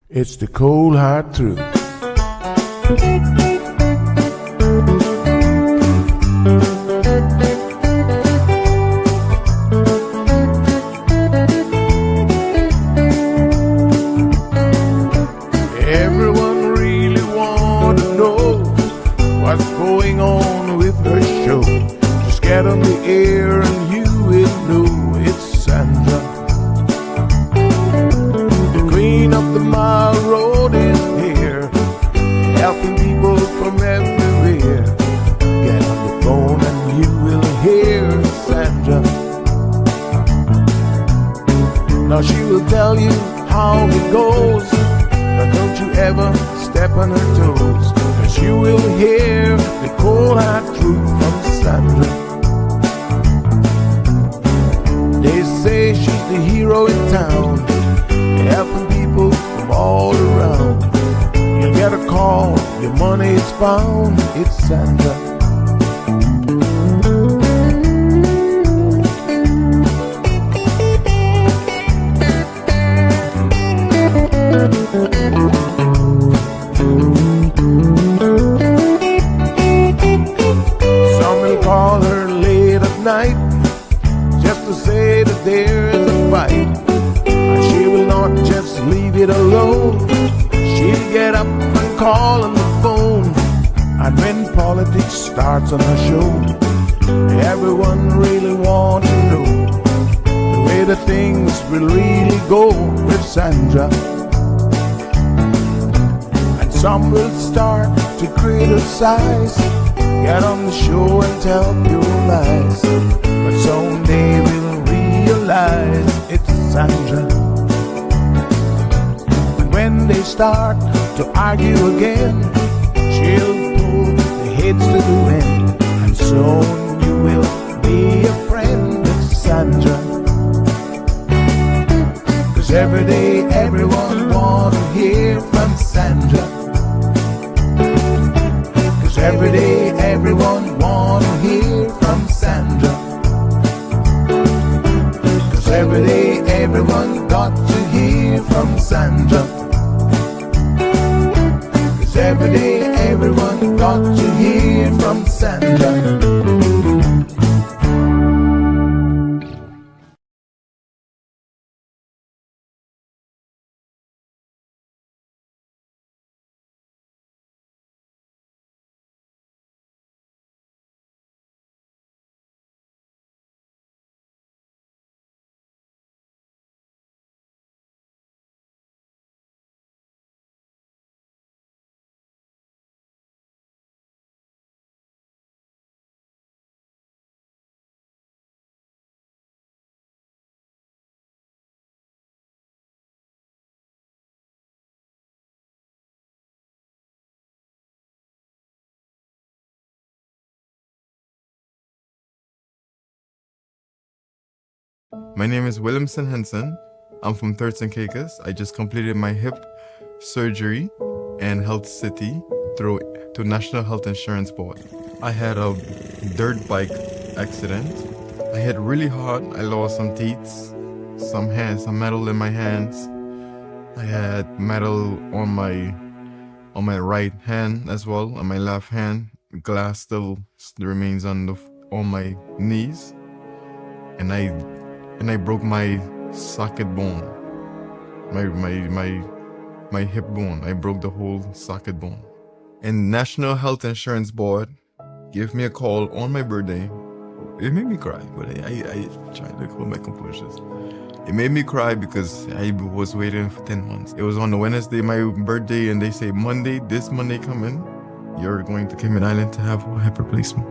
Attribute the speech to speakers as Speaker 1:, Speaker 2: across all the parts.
Speaker 1: It's the cold hard truth. Everyone really want to know what's going on with her show. Just get on the air and you will know it's Sandra. The queen of the mile road is here, helping people from everywhere. Get on the phone and you will hear Sandra. Now she will tell you how it goes, but don't you ever step on her toes, 'cause you will hear the cold hard truth from Sandra. They say she's the hero in town, helping people from all around. You get a call, your money is found, it's Sandra. Some will call her late at night just to say that there is a fight, and she will not just leave it alone. She'll get up and call on the phone, and when politics starts on her show, everyone really wants to know the way the things will really go with Sandra. And some will start to criticize, get on the show and tell pure lies, but someday we'll realize it's Sandra. And when they start to argue again, she'll pull the heads to the wind, and soon you will be a friend with Sandra. 'Cause every day everyone wanna hear from Sandra. 'Cause every day everyone wanna hear from Sandra. 'Cause every day everyone got to hear from Sandra. 'Cause every day everyone got to hear from Sandra.
Speaker 2: My name is Williamson Henson. I'm from Thurston Caicos. I just completed my hip surgery and Health City through to National Health Insurance Board. I had a dirt bike accident. I hit really hard. I lost some teeth, some metal in my hands. I had metal on my right hand as well, on my left hand. Glass still remains on my knees, and I broke my socket bone, my hip bone. I broke the whole socket bone. And National Health Insurance Board gave me a call on my birthday. It made me cry, but I tried to hold my composure. It made me cry because I was waiting for 10 months. It was on a Wednesday, my birthday, and they say this Monday coming, you're going to Cayman Island to have a hip replacement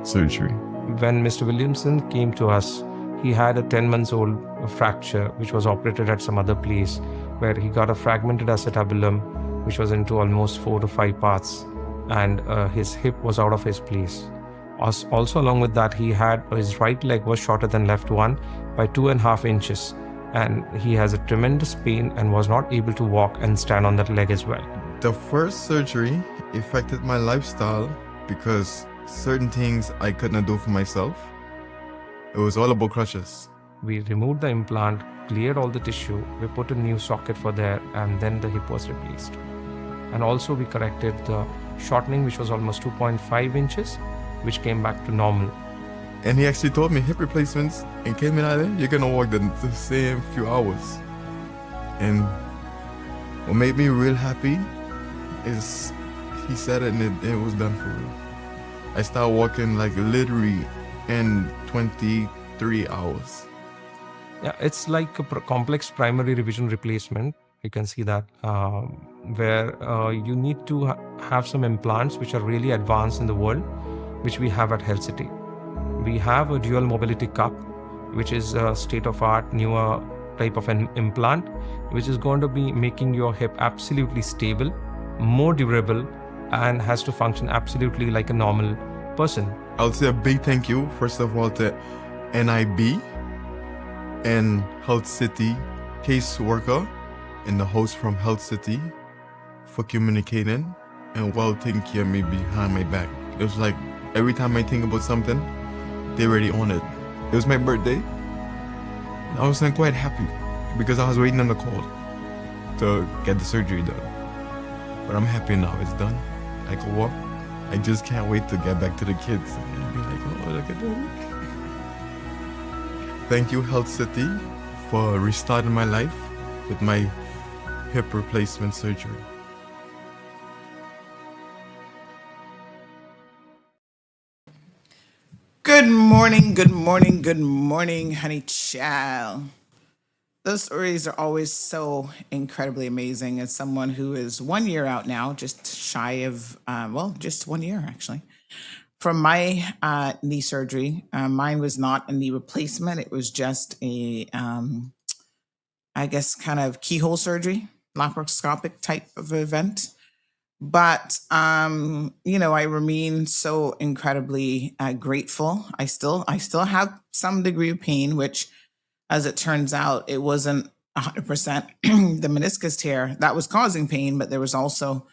Speaker 2: surgery.
Speaker 3: When Mr. Williamson came to us, he had a 10-month-old fracture which was operated at some other place, where he got a fragmented acetabulum which was into almost 4 to 5 parts, and his hip was out of his place. Also along with that, his right leg was shorter than left one by 2.5 inches, and he has a tremendous pain and was not able to walk and stand on that leg as well.
Speaker 2: The first surgery affected my lifestyle because certain things I could not do for myself. It was all about crutches.
Speaker 3: We removed the implant, cleared all the tissue, we put a new socket for there, and then the hip was replaced. And also we corrected the shortening, which was almost 2.5 inches, which came back to normal.
Speaker 2: And he actually told me hip replacements in Cayman Island, you're gonna walk the same few hours. And what made me real happy is he said it and it was done for real. I started walking like literally in 23 hours.
Speaker 3: Yeah, it's like a complex primary revision replacement. You can see that where you need to have some implants which are really advanced in the world, which we have at Health City. We have a dual mobility cup, which is a state-of-art, newer type of an implant, which is going to be making your hip absolutely stable, more durable, and has to function absolutely like a normal person.
Speaker 2: I'll say a big thank you, first of all, to NIB and Health City caseworker and the host from Health City for communicating and well taking care of me behind my back. It was like every time I think about something, they already on it. It was my birthday. I was quite happy because I was waiting on the call to get the surgery done. But I'm happy now it's done. I can walk. I just can't wait to get back to the kids and be like, oh, look at that. Thank you, Health City, for restarting my life with my hip replacement surgery.
Speaker 4: Good morning, good morning, good morning, honey child. Those stories are always so incredibly amazing. As someone who is 1 year out now, just shy of, just 1 year actually, from my knee surgery. Mine was not a knee replacement. It was just a, I guess, kind of keyhole surgery, laparoscopic type of event. But, I remain so incredibly grateful. I still have some degree of pain, which, as it turns out, it wasn't 100% the meniscus tear that was causing pain, but there was also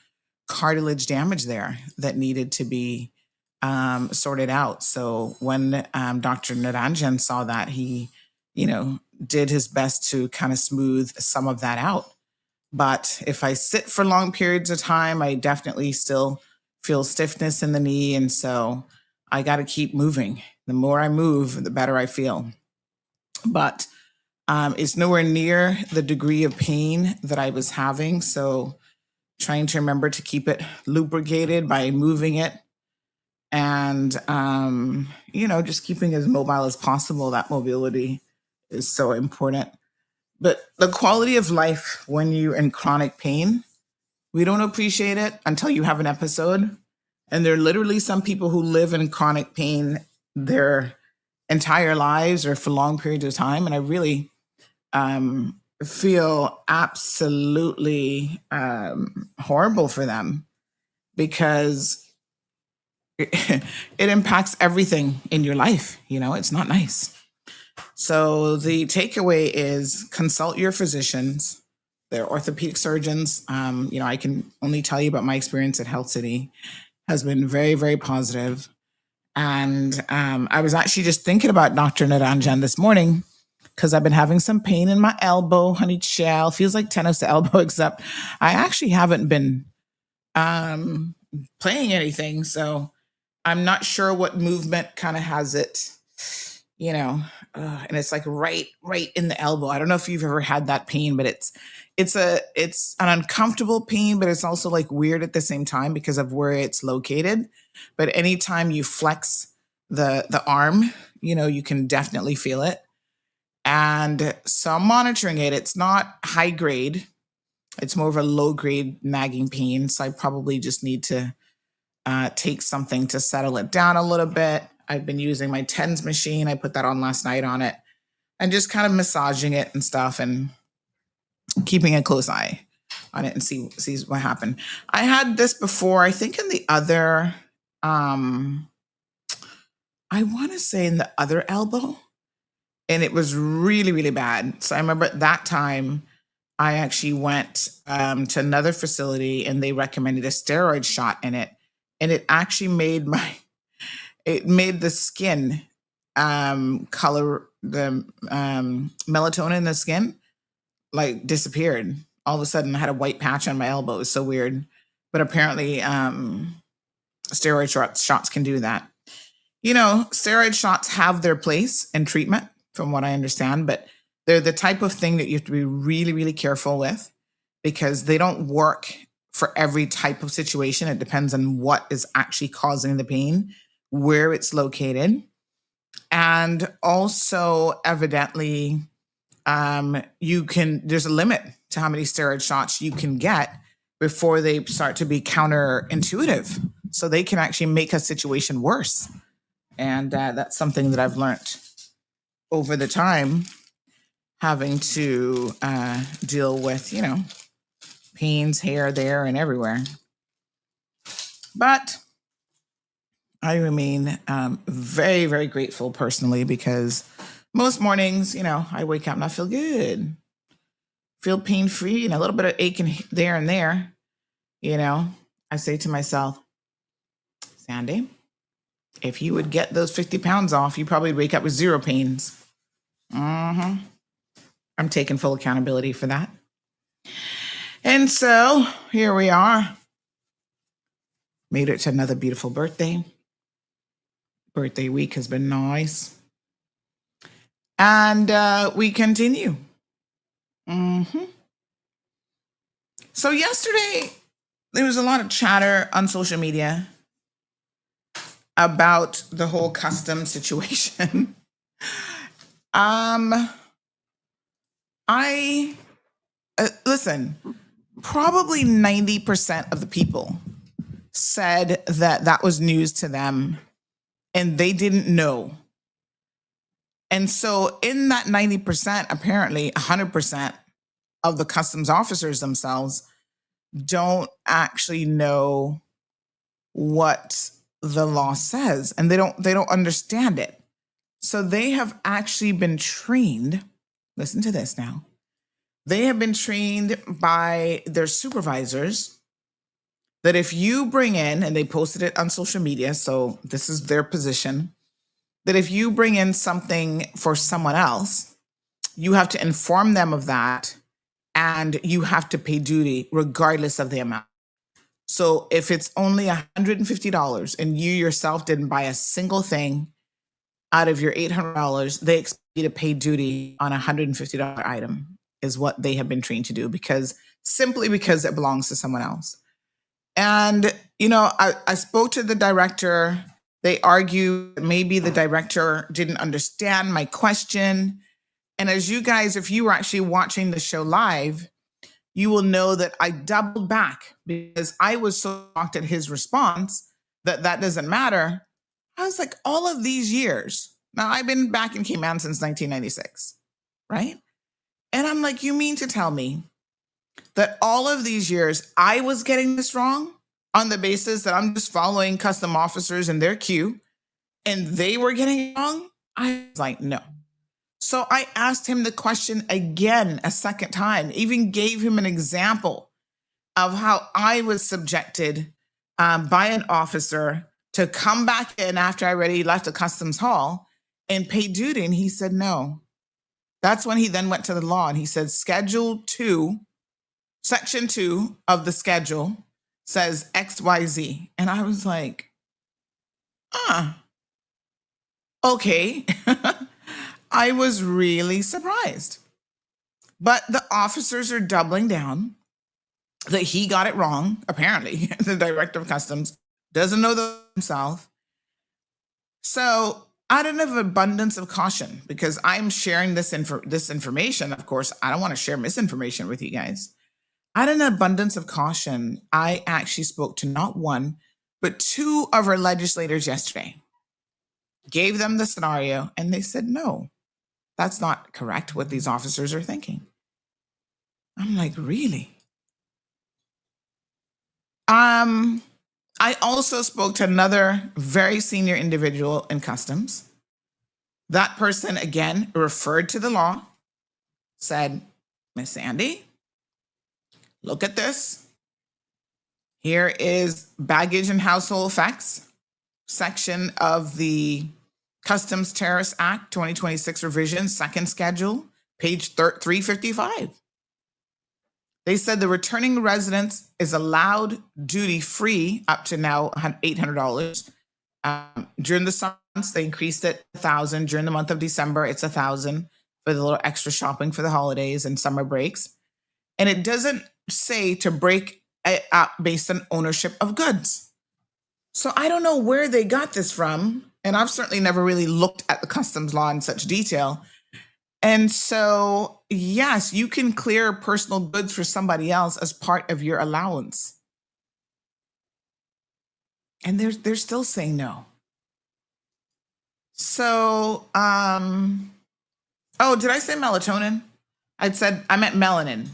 Speaker 4: cartilage damage there that needed to be sorted out. So when Dr. Naranjan saw that, he, did his best to kind of smooth some of that out. But if I sit for long periods of time, I definitely still feel stiffness in the knee. And so I got to keep moving. The more I move, the better I feel. But it's nowhere near the degree of pain that I was having. So trying to remember to keep it lubricated by moving it. And, just keeping as mobile as possible. That mobility is so important. But the quality of life when you're in chronic pain, we don't appreciate it until you have an episode. And there are literally some people who live in chronic pain their entire lives or for long periods of time. And I really feel absolutely horrible for them because it impacts everything in your life. It's not nice. So the takeaway is consult your physicians. They're orthopedic surgeons. I can only tell you about my experience at Health City has been very, very positive. And I was actually just thinking about Dr. Naranjan this morning because I've been having some pain in my elbow, honey child. Feels like tennis to elbow, except I actually haven't been playing anything. So I'm not sure what movement kind of has it, and it's like right in the elbow. I don't know if you've ever had that pain, but it's an uncomfortable pain, but it's also like weird at the same time because of where it's located. But anytime you flex the arm, you can definitely feel it. And so I'm monitoring it. It's not high grade. It's more of a low grade nagging pain. So I probably just need to take something to settle it down a little bit. I've been using my TENS machine. I put that on last night on it and just kind of massaging it and stuff and keeping a close eye on it and see what happened. I had this before, I think in the other, I want to say in the other elbow, and it was really, really bad. So I remember at that time, I actually went to another facility and they recommended a steroid shot in it. And it actually made the skin color melatonin in the skin like disappeared. All of a sudden I had a white patch on my elbow. It was so weird. But apparently steroid shots can do that. You know, steroid shots have their place in treatment, from what I understand, but they're the type of thing that you have to be really, really careful with because they don't work for every type of situation. It depends on what is actually causing the pain, where it's located. And also, evidently, there's a limit to how many steroid shots you can get before they start to be counterintuitive. So they can actually make a situation worse. And that's something that I've learned over the time, having to deal with, pains here, there, and everywhere. But I remain very, very grateful personally because most mornings, I wake up and I feel good, feel pain-free, and a little bit of aching there and there. I say to myself, Sandy, if you would get those 50 pounds off, you probably wake up with zero pains. I'm taking full accountability for that. And so here we are. Made it to another beautiful birthday. Birthday week has been nice. And we continue. So yesterday, there was a lot of chatter on social media about the whole custom situation. Listen, probably 90% of the people said that was news to them and they didn't know. And so in that 90%, apparently 100% of the customs officers themselves don't actually know what the law says, and they don't understand it. So they have actually been trained. Listen to this now. They have been trained by their supervisors that if you bring in, and they posted it on social media, so this is their position, that if you bring in something for someone else, you have to inform them of that and you have to pay duty regardless of the amount. So if it's only $150 and you yourself didn't buy a single thing out of your $800, they expect you to pay duty on a $150 item is what they have been trained to do simply because it belongs to someone else. And, I spoke to the director. They argue maybe the director didn't understand my question. And as you guys, if you were actually watching the show live, you will know that I doubled back because I was so shocked at his response that doesn't matter. I was like, all of these years. Now, I've been back in Cayman since 1996, right? And I'm like, you mean to tell me that all of these years I was getting this wrong on the basis that I'm just following custom officers in their queue and they were getting it wrong? I was like, no. So I asked him the question again a second time, even gave him an example of how I was subjected by an officer to come back in after I already left the customs hall and pay duty. And he said, no. That's when he then went to the law and he said, Schedule 2, Section 2 of the schedule says XYZ. And I was like, okay. I was really surprised. But the officers are doubling down that he got it wrong, apparently. The director of customs doesn't know himself. So out of abundance of caution, because I'm sharing this information, of course, I don't want to share misinformation with you guys. Out of an abundance of caution, I actually spoke to not one, but two of our legislators yesterday. Gave them the scenario, and they said, no, that's not correct what these officers are thinking. I'm like, really? I also spoke to another very senior individual in customs. That person, again, referred to the law, said, Miss Sandy, look at this. Here is baggage and household effects section of the Customs Tariffs Act 2026 revision, second schedule, page 355. They said the returning resident is allowed duty free up to now $800. During the summer months, they increased it $1,000. During the month of December, it's $1,000 for the little extra shopping for the holidays and summer breaks. And it doesn't say to break it up based on ownership of goods. So I don't know where they got this from. And I've certainly never really looked at the customs law in such detail. And so, yes, you can clear personal goods for somebody else as part of your allowance. And they're still saying no. So, oh, did I say melatonin? I meant melanin.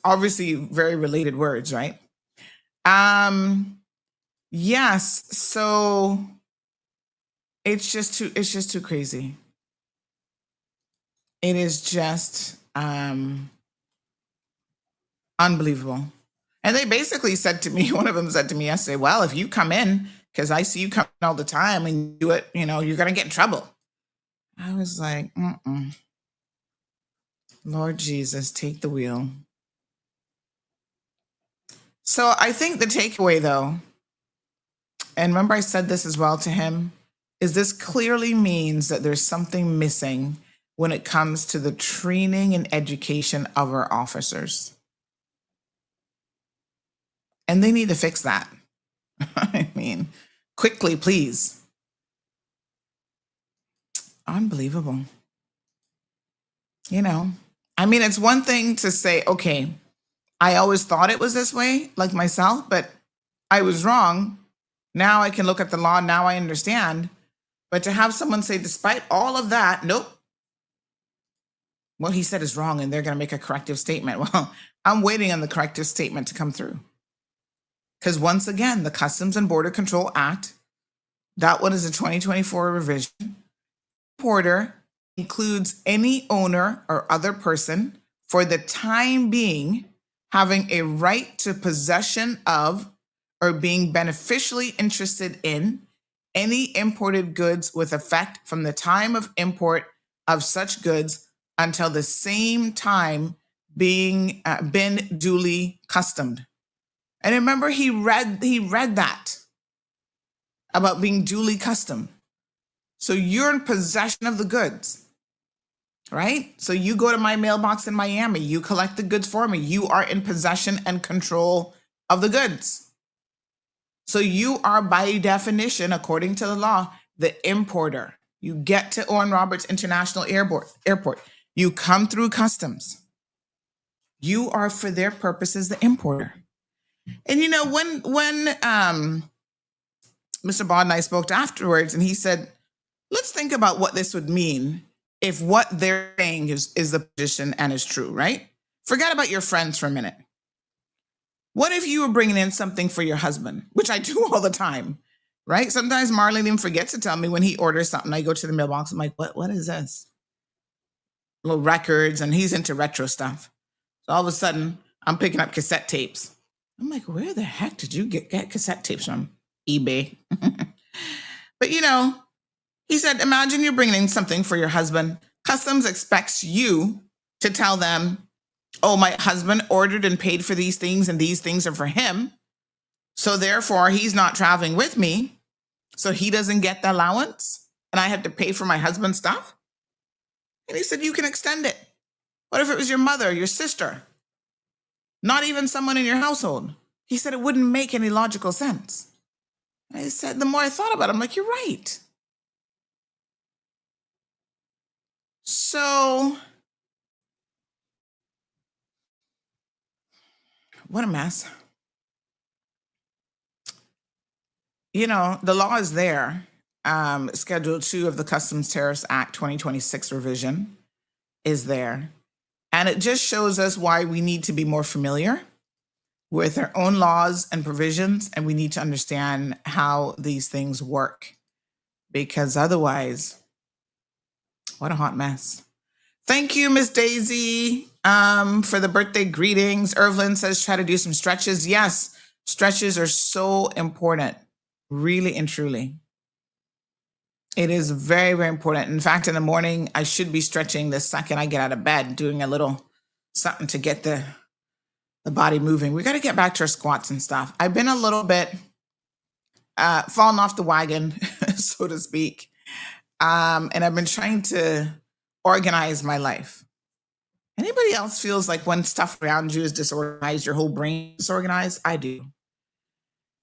Speaker 4: Obviously, very related words, right? Yes. So it's just too crazy. It is just unbelievable. And they basically said to me, one of them said to me yesterday, well, if you come in, because I see you come in all the time and do it, you're going to get in trouble. I was like, Lord Jesus, take the wheel. So I think the takeaway, though, and remember I said this as well to him, is this clearly means that there's something missing when it comes to the training and education of our officers. And they need to fix that. I mean, quickly, please. Unbelievable. I mean, it's one thing to say, okay, I always thought it was this way, like myself, but I was wrong. Now I can look at the law. Now I understand. But to have someone say, despite all of that, nope, what he said is wrong, and they're going to make a corrective statement. Well, I'm waiting on the corrective statement to come through. Because once again, the Customs and Border Control Act, that one is a 2024 revision. Importer includes any owner or other person for the time being having a right to possession of or being beneficially interested in any imported goods with effect from the time of import of such goods until the same time being been duly customed. And remember, he read that about being duly customed. So you're in possession of the goods, right? So you go to my mailbox in Miami, you collect the goods for me. You are in possession and control of the goods. So you are, by definition, according to the law, the importer. You get to Owen Roberts International Airport. You come through customs. You are, for their purposes, the importer. And when Mr. Bod and I spoke afterwards, and he said, let's think about what this would mean if what they're saying is the position and is true, right? Forget about your friends for a minute. What if you were bringing in something for your husband, which I do all the time, right? Sometimes Marlene even forgets to tell me when he orders something. I go to the mailbox. I'm like, what is this? Little records, and he's into retro stuff. So all of a sudden, I'm picking up cassette tapes. I'm like, where the heck did you get cassette tapes from? eBay. But he said, imagine you're bringing in something for your husband. Customs expects you to tell them, oh, my husband ordered and paid for these things, and these things are for him. So therefore, he's not traveling with me. So he doesn't get the allowance, and I have to pay for my husband's stuff. And he said, you can extend it. What if it was your mother, your sister? Not even someone in your household. He said it wouldn't make any logical sense. And I said, the more I thought about it, I'm like, you're right. So, what a mess. The law is there. Schedule 2 of the Customs Tariffs Act 2026 revision is there. And it just shows us why we need to be more familiar with our own laws and provisions, and we need to understand how these things work. Because otherwise, what a hot mess. Thank you, Miss Daisy, for the birthday greetings. Irvlin says try to do some stretches. Yes, stretches are so important. Really and truly. It is very, very important. In fact, in the morning, I should be stretching the second I get out of bed, doing a little something to get the body moving. We got to get back to our squats and stuff. I've been a little bit falling off the wagon, so to speak. And I've been trying to organize my life. Anybody else feels like when stuff around you is disorganized, your whole brain is disorganized? I do.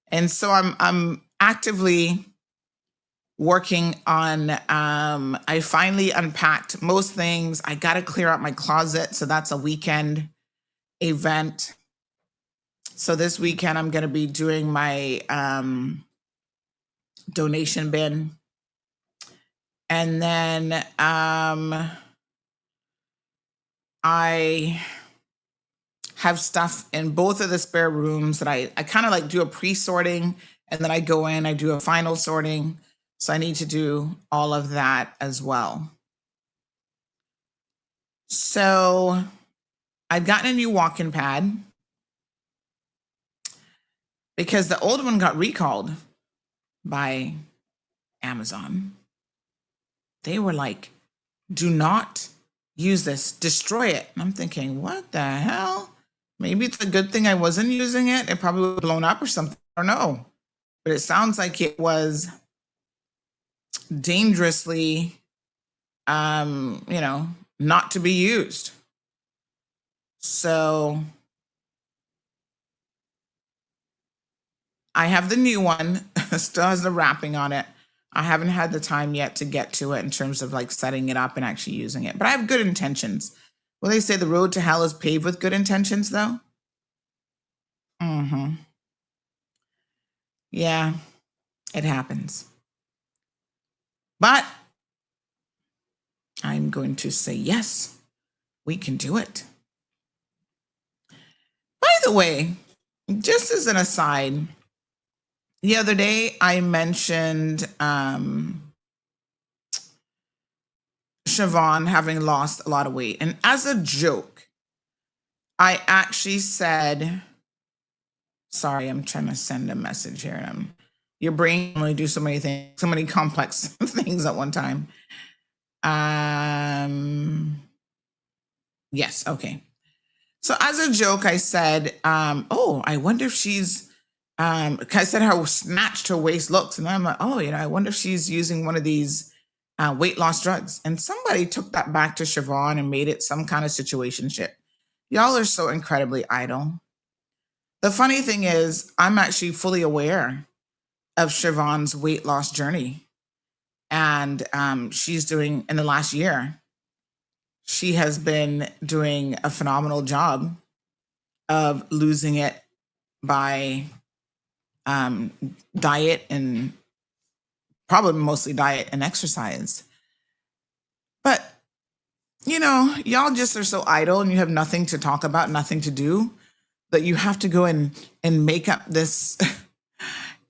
Speaker 4: And so I'm actively working on, I finally unpacked most things. I got to clear out my closet. So that's a weekend event. So this weekend, I'm going to be doing my donation bin. And then I have stuff in both of the spare rooms that I kind of like do a pre-sorting, and then I go in, I do a final sorting. So I need to do all of that as well. So I've gotten a new walk-in pad because the old one got recalled by Amazon. They were like, do not use this, destroy it. And I'm thinking, what the hell? Maybe it's a good thing I wasn't using it. It probably would have blown up or something. I don't know. But it sounds like it was dangerously, not to be used. So I have the new one, still has the wrapping on it. I haven't had the time yet to get to it in terms of like setting it up and actually using it. But I have good intentions. Well, they say the road to hell is paved with good intentions, though. Mm-hmm. Yeah, it happens. But I'm going to say, yes, we can do it. By the way, just as an aside, the other day I mentioned Siobhan having lost a lot of weight. And as a joke, I actually said, sorry, I'm trying to send a message here. Your brain can only do so many things, so many complex things at one time. Yes, okay. So as a joke, I said, I wonder if she's, I said how snatched her waist looks. And I'm like, I wonder if she's using one of these weight loss drugs. And somebody took that back to Siobhan and made it some kind of situationship. Y'all are so incredibly idle. The funny thing is, I'm actually fully aware of Siobhan's weight loss journey. And she's doing, in the last year, she has been doing a phenomenal job of losing it by diet, and probably mostly diet and exercise. But, y'all just are so idle and you have nothing to talk about, nothing to do, that you have to go and make up this.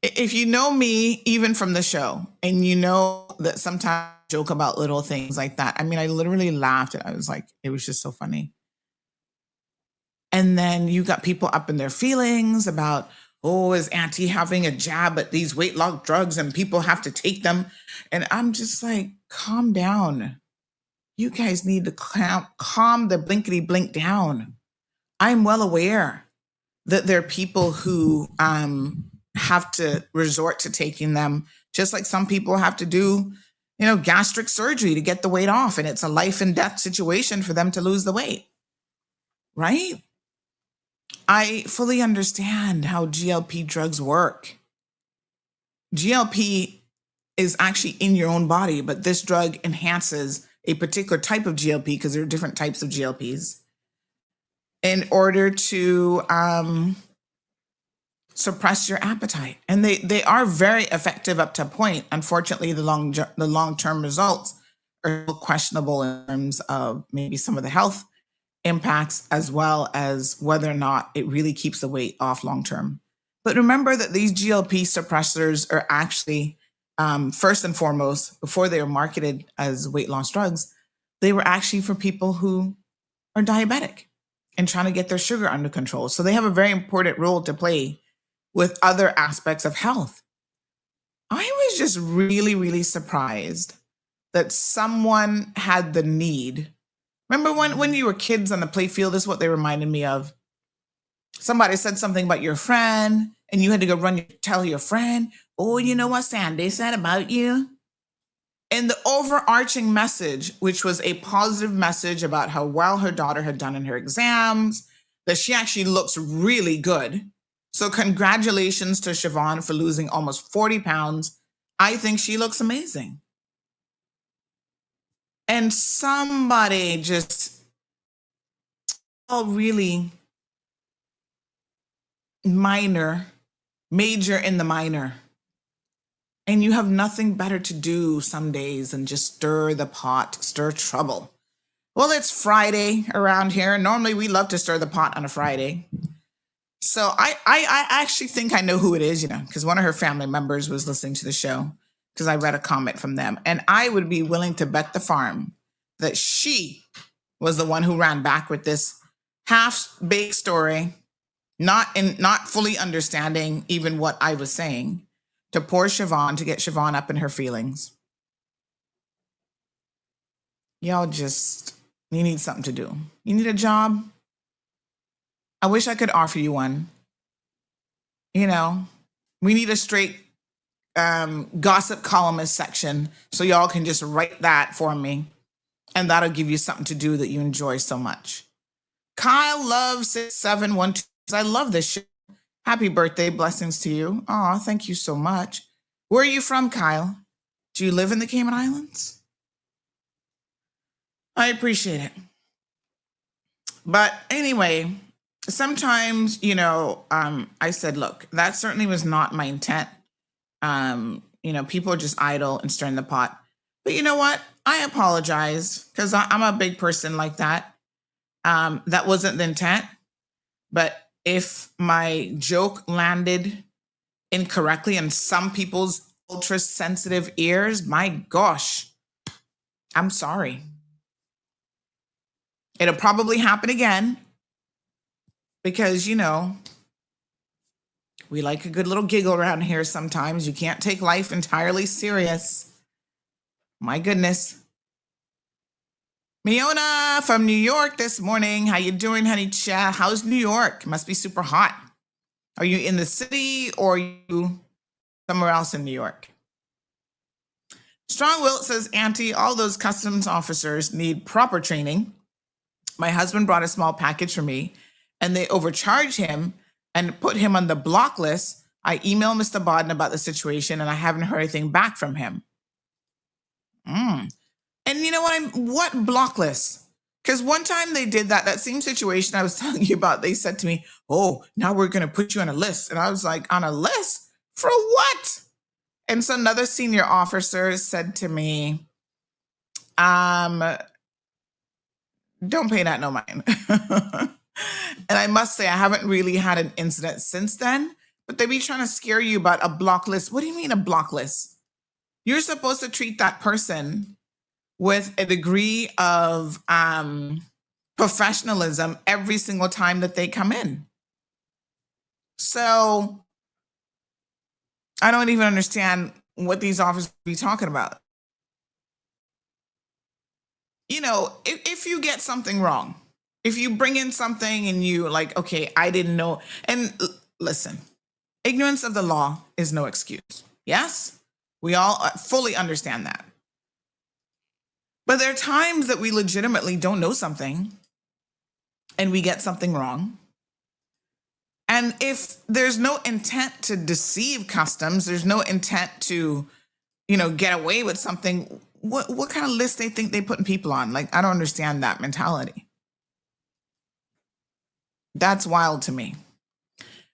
Speaker 4: If you know me, even from the show, and you know that sometimes I joke about little things like that. I mean, I literally laughed and I was like, it was just so funny. And then you got people up in their feelings about, is Auntie having a jab at these weight loss drugs and people have to take them? And I'm just like, calm down. You guys need to calm the blinkety blink down. I'm well aware that there are people who have to resort to taking them, just like some people have to do, gastric surgery to get the weight off. And it's a life and death situation for them to lose the weight, right? I fully understand how GLP drugs work. GLP is actually in your own body, but this drug enhances a particular type of GLP, because there are different types of GLPs, in order to suppress your appetite. And they are very effective up to a point. Unfortunately, the long-term results are questionable in terms of maybe some of the health impacts, as well as whether or not it really keeps the weight off long-term. But remember that these GLP suppressors are actually, first and foremost, before they were marketed as weight loss drugs, they were actually for people who are diabetic and trying to get their sugar under control. So they have a very important role to play with other aspects of health. I was just really, really surprised that someone had the need. Remember when you were kids on the playfield, this is what they reminded me of. Somebody said something about your friend, and you had to go run tell your friend, oh, you know what Sandy said about you? And the overarching message, which was a positive message about how well her daughter had done in her exams, that she actually looks really good. So congratulations to Siobhan for losing almost 40 pounds. I think she looks amazing. And somebody just, really major in the minor. And you have nothing better to do some days than just stir the pot, stir trouble. Well, it's Friday around here. Normally we love to stir the pot on a Friday. So I actually think I know who it is, because one of her family members was listening to the show because I read a comment from them. And I would be willing to bet the farm that she was the one who ran back with this half-baked story, not fully understanding even what I was saying, to poor Siobhan, to get Siobhan up in her feelings. Y'all you need something to do. You need a job? I wish I could offer you one. We need a straight gossip columnist section so y'all can just write that for me. And that'll give you something to do that you enjoy so much. Kyle loves 6712. I love this show. Happy birthday. Blessings to you. Oh, thank you so much. Where are you from, Kyle? Do you live in the Cayman Islands? I appreciate it. But anyway, sometimes, I said, look, that certainly was not my intent. People are just idle and stirring the pot. But you know what? I apologize because I'm a big person like that. That wasn't the intent. But if my joke landed incorrectly in some people's ultra sensitive ears, my gosh, I'm sorry. It'll probably happen again because, we like a good little giggle around here sometimes. You can't take life entirely serious. My goodness. Miona from New York this morning. How you doing, honey? Chat. How's New York? Must be super hot. Are you in the city or are you somewhere else in New York? Strong Wilt says, Auntie, all those customs officers need proper training. My husband brought a small package for me and they overcharged him and put him on the block list. I emailed Mr. Bodden about the situation and I haven't heard anything back from him. And you know what block list? Because one time they did that same situation I was telling you about, they said to me, oh, now we're going to put you on a list. And I was like, on a list? For what? And so another senior officer said to me, don't pay that no mind. And I must say, I haven't really had an incident since then, but they be trying to scare you about a block list. What do you mean a block list? You're supposed to treat that person with a degree of professionalism every single time that they come in. So I don't even understand what these officers be talking about. If you get something wrong, if you bring in something and you like, okay, I didn't know. And listen, ignorance of the law is no excuse. Yes, we all fully understand that. But there are times that we legitimately don't know something and we get something wrong. And if there's no intent to deceive customs, there's no intent to, get away with something, what kind of list they think they putting people on? Like, I don't understand that mentality. That's wild to me.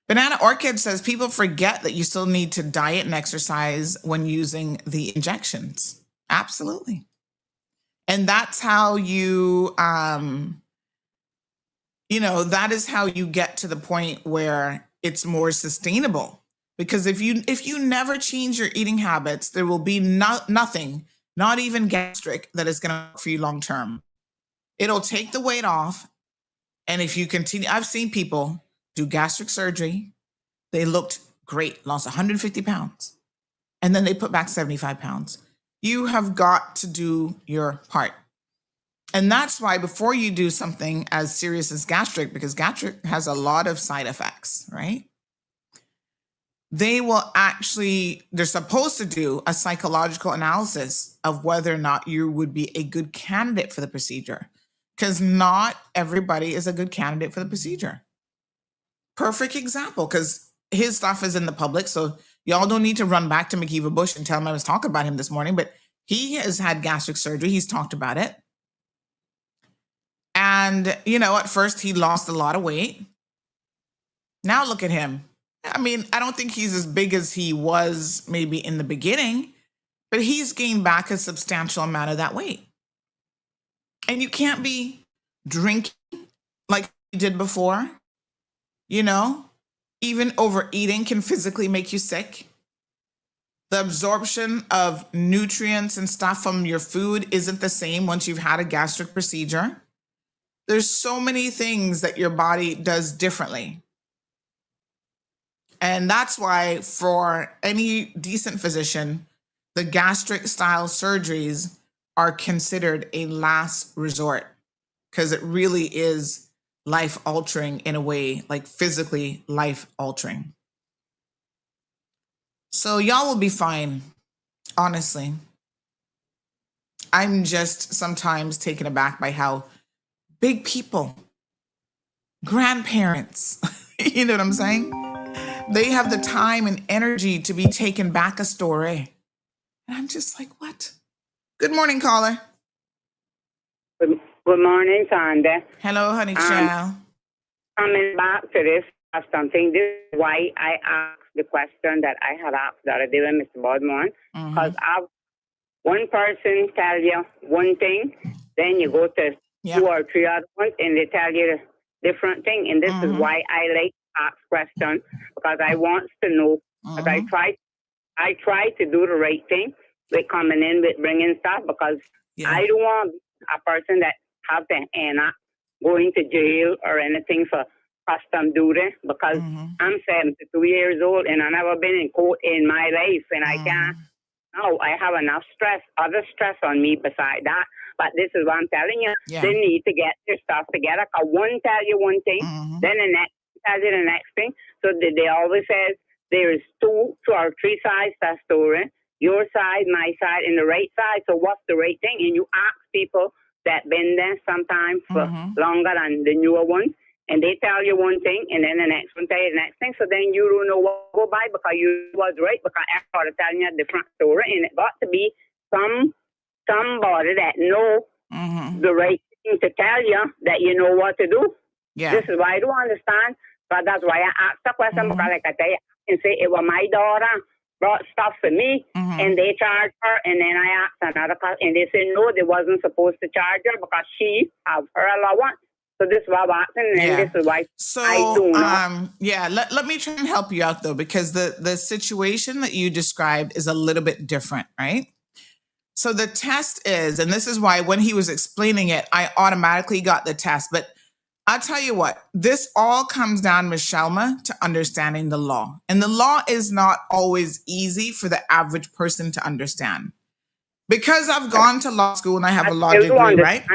Speaker 4: Banana Orchid says people forget that you still need to diet and exercise when using the injections. Absolutely. And that's how you, that is how you get to the point where it's more sustainable. Because if you never change your eating habits, there will be nothing, not even gastric, that is going to work for you long term. It'll take the weight off. And if you continue, I've seen people do gastric surgery. They looked great, lost 150 pounds. and then they put back 75 pounds. You have got to do your part. And that's why before you do something as serious as gastric, because gastric has a lot of side effects, right? They will actually, they're supposed to do a psychological analysis of whether or not you would be a good candidate for the procedure, because not everybody is a good candidate for the procedure. Perfect example, because his stuff is in the public, so y'all don't need to run back to McKeever Bush and tell him I was talking about him this morning, but he has had gastric surgery. He's talked about it. And, you know, at first he lost a lot of weight. Now look at him. I mean, I don't think he's as big as he was maybe in the beginning, but he's gained back a substantial amount of that weight. And you can't be drinking like you did before. You know, even overeating can physically make you sick. The absorption of nutrients and stuff from your food isn't the same once you've had a gastric procedure. There's so many things that your body does differently. And that's why for any decent physician, the gastric style surgeries are considered a last resort, because it really is life altering in a way, like physically life altering. So y'all will be fine, honestly. I'm just sometimes taken aback by how big people, grandparents, you know what I'm saying? They have the time and energy to be taken back a story. And I'm just like, what? Good morning, caller.
Speaker 5: Good morning, Sandra.
Speaker 4: Hello, honey child.
Speaker 5: Coming back to this something, this is why I asked the question that I had asked the other day with Mr. Bodmore. Because one person tell you one thing, then you go to two or three other ones, and they tell you a different thing. And this is why I like to ask questions, because I want to know. Because I try to do the right thing with coming in with bringing stuff, because I don't want a person that have to end up going to jail or anything for custom duty, because I'm 72 years old and I've never been in court in my life, and I can't. No, I have enough stress, other stress on me beside that. But this is what I'm telling you. They need to get their stuff together. Because one tell you one thing, then the next tell you the next thing. So they always says there is two or three sides to a story. Your side, my side, and the right side. So what's the right thing? And you ask people that been there sometimes for longer than the newer ones, and they tell you one thing, and then the next one tell you the next thing. So then you don't know what to go by, because you was right, because everybody telling you a different story, and it got to be somebody that know the right thing to tell you, that you know what to do. This is why I don't understand, but that's why I asked the question, because like I tell you, I can say it was my daughter brought stuff for me, and they charged her, and then I asked another person, and they said no, they wasn't supposed to charge her because she have her allowance. So this is what I'm asking, and this is why I do not.
Speaker 4: Let me try and help you out though, because the situation that you described is a little bit different, right? So the test is, and this is why when he was explaining it, I automatically got the test, but I'll tell you what, this all comes down, Ms. Shelma, to understanding the law. And the law is not always easy for the average person to understand. Because I've gone to law school and I have a law degree, right?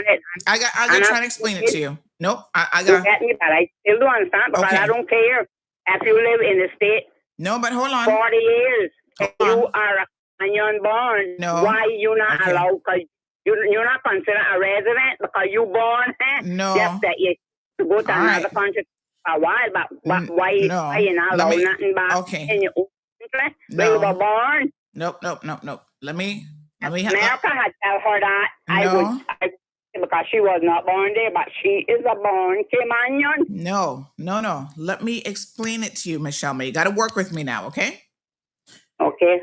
Speaker 4: I got try to explain it to you. Nope, I got.
Speaker 5: But I still don't understand, because I don't care if you live in the state.
Speaker 4: No, but hold on.
Speaker 5: 40 years. If you are a Kenyan born, why you not allowed? Because you're not considered a resident because you born. Just that you to go to another country a while, but why you not allow nothing back in your own country where you were born?
Speaker 4: Nope. Let me
Speaker 5: America had tell her that I would, because she was not born there, but she is a born Kenyan.
Speaker 4: No. Let me explain it to you, Michelle. You got to work with me now, okay?
Speaker 5: Okay.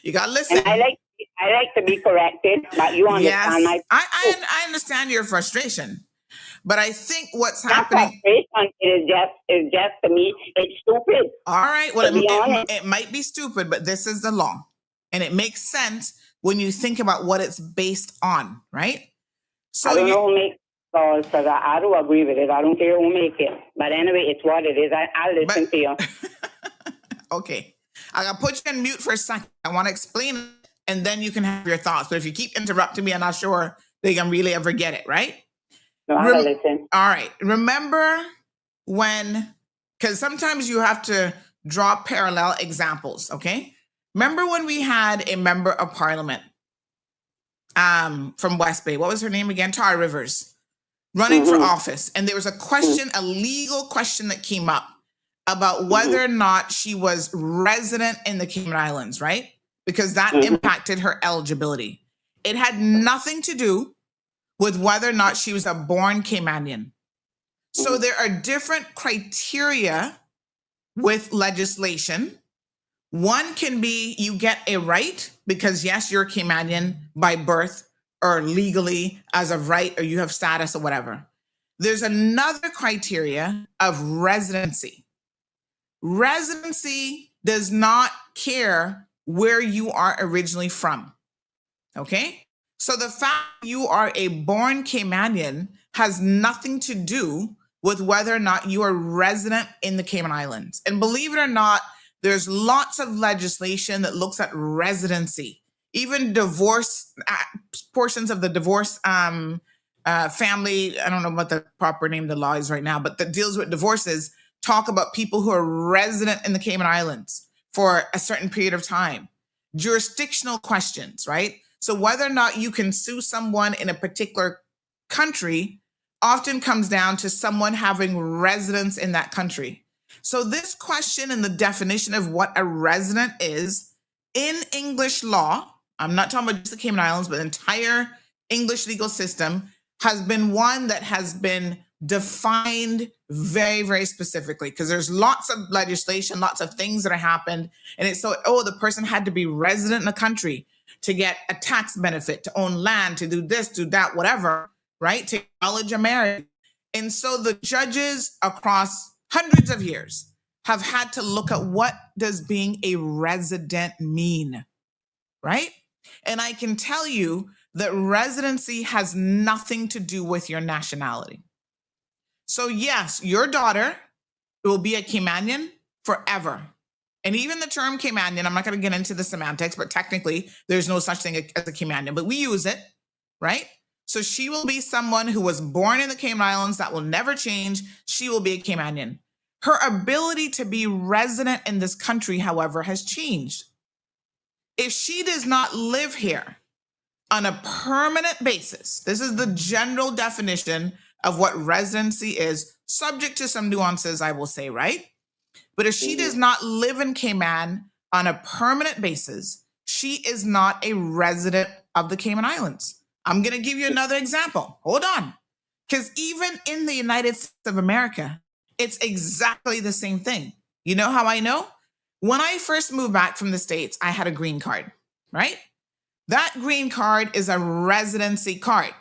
Speaker 4: You got to listen.
Speaker 5: And I like to be corrected, but you understand
Speaker 4: I understand your frustration, but I think what's happening
Speaker 5: is just to me, it's stupid.
Speaker 4: All right. Well, it might be stupid, but this is the law, and it makes sense when you think about what it's based on, right? So
Speaker 5: I don't know who makes laws, because I do agree with it. I don't care who make it. But anyway, it's what it is. I'll listen to you.
Speaker 4: Okay. I'm going to put you on mute for a second. I want to explain it, and then you can have your thoughts. But if you keep interrupting me, I'm not sure they can really ever get it, right?
Speaker 5: No, I will listen.
Speaker 4: All right. Remember when, because sometimes you have to draw parallel examples, okay? Remember when we had a member of parliament from West Bay, what was her name again? Tara Rivers, running for office. And there was a question, a legal question that came up about whether or not she was resident in the Cayman Islands, right? Because that impacted her eligibility. It had nothing to do with whether or not she was a born Caymanian. So there are different criteria with legislation. One can be you get a right because, yes, you're a Caymanian by birth or legally as of right, or you have status or whatever. There's another criteria of residency. Residency does not care where you are originally from, okay? So the fact you are a born Caymanian has nothing to do with whether or not you are resident in the Cayman Islands. And believe it or not, there's lots of legislation that looks at residency. Even divorce, portions of the divorce family, I don't know what the proper name of the law is right now, but that deals with divorces, talk about people who are resident in the Cayman Islands for a certain period of time. Jurisdictional questions, right? So whether or not you can sue someone in a particular country often comes down to someone having residence in that country. So this question and the definition of what a resident is in English law, I'm not talking about just the Cayman Islands, but the entire English legal system has been one that has been defined very, very specifically, because there's lots of legislation, lots of things that have happened. And it's so, the person had to be resident in the country to get a tax benefit, to own land, to do this, do that, whatever, right? To acknowledge a marriage. And so the judges across hundreds of years have had to look at what does being a resident mean, right? And I can tell you that residency has nothing to do with your nationality. So yes, your daughter will be a Caymanian forever. And even the term Caymanian, I'm not going to get into the semantics, but technically there's no such thing as a Caymanian, but we use it, right? So she will be someone who was born in the Cayman Islands. That will never change. She will be a Caymanian. Her ability to be resident in this country, however, has changed. If she does not live here on a permanent basis, this is the general definition of what residency is, subject to some nuances, I will say, right? But if she does not live in Cayman on a permanent basis, she is not a resident of the Cayman Islands. I'm going to give you another example. Hold on. Because even in the United States of America, it's exactly the same thing. You know how I know? When I first moved back from the States, I had a green card, right? That green card is a residency card.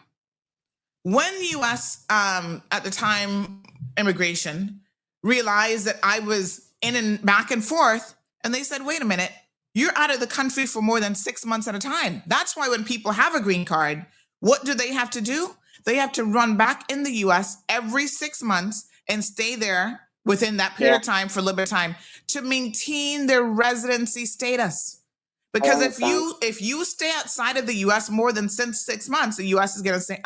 Speaker 4: When U.S., at the time, immigration realized that I was in and back and forth, and they said, wait a minute, you're out of the country for more than 6 months at a time. That's why when people have a green card, what do they have to do? They have to run back in the U.S. every 6 months and stay there within that period of time for a little bit of time to maintain their residency status. Because if you stay outside of the U.S. more than 6 months, the U.S. is going to say,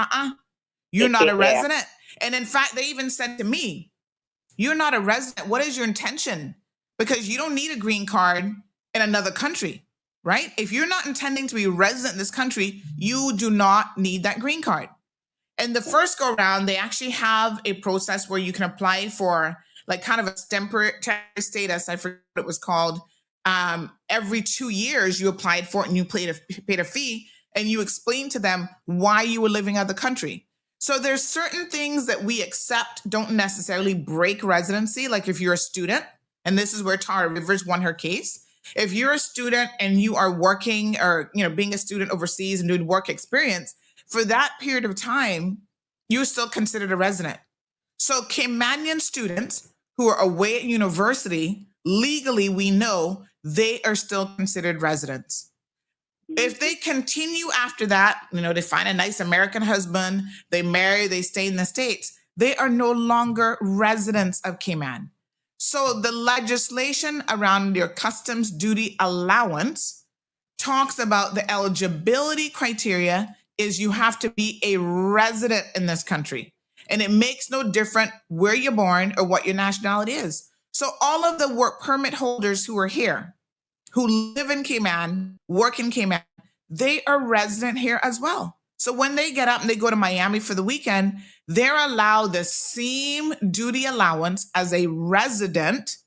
Speaker 4: you're not a resident. And in fact, they even said to me, you're not a resident. What is your intention? Because you don't need a green card in another country, right? If you're not intending to be a resident in this country, you do not need that green card. And the first go around, they actually have a process where you can apply for like kind of a temporary status. I forget what it was called. Every 2 years you applied for it and you paid a fee and you explained to them why you were living out of the country. So there's certain things that we accept don't necessarily break residency. Like if you're a student, and this is where Tara Rivers won her case. If you're a student and you are working or, being a student overseas and doing work experience, for that period of time, you're still considered a resident. So Caymanian students who are away at university, legally, we know they are still considered residents. If they continue after that, they find a nice American husband, they marry, they stay in the States, they are no longer residents of Cayman. So the legislation around your customs duty allowance talks about the eligibility criteria is you have to be a resident in this country. And it makes no difference where you're born or what your nationality is. So all of the work permit holders who are here, who live in Cayman, work in Cayman, they are resident here as well. So when they get up and they go to Miami for the weekend, they're allowed the same duty allowance as a resident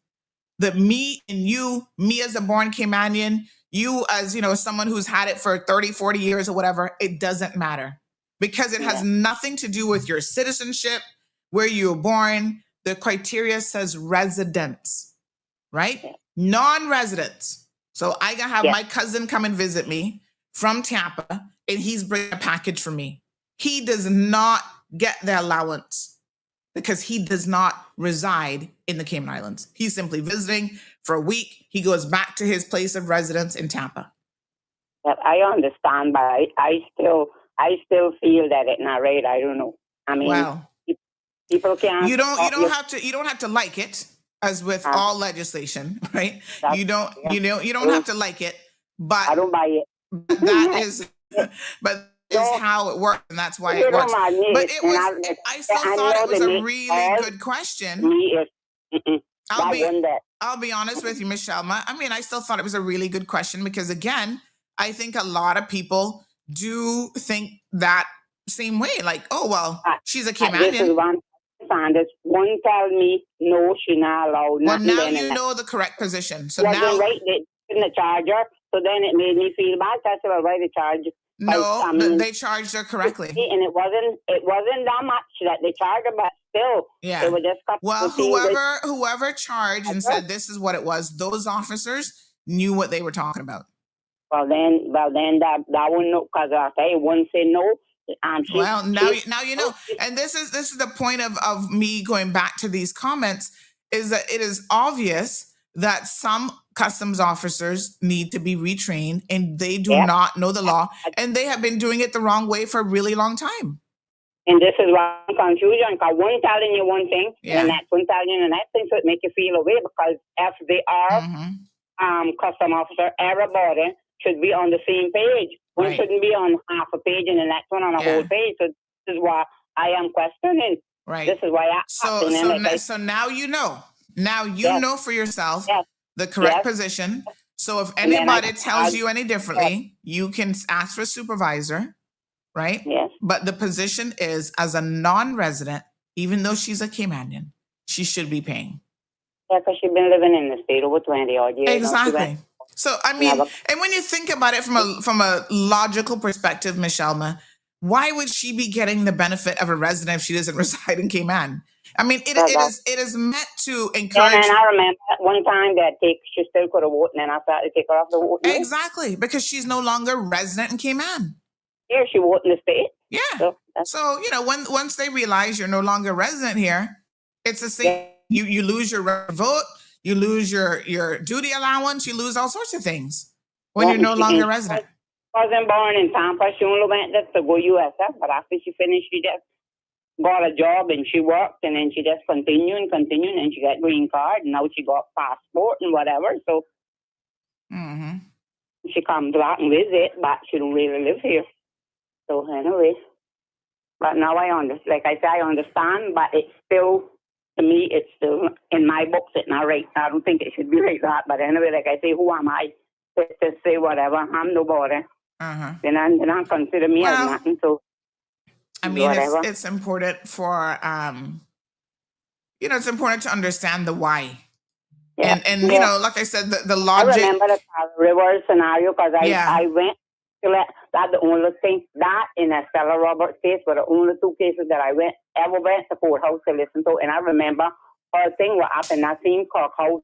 Speaker 4: that me and you, me as a born Caymanian, you as, someone who's had it for 30, 40 years or whatever, it doesn't matter because it has nothing to do with your citizenship, where you were born. The criteria says residents, right? Non-residents. So I gotta have my cousin come and visit me from Tampa, and he's bringing a package for me. He does not get the allowance because he does not reside in the Cayman Islands. He's simply visiting for a week. He goes back to his place of residence in Tampa.
Speaker 5: But I understand, but I still feel that it's not right. I don't know. I mean, people can't.
Speaker 4: You don't have to like it, as with all legislation, right? You don't have to like it, but
Speaker 5: I don't buy it.
Speaker 4: That is, but is how it works, and that's why it works. But it was. I still thought it was a really good question. I'll be honest with you, Michelle. I mean, I still thought it was a really good question because, again, I think a lot of people do think that same way. Like, oh well, she's a Caymanian.
Speaker 5: This is one Sanders. One tell me no, she's not allowed.
Speaker 4: Well, now you know the correct position. So now,
Speaker 5: right, they didn't charge her. So then it made me feel bad. I said, well, why they charge?
Speaker 4: No, they charged her correctly.
Speaker 5: And it wasn't that much that they charged her, but still, it was just
Speaker 4: whoever charged and said this is what it was, those officers knew what they were talking about.
Speaker 5: Well, then that one, because I say one say no.
Speaker 4: Now you know, and this is the point of me going back to these comments, is that it is obvious that some customs officers need to be retrained and they do not know the law, and they have been doing it the wrong way for a really long time.
Speaker 5: And this is why I'm confusion, because one telling you one thing and that's one telling you the next thing, so it makes you feel away, because if they are custom officer, everybody should be on the same page. One shouldn't be on half a page and the next one on a whole page. So this is why I am questioning.
Speaker 4: Right.
Speaker 5: This is why
Speaker 4: so now you know. Now you know for yourself the correct position. So if anybody tells you any differently, you can ask for a supervisor, right?
Speaker 5: Yes.
Speaker 4: But the position is, as a non-resident, even though she's a Caymanian, she should be paying.
Speaker 5: Yeah, because she's been living in the state over 20 odd years.
Speaker 4: Exactly. So I mean, and when you think about it from a logical perspective, Michelle, why would she be getting the benefit of a resident if she doesn't reside in Cayman? I mean, it is meant to encourage.
Speaker 5: And I remember one time that she still could have voted, and then I started to take her off the vote.
Speaker 4: Exactly, because she's no longer resident in Cayman.
Speaker 5: Yeah, she voted in the state.
Speaker 4: Yeah. So once they realize you're no longer resident here, it's the same. You lose your vote, you lose your duty allowance, you lose all sorts of things when you're no longer resident.
Speaker 5: I wasn't born in Tampa. She only went there to go USF, but after she finished, she just got a job and she worked, and then she just continued, and she got green card, and now she got passport and whatever. So she comes back and visit, but she don't really live here. So anyway, but now I understand. Like I say, I understand, but it's still, to me, it's still in my books. It's not right. I don't think it should be like that. But anyway, like I say, who am I to say whatever? I'm nobody. Then I consider me as nothing. So.
Speaker 4: I mean, it's important for, it's important to understand the why. Yeah. And like I said, the logic.
Speaker 5: I remember the reverse scenario, because I went to that's the only thing, that in a Stella Roberts case were the only two cases that I ever went to courthouse to listen to. And I remember her thing was up in that same courthouse.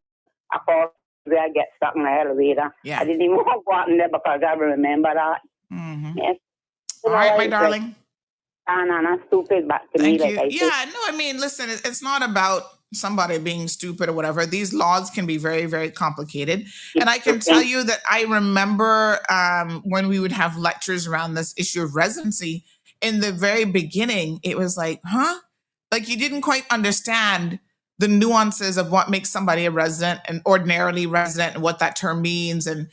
Speaker 5: I thought where I get stuck in the elevator. Yeah. I didn't even want to go out in there because I remember that. Yes.
Speaker 4: All right, my darling.
Speaker 5: Not stupid, but to me, like I said.
Speaker 4: Yeah, no, I mean, listen, it's not about somebody being stupid or whatever. These laws can be very, very complicated. And I can tell you that I remember when we would have lectures around this issue of residency, in the very beginning, it was like, like you didn't quite understand the nuances of what makes somebody a resident and ordinarily resident and what that term means. And,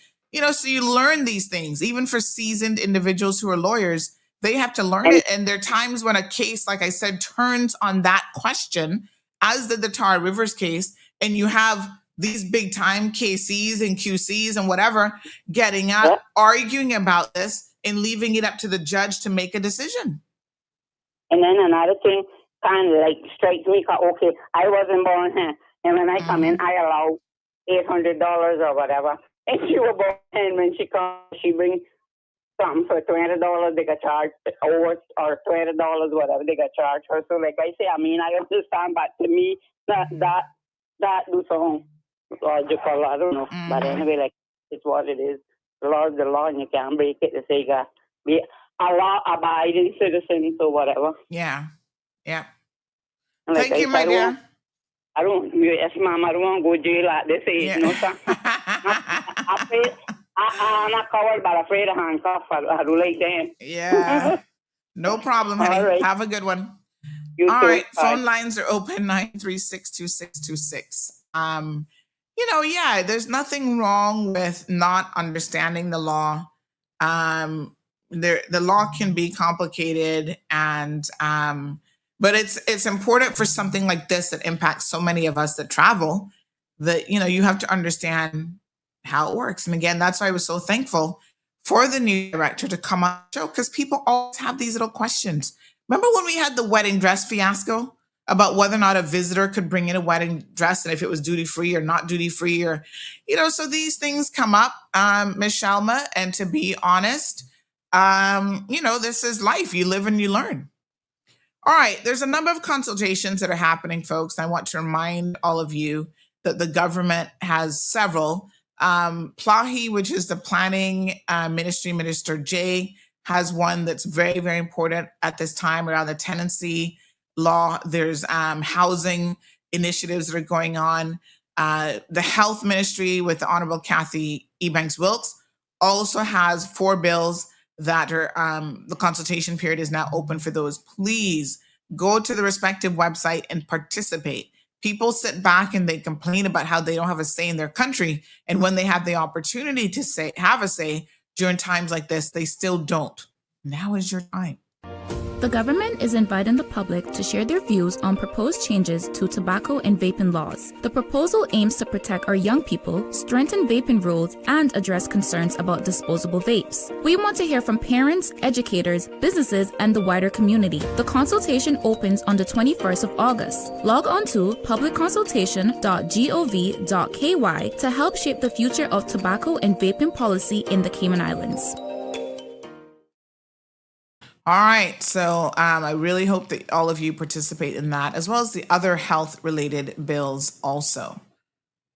Speaker 4: so you learn these things, even for seasoned individuals who are lawyers, they have to learn it. And there are times when a case, like I said, turns on that question, as did the Tar Rivers case, and you have these big time KCs and QCs and whatever getting up, arguing about this and leaving it up to the judge to make a decision.
Speaker 5: And then another thing kind of like strikes me, okay, I wasn't born here. And when I come in, I allow $800 or whatever. And she was born here, and when she comes, she brings something for $20, they got charged over, or $20, whatever, they got charged her. So like I say, I understand, but to me, that do something logical, I don't know. But anyway, like, it's what it is. The law is the law, and you can't break it to say, be a law-abiding citizen, so whatever.
Speaker 4: Yeah.
Speaker 5: Like
Speaker 4: Thank you, my dear.
Speaker 5: Yes, ma'am, I don't want to go to jail at this age, no, sir. I'm not covered, but afraid of handcuffs. I do like that.
Speaker 4: Yeah. No problem, honey. Right. Have a good one.
Speaker 5: You
Speaker 4: All
Speaker 5: too.
Speaker 4: right.
Speaker 5: Bye.
Speaker 4: Phone lines are open, 936-2626. There's nothing wrong with not understanding the law. The law can be complicated, and but it's important for something like this that impacts so many of us that travel, that you have to understand how it works. And again, that's why I was so thankful for the new director to come on the show, because people always have these little questions. Remember when we had the wedding dress fiasco about whether or not a visitor could bring in a wedding dress, and if it was duty free or not duty free, or so these things come up, Ms. Shalma. And to be honest, this is life. You live and you learn. All right, there's a number of consultations that are happening, folks. I want to remind all of you that the government has several. Plahi, which is the planning ministry, Minister Jay, has one that's very, very important at this time around the tenancy law. There's housing initiatives that are going on. The health ministry with the Honorable Kathy Ebanks-Wilkes also has 4 bills that are, the consultation period is now open for those. Please go to the respective website and participate. People sit back and they complain about how they don't have a say in their country. And when they have the opportunity to have a say during times like this, they still don't. Now is your time.
Speaker 6: The government is inviting the public to share their views on proposed changes to tobacco and vaping laws. The proposal aims to protect our young people, strengthen vaping rules, and address concerns about disposable vapes. We want to hear from parents, educators, businesses, and the wider community. The consultation opens on the 21st of August. Log on to publicconsultation.gov.ky to help shape the future of tobacco and vaping policy in the Cayman Islands.
Speaker 4: All right. So I really hope that all of you participate in that, as well as the other health-related bills also.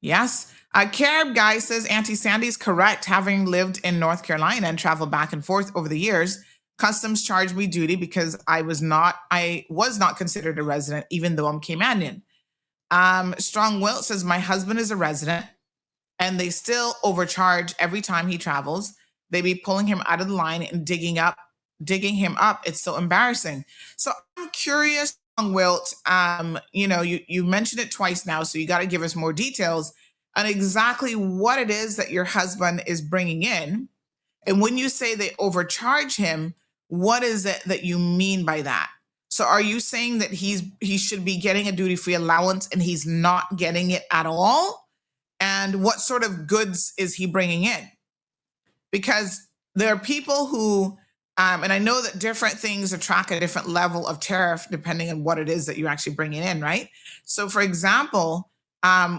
Speaker 4: Yes. Carib Guy says, Auntie Sandy's correct. Having lived in North Carolina and traveled back and forth over the years, customs charged me duty because I was not considered a resident, even though I'm Caymanian. Strong Wilt says, my husband is a resident, and they still overcharge every time he travels. They be pulling him out of the line and digging him up. It's so embarrassing. So I'm curious, Wilt, you mentioned it twice now, so you got to give us more details on exactly what it is that your husband is bringing in. And when you say they overcharge him, what is it that you mean by that? So are you saying that he should be getting a duty-free allowance and he's not getting it at all? And what sort of goods is he bringing in? Because there are people who and I know that different things attract a different level of tariff depending on what it is that you're actually bringing in, right? So, for example,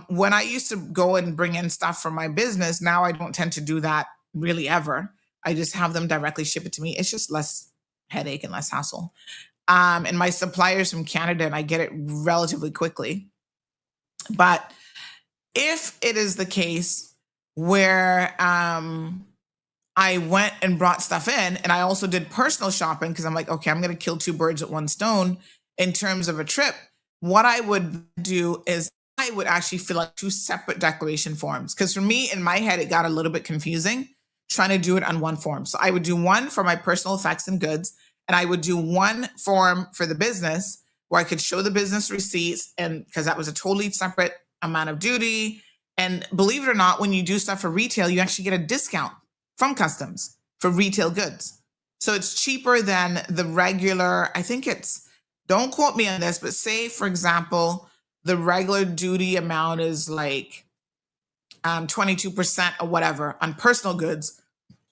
Speaker 4: when I used to go and bring in stuff for my business, now I don't tend to do that really ever. I just have them directly ship it to me. It's just less headache and less hassle. And my suppliers from Canada, and I get it relatively quickly. But if it is the case where I went and brought stuff in, and I also did personal shopping because I'm like, okay, I'm going to kill 2 birds with 1 stone in terms of a trip. What I would do is I would actually fill out 2 separate declaration forms, because for me, in my head, it got a little bit confusing trying to do it on one form. So I would do one for my personal effects and goods, and I would do one form for the business where I could show the business receipts, and because that was a totally separate amount of duty. And believe it or not, when you do stuff for retail, you actually get a discount from customs for retail goods. So it's cheaper than the regular, I think it's, don't quote me on this, but say, for example, the regular duty amount is like 22% or whatever on personal goods,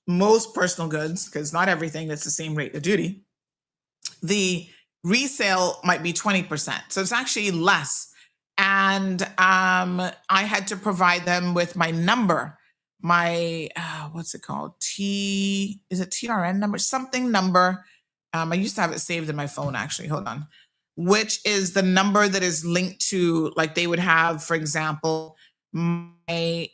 Speaker 4: most personal goods, because not everything that's the same rate of duty. The resale might be 20%. So it's actually less. And I had to provide them with my number, my, what's it called? Is it TRN number? Something number. I used to have it saved in my phone, actually. Hold on. Which is the number that is linked to, like they would have, for example, my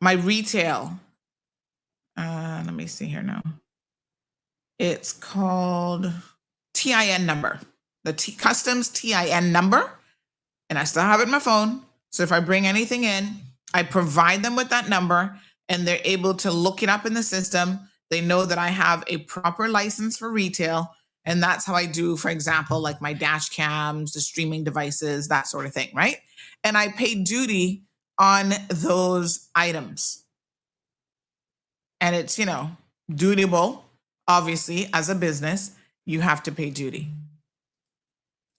Speaker 4: my retail. Let me see here now. It's called TIN number, the customs TIN number, and I still have it in my phone. So if I bring anything in, I provide them with that number, and they're able to look it up in the system. They know that I have a proper license for retail, and that's how I do, for example, like my dash cams, the streaming devices, that sort of thing, right? And I pay duty on those items. And it's, dutiable, obviously, as a business, you have to pay duty.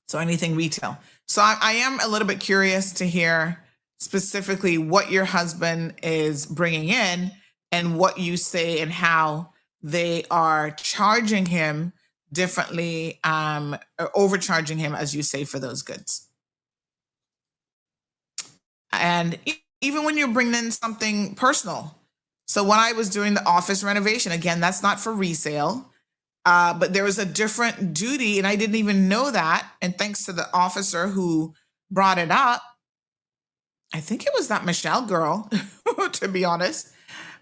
Speaker 4: So anything retail. So I am a little bit curious to hear specifically what your husband is bringing in and what you say and how they are charging him differently, or overcharging him, as you say, for those goods. And even when you're bringing in something personal. So when I was doing the office renovation, again, that's not for resale. But there was a different duty, and I didn't even know that. And thanks to the officer who brought it up, I think it was that Michelle girl, to be honest,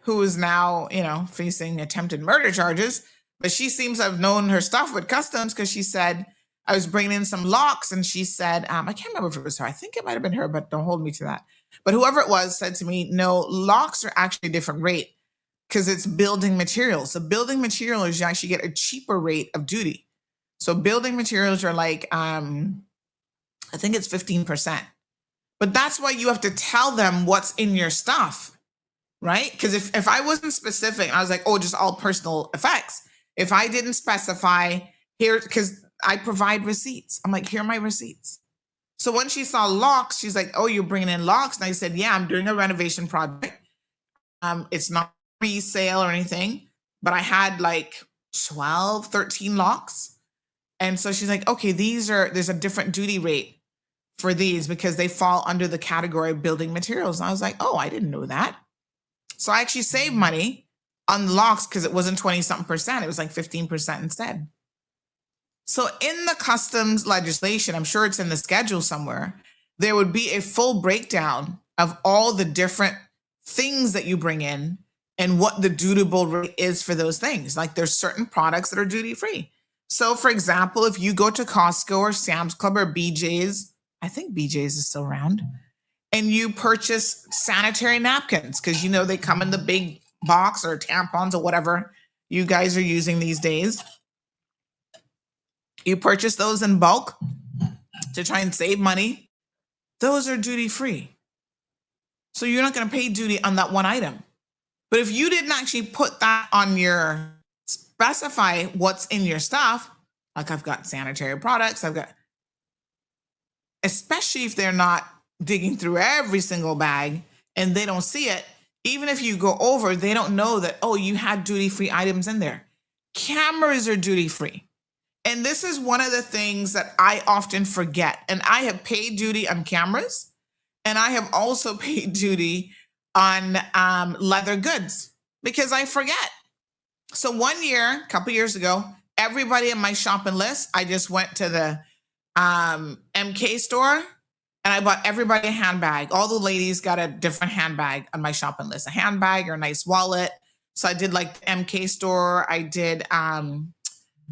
Speaker 4: who is now, facing attempted murder charges. But she seems to have known her stuff with customs, because she said, I was bringing in some locks, and she said, I can't remember if it was her. I think it might have been her, but don't hold me to that. But whoever it was said to me, no, locks are actually a different rate, because it's building materials. So building materials, you actually get a cheaper rate of duty. So building materials are like, I think it's 15%. But that's why you have to tell them what's in your stuff, right? Because if I wasn't specific, I was like, oh, just all personal effects. If I didn't specify here, because I provide receipts. I'm like, here are my receipts. So when she saw locks, she's like, oh, you're bringing in locks? And I said, yeah, I'm doing a renovation project. It's not resale or anything, but I had like 12, 13 locks. And so she's like, okay, there's a different duty rate for these because they fall under the category of building materials. And I was like, oh, I didn't know that. So I actually saved money on the locks because it wasn't 20-something%. It was like 15% instead. So in the customs legislation, I'm sure it's in the schedule somewhere, there would be a full breakdown of all the different things that you bring in and what the dutiable rate is for those things. Like there's certain products that are duty free. So for example, if you go to Costco or Sam's Club or BJ's, I think BJ's is still around, and you purchase sanitary napkins, because they come in the big box, or tampons or whatever you guys are using these days. You purchase those in bulk to try and save money. Those are duty free. So you're not going to pay duty on that one item. But if you didn't actually put that on specify what's in your stuff, like I've got sanitary products, especially if they're not digging through every single bag and they don't see it, even if you go over, they don't know that, oh, you had duty-free items in there. Cameras are duty-free. And this is one of the things that I often forget. And I have paid duty on cameras, and I have also paid duty on leather goods because I forget. So one year, a couple years ago, everybody in my shopping list, I just went to the MK store and I bought everybody a handbag. All the ladies got a different handbag on my shopping list, a handbag or a nice wallet. So I did like the MK store. I did,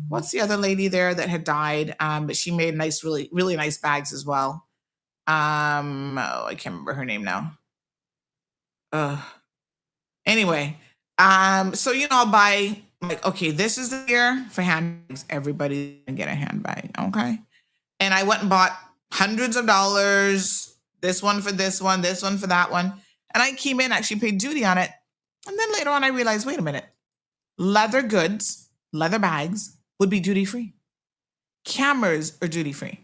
Speaker 4: what's the other lady there that had died? But she made nice, really, really nice bags as well. I can't remember her name now. Anyway, so I'll buy like, okay, this is the year for handbags. Everybody can get a handbag, okay? And I went and bought hundreds of dollars, this one for this one for that one. And I came in, actually paid duty on it. And then later on, I realized, wait a minute, leather goods, leather bags would be duty-free. Cameras are duty-free.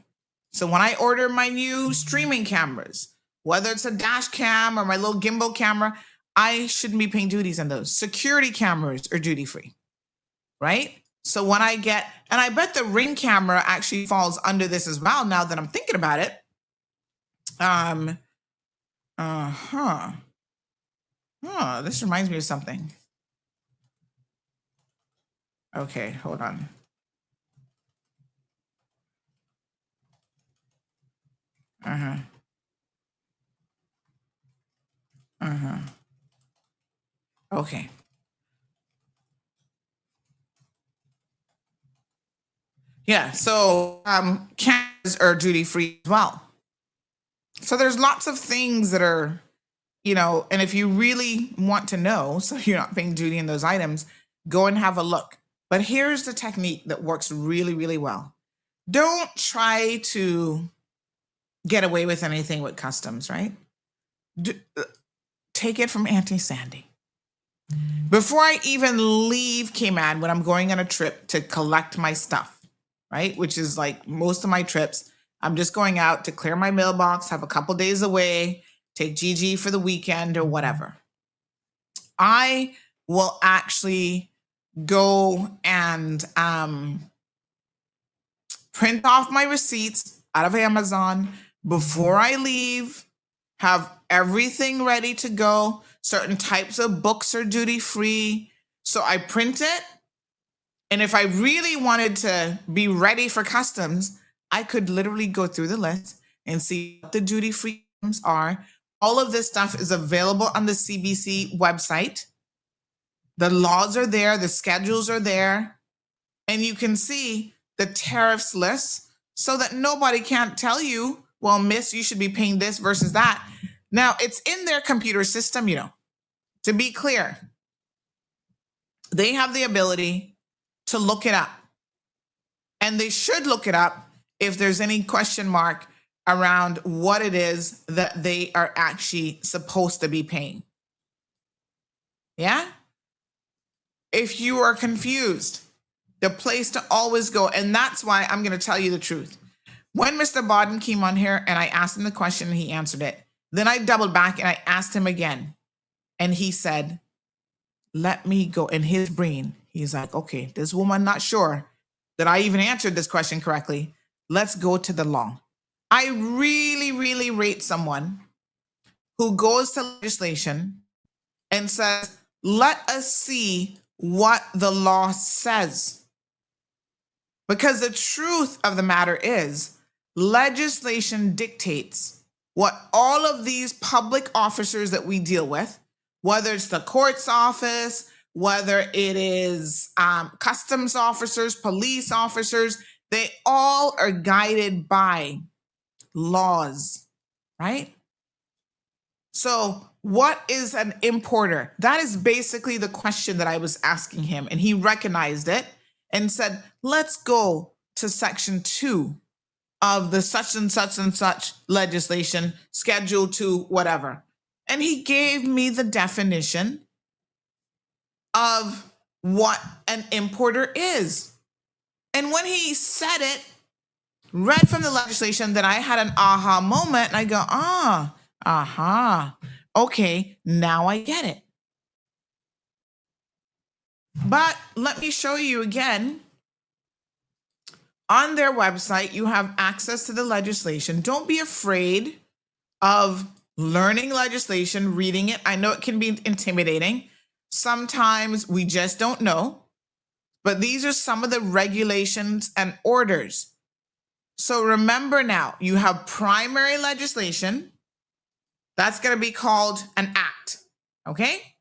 Speaker 4: So when I order my new streaming cameras, whether it's a dash cam or my little gimbal camera, I shouldn't be paying duties on those. Security cameras are duty-free, right? So when I get, and I bet the Ring camera actually falls under this as well, now that I'm thinking about it. This reminds me of something. Okay, hold on. Okay. Yeah, so cameras are duty free as well. So there's lots of things that are, and if you really want to know, so you're not paying duty in those items, go and have a look. But here's the technique that works really, really well. Don't try to get away with anything with customs, right? Take it from Auntie Sandy. Before I even leave Cayman, when I'm going on a trip to collect my stuff, right? Which is like most of my trips, I'm just going out to clear my mailbox, have a couple days away, take Gigi for the weekend or whatever. I will actually go and print off my receipts out of Amazon before I leave, have everything ready to go. Certain types of books are duty free. So I print it. And if I really wanted to be ready for customs, I could literally go through the list and see what the duty free items are. All of this stuff is available on the CBC website. The laws are there, the schedules are there, and you can see the tariffs list so that nobody can't tell you, well, miss, you should be paying this versus that. Now, it's in their computer system, to be clear. They have the ability to look it up. And they should look it up if there's any question mark around what it is that they are actually supposed to be paying. Yeah? If you are confused, the place to always go, and that's why I'm going to tell you the truth. When Mr. Bodden came on here and I asked him the question and he answered it, then I doubled back and I asked him again. And he said, let me go. In his brain, he's like, okay, this woman not sure that I even answered this question correctly. Let's go to the law. I really, really rate someone who goes to legislation and says, let us see what the law says. Because the truth of the matter is, legislation dictates what all of these public officers that we deal with, whether it's the court's office, whether it is customs officers, police officers, they all are guided by laws, right? So what is an importer? That is basically the question that I was asking him, and he recognized it and said, let's go to section 2 of the such and such and such legislation, schedule 2, whatever. And he gave me the definition of what an importer is. And when he said it, read from the legislation, that I had an aha moment and I go, okay, now I get it. But let me show you again. On their website, you have access to the legislation. Don't be afraid of learning legislation, reading it. I know it can be intimidating. Sometimes we just don't know. But these are some of the regulations and orders. So remember now, you have primary legislation. That's going to be called an act, okay?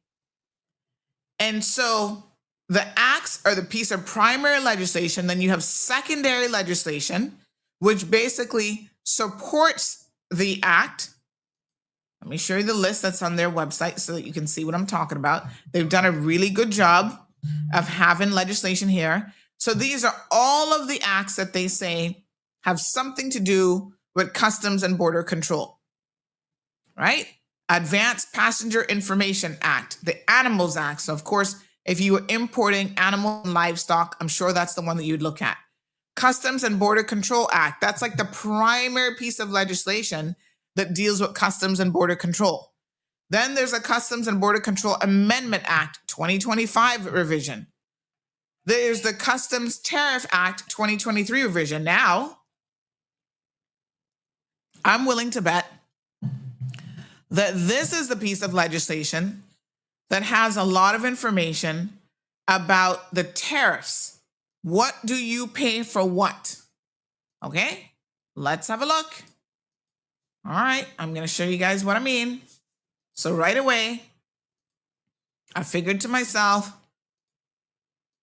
Speaker 4: And so the acts are the piece of primary legislation. Then you have secondary legislation, which basically supports the act. Let me show you the list that's on their website so that you can see what I'm talking about. They've done a really good job of having legislation here. So these are all of the acts that they say have something to do with Customs and Border Control, right? Advanced Passenger Information Act, the Animals Act. So of course, if you were importing animal and livestock, I'm sure that's the one that you'd look at. Customs and Border Control Act, that's like the primary piece of legislation that deals with Customs and Border Control. Then there's a Customs and Border Control Amendment Act 2025 revision. There's the Customs Tariff Act 2023 revision. Now, I'm willing to bet that this is the piece of legislation that has a lot of information about the tariffs. What do you pay for what? Okay, let's have a look. All right, I'm going to show you guys what I mean. So right away, I figured to myself,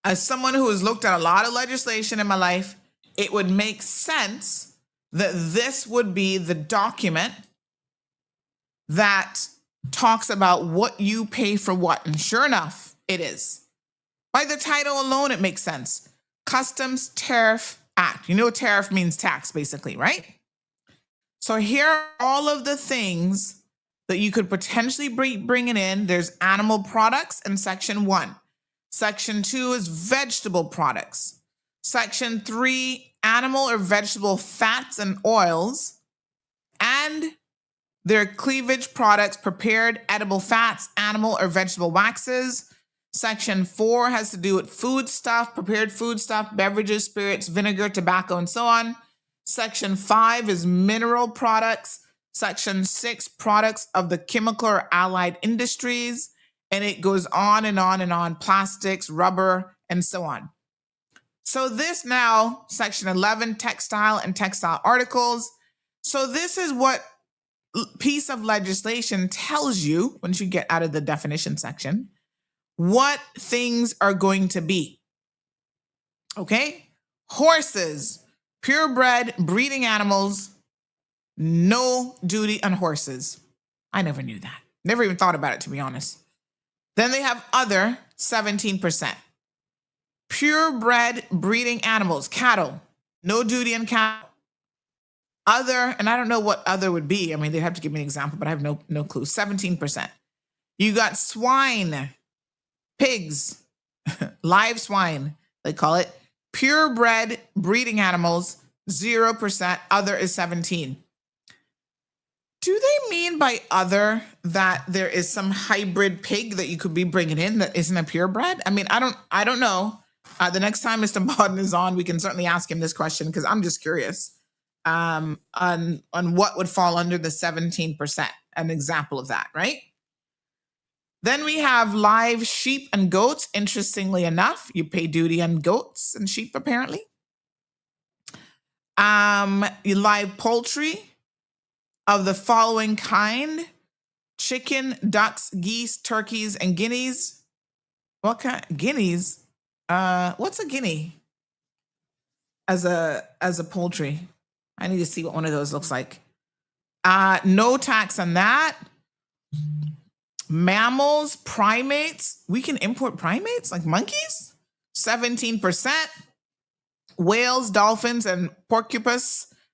Speaker 4: as someone who has looked at a lot of legislation in my life, it would make sense that this would be the document that talks about what you pay for what. And sure enough, it is. By the title alone, it makes sense. Customs Tariff Act. You know, tariff means tax, basically, right? So here are all of the things that you could potentially bring it in. There's animal products in Section 1. Section 2 is vegetable products. Section 3, animal or vegetable fats and oils. And their cleavage products, prepared edible fats, animal or vegetable waxes. Section 4 has to do with food stuff, prepared food stuff, beverages, spirits, vinegar, tobacco, and so on. Section 5 is mineral products. Section 6, products of the chemical or allied industries. And it goes on and on and on, plastics, rubber, and so on. So this now, Section 11, textile and textile articles. So this is what piece of legislation tells you, once you get out of the definition section, what things are going to be. Okay? Horses, purebred breeding animals, no duty on horses. I never knew that. Never even thought about it, to be honest. Then they have other, 17%. Purebred breeding animals, cattle, no duty on cattle. Other, and I don't know what other would be. I mean, they'd have to give me an example, but I have no clue. 17%. You got swine, pigs, live swine, they call it. Purebred breeding animals, 0%. Other is 17. Do they mean by other that there is some hybrid pig that you could be bringing in that isn't a purebred? I mean, I don't know. The next time Mr. Bodden is on, we can certainly ask him this question because I'm just curious on what would fall under the 17%, an example of that, right? Then we have live sheep and goats. Interestingly enough, you pay duty on goats and sheep, apparently. Live poultry of the following kind: chicken, ducks, geese, turkeys, and guineas. What kind? Guineas? What's a guinea as a poultry? I need to see what one of those looks like. No tax on that. Mammals, primates. We can import primates like monkeys. 17%. Whales, dolphins, and porcupine.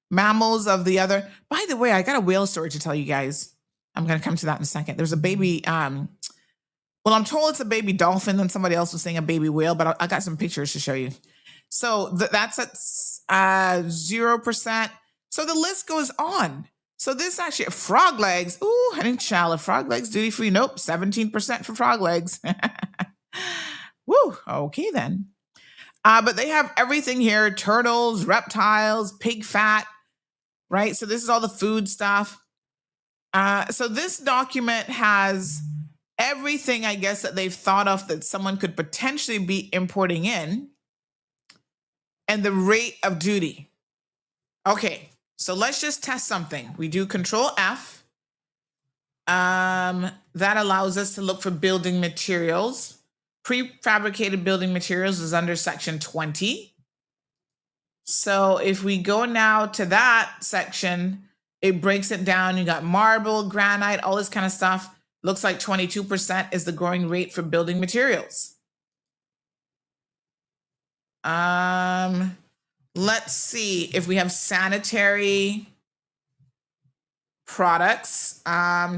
Speaker 4: Mammals of the other. By the way, I got a whale story to tell you guys. I'm going to come to that in a second. There's a baby. Well, I'm told it's a baby dolphin, and somebody else was saying a baby whale, but I got some pictures to show you. So that's at 0%. So the list goes on. So this is actually frog legs. Ooh, honey child, frog legs duty free. Nope, 17% for frog legs. Woo, okay then. But they have everything here: turtles, reptiles, pig fat, right? So this is all the food stuff. So this document has everything, I guess, that they've thought of that someone could potentially be importing in, and the rate of duty. Okay, so let's just test something. We do Control F. That allows us to look for building materials. Prefabricated building materials is under Section 20. So if we go now to that section, it breaks it down. You got marble, granite, all this kind of stuff. Looks like 22% is the going rate for building materials. Let's see if we have sanitary products.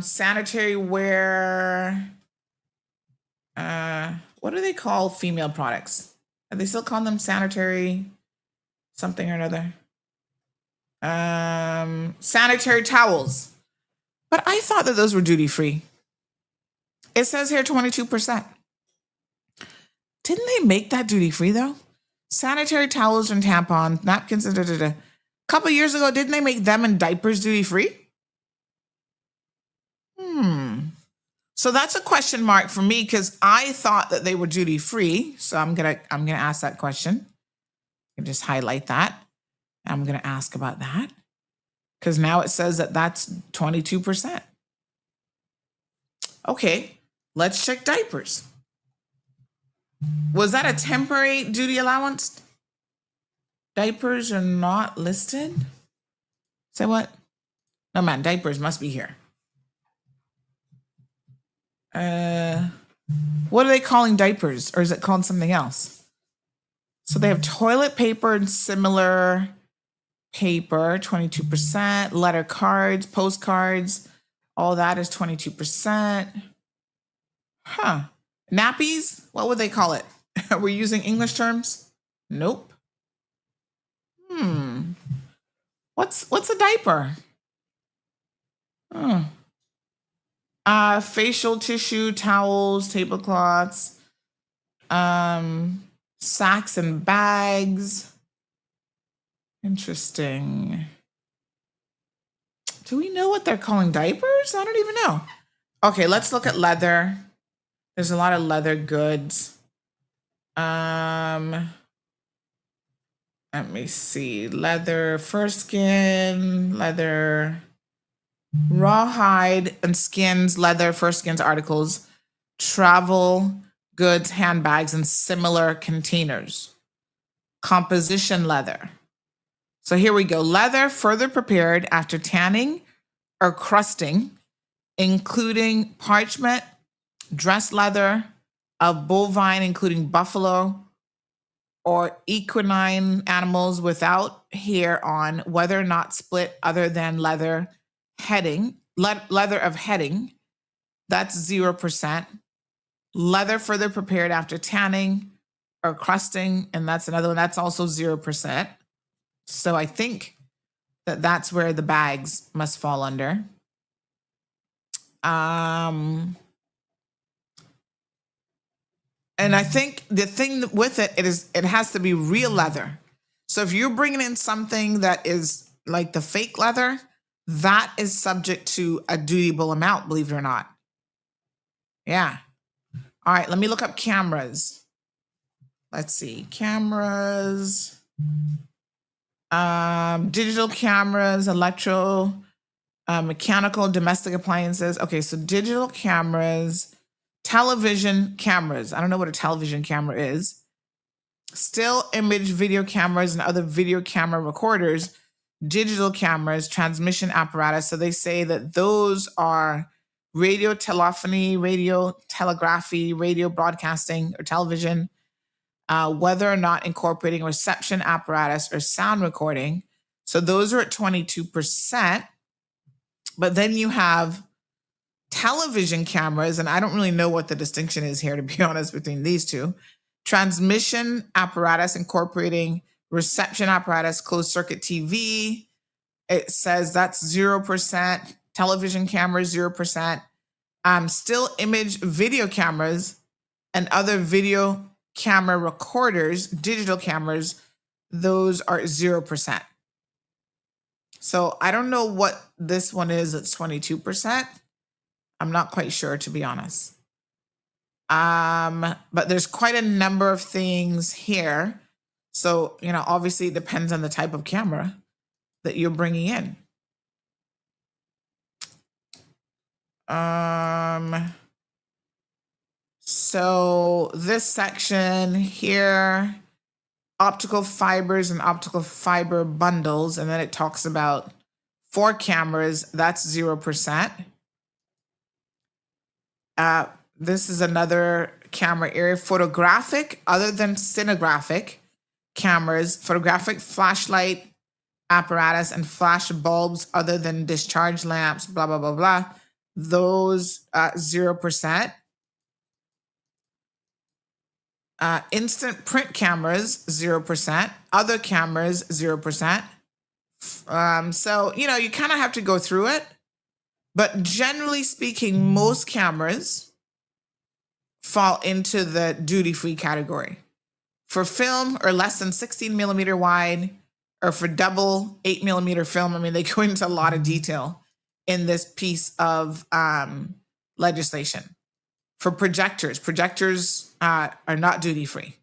Speaker 4: Sanitary wear. What do they call female products? Are they still calling them sanitary something or another? Sanitary towels. But I thought that those were duty free. It says here 22%. Didn't they make that duty free though? Sanitary towels and tampons, napkins, A couple years ago, didn't they make them and diapers duty free? So that's a question mark for me because I thought that they were duty free. So I'm gonna ask that question. I can just highlight that. I'm gonna ask about that because now it says that that's 22%. Okay, let's check diapers. Was that a temporary duty allowance? Diapers are not listed. Say what? No man, diapers must be here. What are they calling diapers, or is it called something else? So they have toilet paper and similar paper, 22%, letter cards, postcards, all that is 22%. Huh. Nappies? What would they call it? Are we using English terms? Nope. What's a diaper? Facial tissue, towels, tablecloths, sacks and bags. Interesting. Do we know what they're calling diapers? I don't even know. Okay, let's look at leather. There's a lot of leather goods. Let me see. Leather, fur skin, leather, rawhide and skins, leather, fur skins articles, travel, goods, handbags, and similar containers. Composition leather. So here we go. Leather further prepared after tanning or crusting, including parchment, dressed leather of bovine, including buffalo or equine animals without hair on, whether or not split other than leather of heading, that's 0%. Leather further prepared after tanning or crusting, and that's another one, that's also 0%. So I think that that's where the bags must fall under. And I think the thing with it has to be real leather. So if you're bringing in something that is like the fake leather, that is subject to a dutiable amount, believe it or not. Yeah. All right, let me look up cameras. Let's see, cameras, digital cameras, mechanical, domestic appliances. Okay, so digital cameras, television cameras. I don't know what a television camera is. Still image video cameras and other video camera recorders, digital cameras, transmission apparatus. So they say that those are radio telephony, radio telegraphy, radio broadcasting, or television, whether or not incorporating a reception apparatus or sound recording. So those are at 22%. But then you have television cameras, and I don't really know what the distinction is here, to be honest, between these two. Transmission apparatus incorporating reception apparatus, closed circuit TV. It says that's 0%. Television cameras, 0%. Still image video cameras and other video camera recorders, digital cameras, those are 0%. So I don't know what this one is. It's 22%. I'm not quite sure, to be honest. But there's quite a number of things here. So, obviously it depends on the type of camera that you're bringing in. So this section here, optical fibers and optical fiber bundles, and then it talks about 4 cameras, that's 0%. This is another camera area, photographic, other than cinegraphic, cameras, photographic flashlight apparatus, and flash bulbs other than discharge lamps, blah, blah, blah, blah. Those 0%. Instant print cameras, 0%. Other cameras, 0%. So, you know, you kind of have to go through it. But generally speaking, most cameras fall into the duty-free category. For film or less than 16 millimeter wide, or for double 8 millimeter film, I mean, they go into a lot of detail in this piece of legislation. For projectors are not duty-free.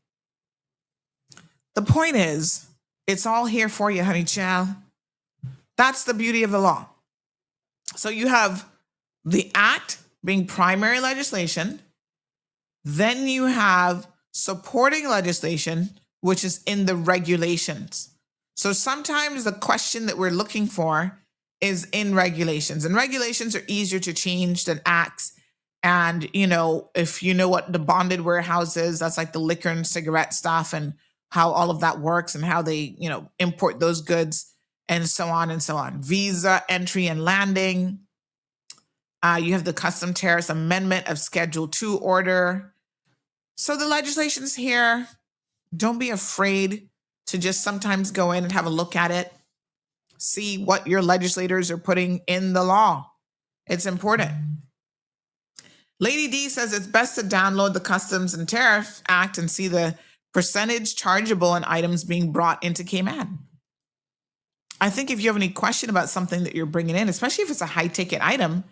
Speaker 4: The point is, it's all here for you, honey child. That's the beauty of the law. So you have the act being primary legislation. Then you have supporting legislation, which is in the regulations. So sometimes the question that we're looking for is in regulations, and regulations are easier to change than acts. And, you know, if you know what the bonded warehouse is, that's like the liquor and cigarette stuff and how all of that works and how they, you know, import those goods and so on and so on. Visa entry and landing. You have the custom tariffs amendment of Schedule 2 order. So the legislation's here. Don't be afraid to just sometimes go in and have a look at it. See what your legislators are putting in the law. It's important. Lady D says it's best to download the Customs and Tariff Act and see the percentage chargeable on items being brought into Cayman. I think if you have any question about something that you're bringing in, especially if it's a high ticket item,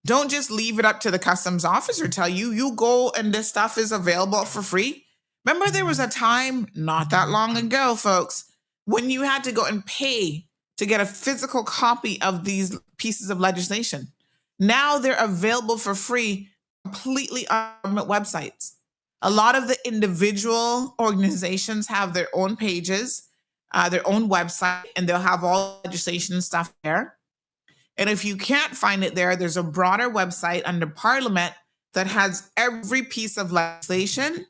Speaker 4: don't just leave it up to the customs officer tell you, you go and this stuff is available for free. Remember, there was a time not that long ago, folks, when you had to go and pay to get a physical copy of these pieces of legislation. Now they're available for free completely on government websites. A lot of the individual organizations have their own pages, their own website, and they'll have all legislation stuff there. And if you can't find it there, there's a broader website under Parliament that has every piece of legislation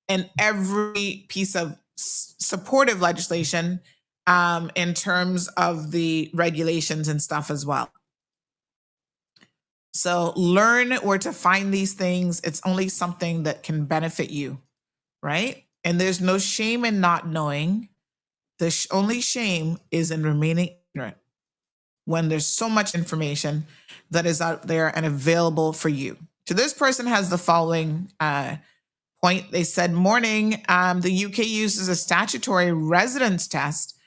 Speaker 4: and every piece of supportive legislation in terms of the regulations and stuff as well. So learn where to find these things. It's only something that can benefit you, right? And there's no shame in not knowing. The only shame is in remaining ignorant when there's so much information that is out there and available for you. So this person has the following point. They said, morning, the UK uses a statutory residence test.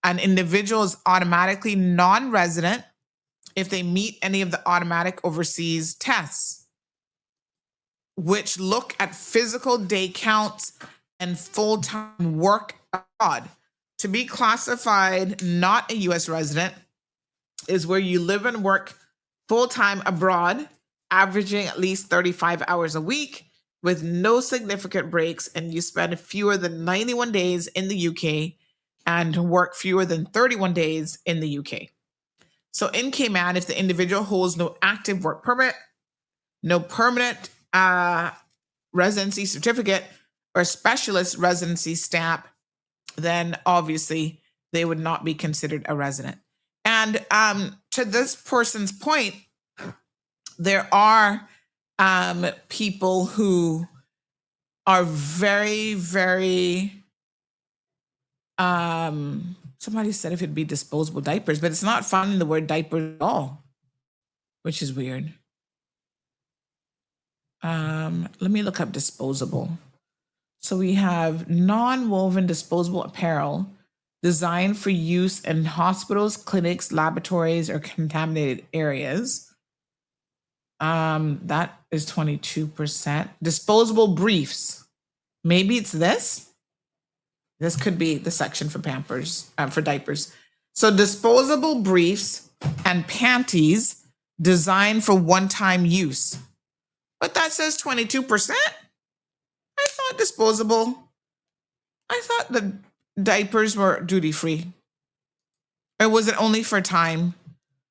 Speaker 4: An individual is automatically non-resident if they meet any of the automatic overseas tests, which look at physical day counts and full-time work abroad. To be classified not a U.S. resident is where you live and work full-time abroad, averaging at least 35 hours a week with no significant breaks, and you spend fewer than 91 days in the UK and work fewer than 31 days in the UK. So in Cayman, if the individual holds no active work permit, no permanent residency certificate, or specialist residency stamp, then obviously they would not be considered a resident. And to this person's point, there are people who are very, very, somebody said if it'd be disposable diapers, but it's not finding the word diaper at all, which is weird. Let me look up disposable. So we have non-woven disposable apparel designed for use in hospitals, clinics, laboratories, or contaminated areas. That is 22%. Disposable briefs. Maybe it's this. This could be the section for Pampers, for diapers. So disposable briefs and panties designed for one-time use. But that says 22%. I thought disposable. I thought the diapers were duty-free. Or was it only for time?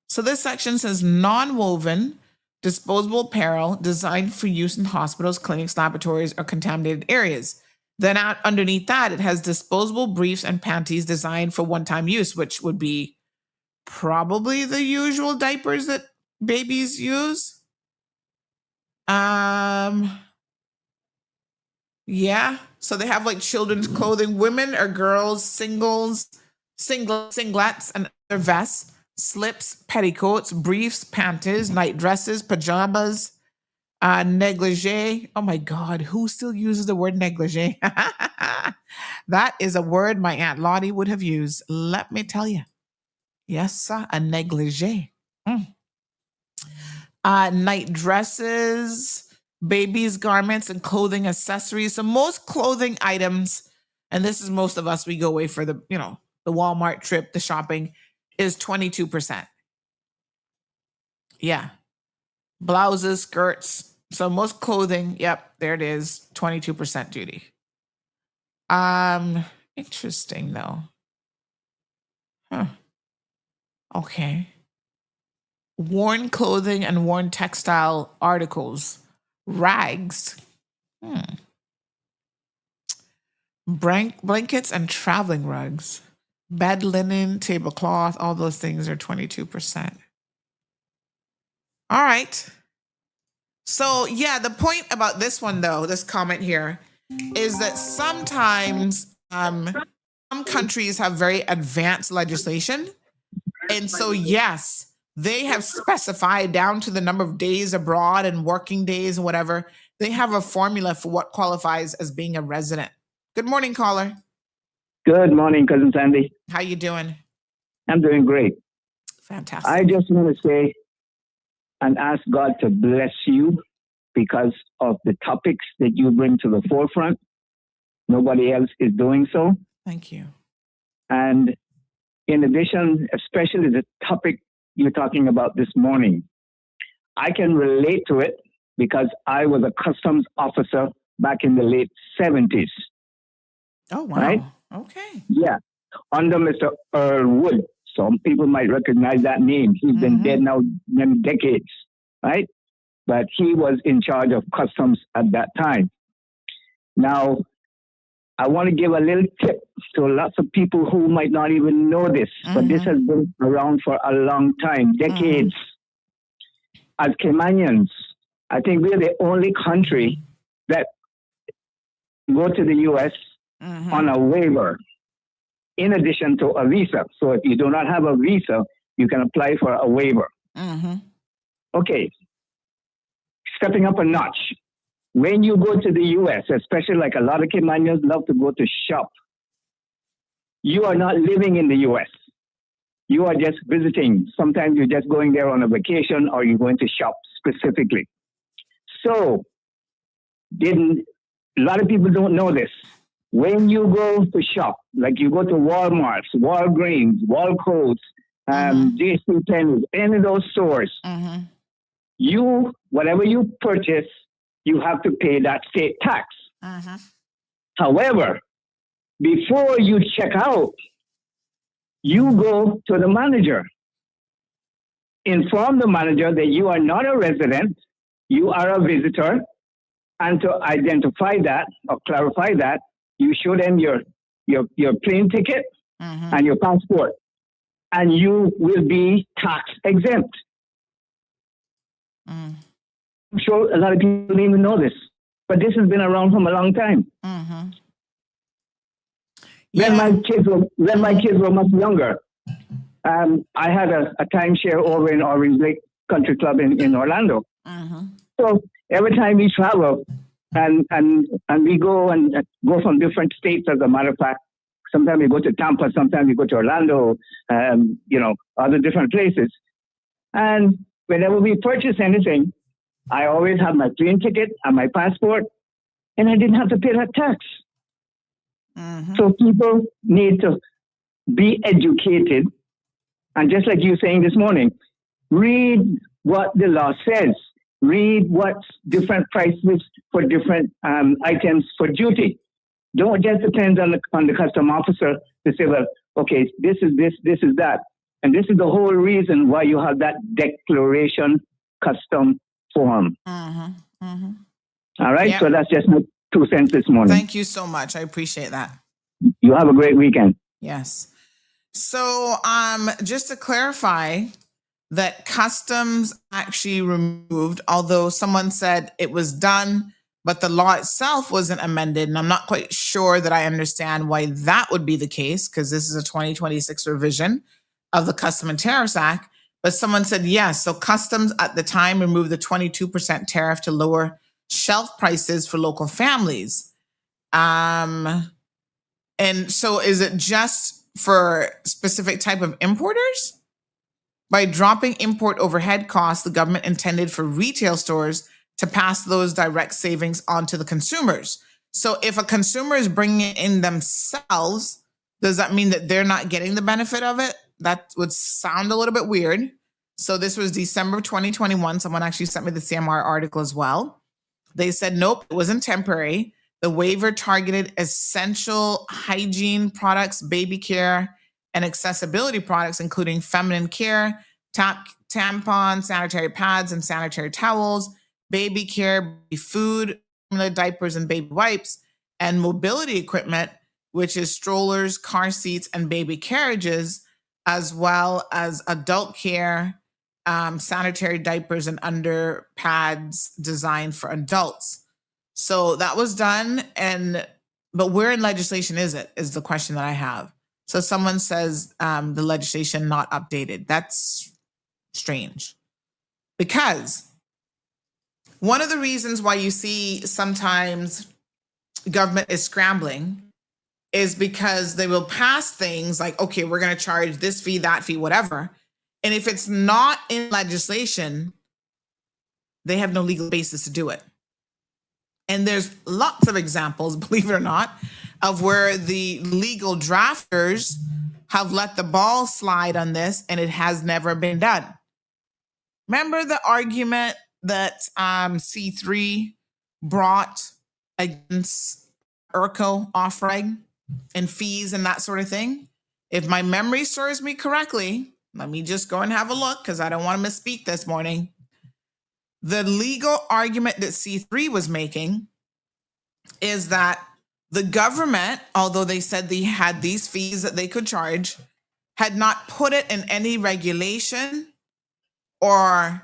Speaker 4: So this section says non-woven disposable apparel designed for use in hospitals, clinics, laboratories, or contaminated areas. Then underneath that, it has disposable briefs and panties designed for one-time use, which would be probably the usual diapers that babies use. Yeah. So they have like children's clothing, women or girls, singlets, and other vests, slips, petticoats, briefs, panties, night dresses, pajamas, negligee. Oh my God, who still uses the word negligee? That is a word my Aunt Lottie would have used. Let me tell you. Yes, sir, a negligee. Night dresses, babies' garments, and clothing accessories. So most clothing items, and this is most of us, we go away for the Walmart trip, the shopping, is 22%. Yeah. Blouses, skirts. So most clothing, yep, there it is, 22% duty. Interesting though. Huh. Okay. Worn clothing and worn textile articles, rags, blankets and traveling rugs, bed linen, tablecloth, all those things are 22%. All right. So yeah, the point about this one though, this comment here, is that sometimes some countries have very advanced legislation. And so yes, they have specified down to the number of days abroad and working days and whatever. They have a formula for what qualifies as being a resident. Good morning, caller.
Speaker 7: Good morning, Cousin Sandy.
Speaker 4: How you doing?
Speaker 7: I'm doing great.
Speaker 4: Fantastic.
Speaker 7: I just want to say and ask God to bless you because of the topics that you bring to the forefront. Nobody else is doing so.
Speaker 4: Thank you.
Speaker 7: And in addition, especially the topic you're talking about this morning, I can relate to it because I was a customs officer back in the late 70s.
Speaker 4: Oh, wow.
Speaker 7: Right?
Speaker 4: Okay.
Speaker 7: Yeah. Under Mr. Earl Wood. Some people might recognize that name. He's been dead now many decades, right? But he was in charge of customs at that time. Now, I want to give a little tip to lots of people who might not even know this, but this has been around for a long time, decades. As Caymanians, I think we're the only country that go to the U.S. on a waiver, in addition to a visa. So if you do not have a visa, you can apply for a waiver. Okay, stepping up a notch. When you go to the U.S., especially like a lot of Caymanians love to go to shop, you are not living in the U.S. You are just visiting. Sometimes you're just going there on a vacation or you're going to shop specifically. So, a lot of people don't know this. When you go to shop, like you go to Walmart, Walgreens, Walcoats, JCPenney, any of those stores, whatever you purchase, you have to pay that state tax. However, before you check out, you go to the manager. Inform the manager that you are not a resident, you are a visitor, and to identify that or clarify that, you show them your plane ticket and your passport, and you will be tax exempt. I'm sure a lot of people don't even know this, but this has been around for a long time. When my kids were much younger, I had a timeshare over in Orange Lake Country Club in Orlando. So every time we travel and we go and go from different states, as a matter of fact, sometimes we go to Tampa, sometimes we go to Orlando, other different places. And whenever we purchase anything, I always have my plane ticket and my passport, and I didn't have to pay that tax. So people need to be educated. And just like you were saying this morning, read what the law says. Read what's different prices for different items for duty. Don't just depend on the custom officer to say, well, okay, this is this, this is that. And this is the whole reason why you have that declaration custom form. All right, so that's just my 2 cents this morning.
Speaker 4: Thank you so much. I appreciate that.
Speaker 7: You have a great weekend.
Speaker 4: Yes. So just to clarify that customs actually removed, although someone said it was done, but the law itself wasn't amended. And I'm not quite sure that I understand why that would be the case, because this is a 2026 revision of the Custom and Tariffs Act. But someone said yes. So customs at the time removed the 22% tariff to lower shelf prices for local families. And so is it just for specific type of importers? By dropping import overhead costs, the government intended for retail stores to pass those direct savings on to the consumers. So if a consumer is bringing it in themselves, does that mean that they're not getting the benefit of it? That would sound a little bit weird. So this was December of 2021. Someone actually sent me the CMR article as well. They said, nope, it wasn't temporary. The waiver targeted essential hygiene products, baby care, and accessibility products, including feminine care, tampons, sanitary pads, and sanitary towels, baby care, baby food, formula, diapers, and baby wipes, and mobility equipment, which is strollers, car seats, and baby carriages, as well as adult care, sanitary diapers, and under pads designed for adults. So that was done, but where in legislation is it, is the question that I have. So someone says the legislation not updated. That's strange. Because one of the reasons why you see sometimes government is scrambling is because they will pass things like, okay, we're going to charge this fee, that fee, whatever. And if it's not in legislation, they have no legal basis to do it. And there's lots of examples, believe it or not, of where the legal drafters have let the ball slide on this and it has never been done. Remember the argument that C3 brought against ERCO off-reg and fees and that sort of thing? If my memory serves me correctly, let me just go and have a look because I don't want to misspeak this morning. The legal argument that C3 was making is that the government, although they said they had these fees that they could charge, had not put it in any regulation or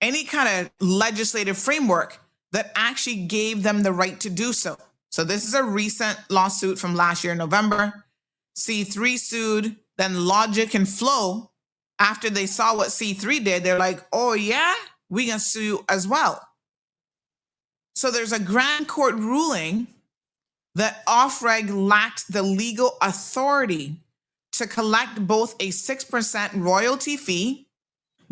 Speaker 4: any kind of legislative framework that actually gave them the right to do so. So this is a recent lawsuit from last year, November. C3 sued, then Logic and Flow, after they saw what C3 did, they're like, oh yeah, we can sue as well. So there's a grand court ruling that off-reg lacked the legal authority to collect both a 6% royalty fee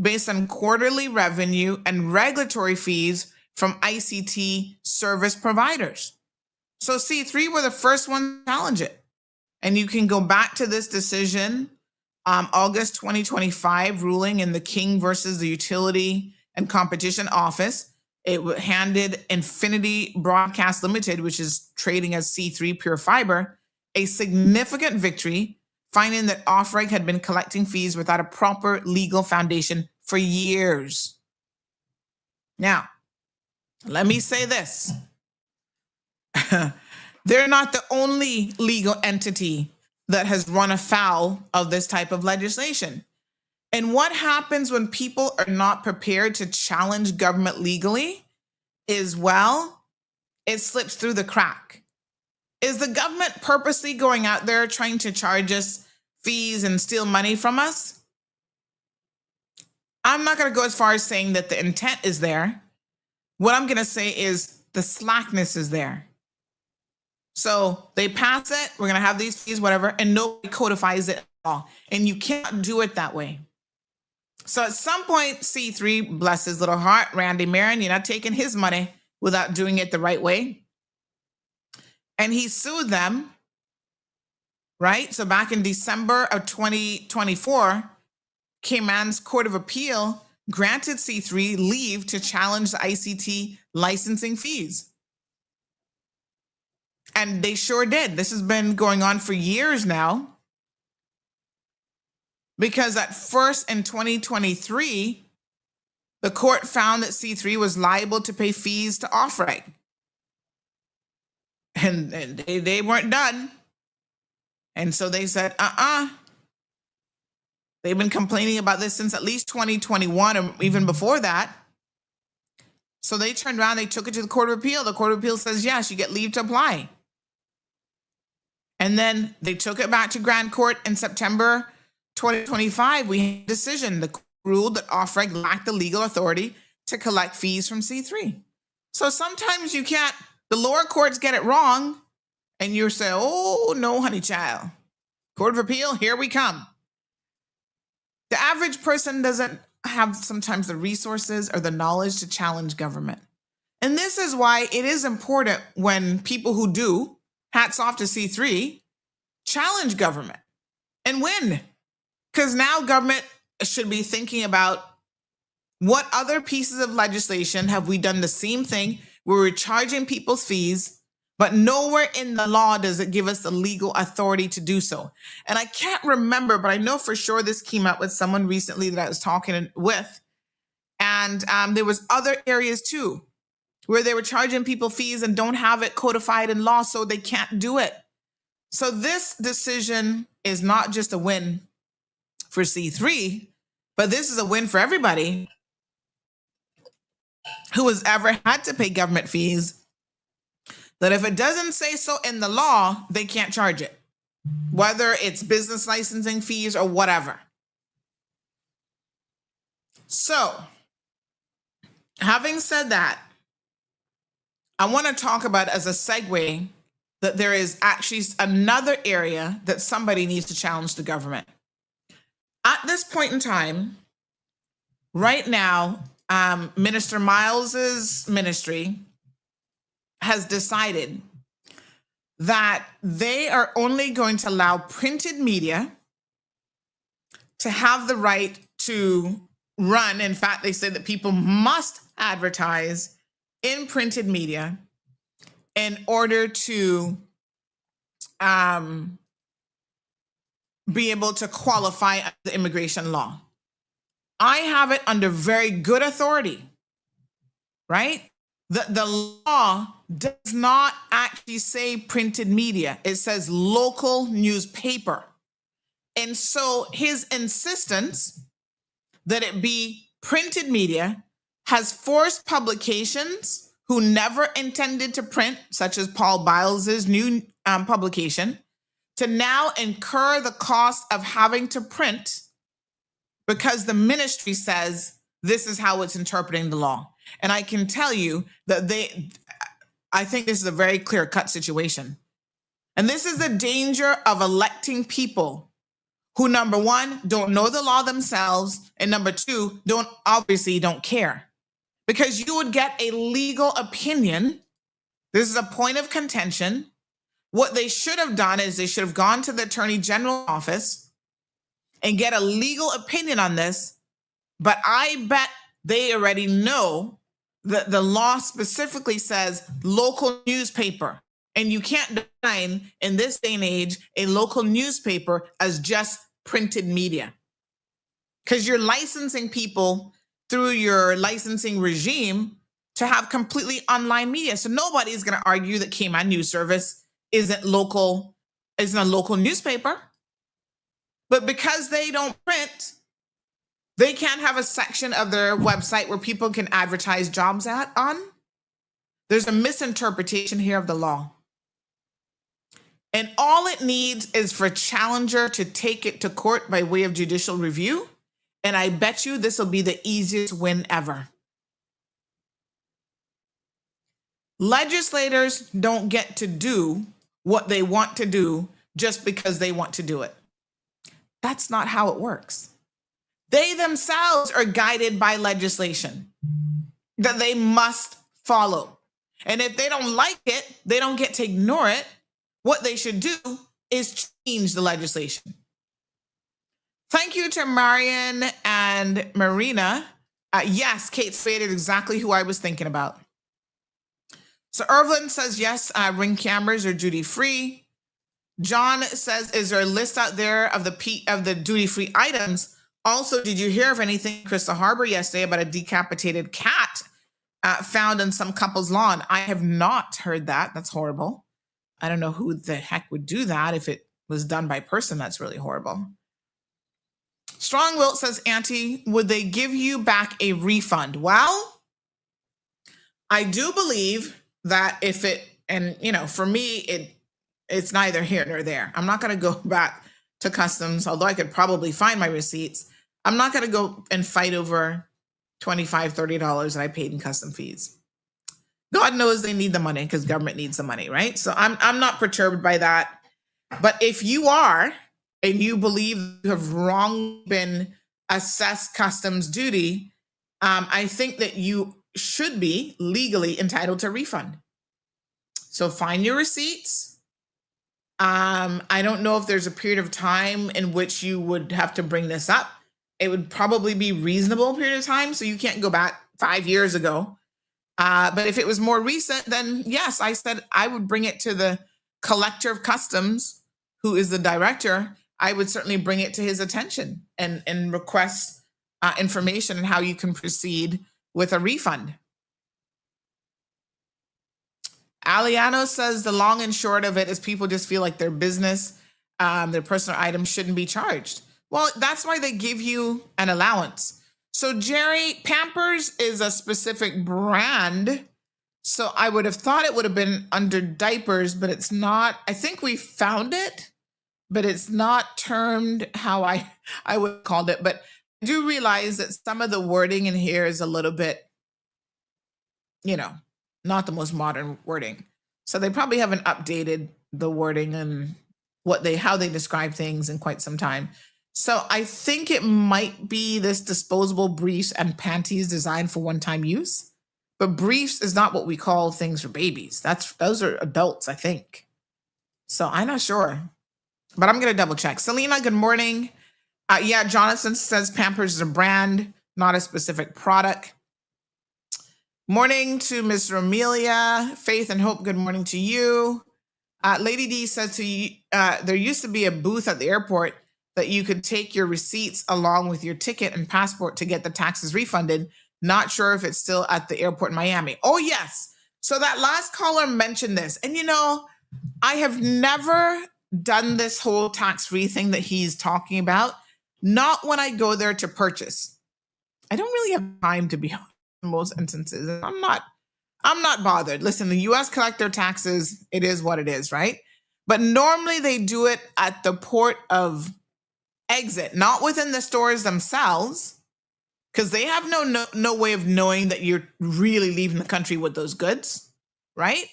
Speaker 4: based on quarterly revenue and regulatory fees from ICT service providers. So C3 were the first one to challenge it. And you can go back to this decision, August 2025 ruling in the King versus the Utility and Competition Office. It handed Infinity Broadcast Limited, which is trading as C3 Pure Fiber, a significant victory, finding that off-reg had been collecting fees without a proper legal foundation for years. Now, let me say this. They're not the only legal entity that has run afoul of this type of legislation. And what happens when people are not prepared to challenge government legally is, well, it slips through the crack. Is the government purposely going out there trying to charge us fees and steal money from us? I'm not going to go as far as saying that the intent is there. What I'm going to say is the slackness is there. So they pass it, we're going to have these fees, whatever, and nobody codifies it at all. And you can't do it that way. So at some point, C3, bless his little heart, Randy Marin, you're not taking his money without doing it the right way. And he sued them, right? So back in December of 2024, Cayman's Court of Appeal granted C3 leave to challenge the ICT licensing fees. And they sure did. This has been going on for years now. Because at first in 2023, the court found that C3 was liable to pay fees to off-reg. And they weren't done. And so they said, They've been complaining about this since at least 2021 or even before that. So they turned around, they took it to the Court of Appeal. The Court of Appeal says, yes, you get leave to apply. And then they took it back to Grand Court in September 2025. We had a decision. The court ruled that OFREG lacked the legal authority to collect fees from C3. So sometimes you can't, the lower courts get it wrong, and you say, oh, no, honey child. Court of Appeal, here we come. The average person doesn't have sometimes the resources or the knowledge to challenge government. And this is why it is important when people who do, hats off to C3, challenge government and win. Because now government should be thinking about what other pieces of legislation have we done the same thing where we're charging people's fees, but nowhere in the law does it give us the legal authority to do so. And I can't remember, but I know for sure this came up with someone recently that I was talking with. And there was other areas too, where they were charging people fees and don't have it codified in law, so they can't do it. So this decision is not just a win for C3, but this is a win for everybody who has ever had to pay government fees, that if it doesn't say so in the law, they can't charge it, whether it's business licensing fees or whatever. So, having said that, I want to talk about as a segue that there is actually another area that somebody needs to challenge the government. At this point in time, right now, Minister Miles's ministry has decided that they are only going to allow printed media to have the right to run. In fact, they said that people must advertise in printed media in order to be able to qualify under the immigration law. I have it under very good authority, right? The law does not actually say printed media. It says local newspaper. And so his insistence that it be printed media has forced publications who never intended to print, such as Paul Biles's new publication, to now incur the cost of having to print because the ministry says this is how it's interpreting the law. And I can tell you that I think this is a very clear-cut situation. And this is the danger of electing people who, number one, don't know the law themselves, and number two, obviously don't care. Because you would get a legal opinion. This is a point of contention. What they should have done is they should have gone to the Attorney General's office and get a legal opinion on this. But I bet they already know that the law specifically says local newspaper. And you can't define in this day and age a local newspaper as just printed media. Because you're licensing people through your licensing regime to have completely online media. So nobody's going to argue that Cayman News Service isn't a local newspaper. But because they don't print, they can't have a section of their website where people can advertise jobs on. There's a misinterpretation here of the law. And all it needs is for challenger to take it to court by way of judicial review. And I bet you this will be the easiest win ever. Legislators don't get to do what they want to do just because they want to do it. That's not how it works. They themselves are guided by legislation that they must follow. And if they don't like it, they don't get to ignore it. What they should do is change the legislation. Thank you to Marion and Marina. Yes, Kate stated exactly who I was thinking about. So Irvin says, yes, ring cameras are duty-free. John says, is there a list out there of the duty-free items? Also, did you hear of anything in Crystal Harbor yesterday about a decapitated cat found in some couple's lawn? I have not heard that. That's horrible. I don't know who the heck would do that. If it was done by person, that's really horrible. Strong Wilt says, Auntie, would they give you back a refund? Well, I do believe that if it, and for me, it's neither here nor there. I'm not going to go back to customs, although I could probably find my receipts. I'm not going to go and fight over $25, $30 that I paid in custom fees. God knows they need the money because government needs the money, right? So I'm not perturbed by that. But if you are, and you believe you have wrongly been assessed customs duty, I think that you should be legally entitled to a refund. So find your receipts. I don't know if there's a period of time in which you would have to bring this up. It would probably be reasonable period of time, so you can't go back 5 years ago. But if it was more recent, then yes, I said I would bring it to the collector of customs, who is the director. I would certainly bring it to his attention and request information on how you can proceed with a refund. Aliano says the long and short of it is people just feel like their business, their personal items shouldn't be charged. Well, that's why they give you an allowance. So Jerry, Pampers is a specific brand. So I would have thought it would have been under diapers, but it's not. I think we found it, but it's not termed how I would have called it. But I do realize that some of the wording in here is a little bit, not the most modern wording. So they probably haven't updated the wording and how they describe things in quite some time. So I think it might be this disposable briefs and panties designed for one-time use. But briefs is not what we call things for babies. Those are adults, I think. So I'm not sure. But I'm going to double check. Selena, good morning. Yeah, Jonathan says Pampers is a brand, not a specific product. Morning to Miss Romelia. Faith and Hope, good morning to you. Lady D says to you, there used to be a booth at the airport that you could take your receipts along with your ticket and passport to get the taxes refunded. Not sure if it's still at the airport in Miami. Oh, yes. So that last caller mentioned this. And I have never done this whole tax-free thing that he's talking about. Not when I go there to purchase. I don't really have time to be honest in most instances. I'm not bothered. Listen, the U.S. collect their taxes. It is what it is, right? But normally they do it at the port of exit, not within the stores themselves, because they have no way of knowing that you're really leaving the country with those goods, right?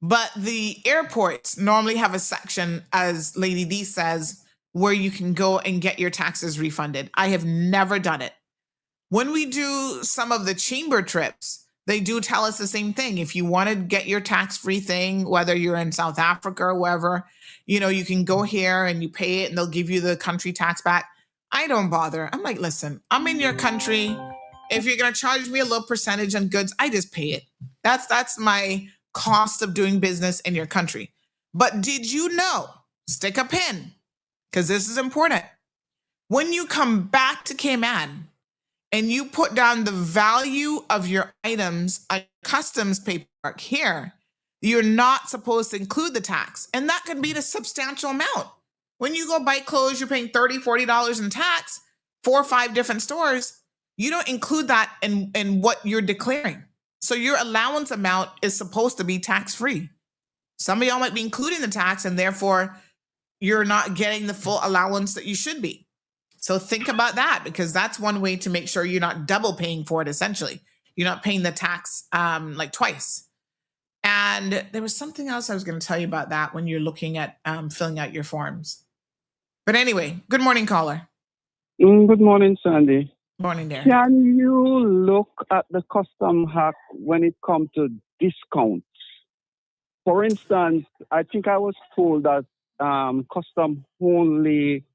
Speaker 4: But the airports normally have a section, as Lady D says, where you can go and get your taxes refunded. I have never done it. When we do some of the chamber trips, they do tell us the same thing. If you want to get your tax-free thing, whether you're in South Africa or wherever, you can go here and you pay it and they'll give you the country tax back. I don't bother. I'm like, listen, I'm in your country. If you're going to charge me a low percentage on goods, I just pay it. That's my cost of doing business in your country. But did you know, stick a pin, because this is important. When you come back to Cayman and you put down the value of your items on customs paperwork here, you're not supposed to include the tax. And that could be a substantial amount. When you go buy clothes, you're paying $30, $40 in tax, 4 or 5 different stores. You don't include that in what you're declaring. So your allowance amount is supposed to be tax-free. Some of y'all might be including the tax and therefore you're not getting the full allowance that you should be. So think about that, because that's one way to make sure you're not double paying for it, essentially. You're not paying the tax like twice. And there was something else I was going to tell you about that when you're looking at filling out your forms. But anyway, good morning, caller.
Speaker 8: Good morning, Sandy.
Speaker 4: Morning there.
Speaker 8: Can you look at the custom hack when it comes to discounts? For instance, I think I was told that custom only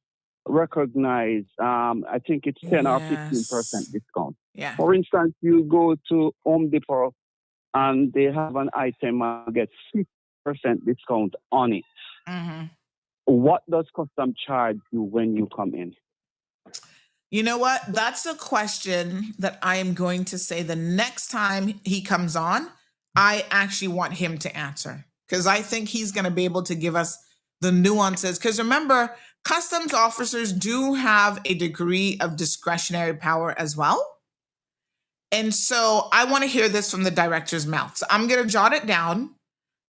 Speaker 8: recognize, I think it's 10 or 15% discount.
Speaker 4: Yeah.
Speaker 8: For instance, you go to Home Depot and they have an item and get 6% discount on it.
Speaker 4: Mm-hmm.
Speaker 8: What does custom charge you when you come in?
Speaker 4: You know what? That's a question that I am going to say the next time he comes on, I actually want him to answer. because I think he's going to be able to give us the nuances. Because remember, customs officers do have a degree of discretionary power as well. And so I want to hear this from the director's mouth. So I'm going to jot it down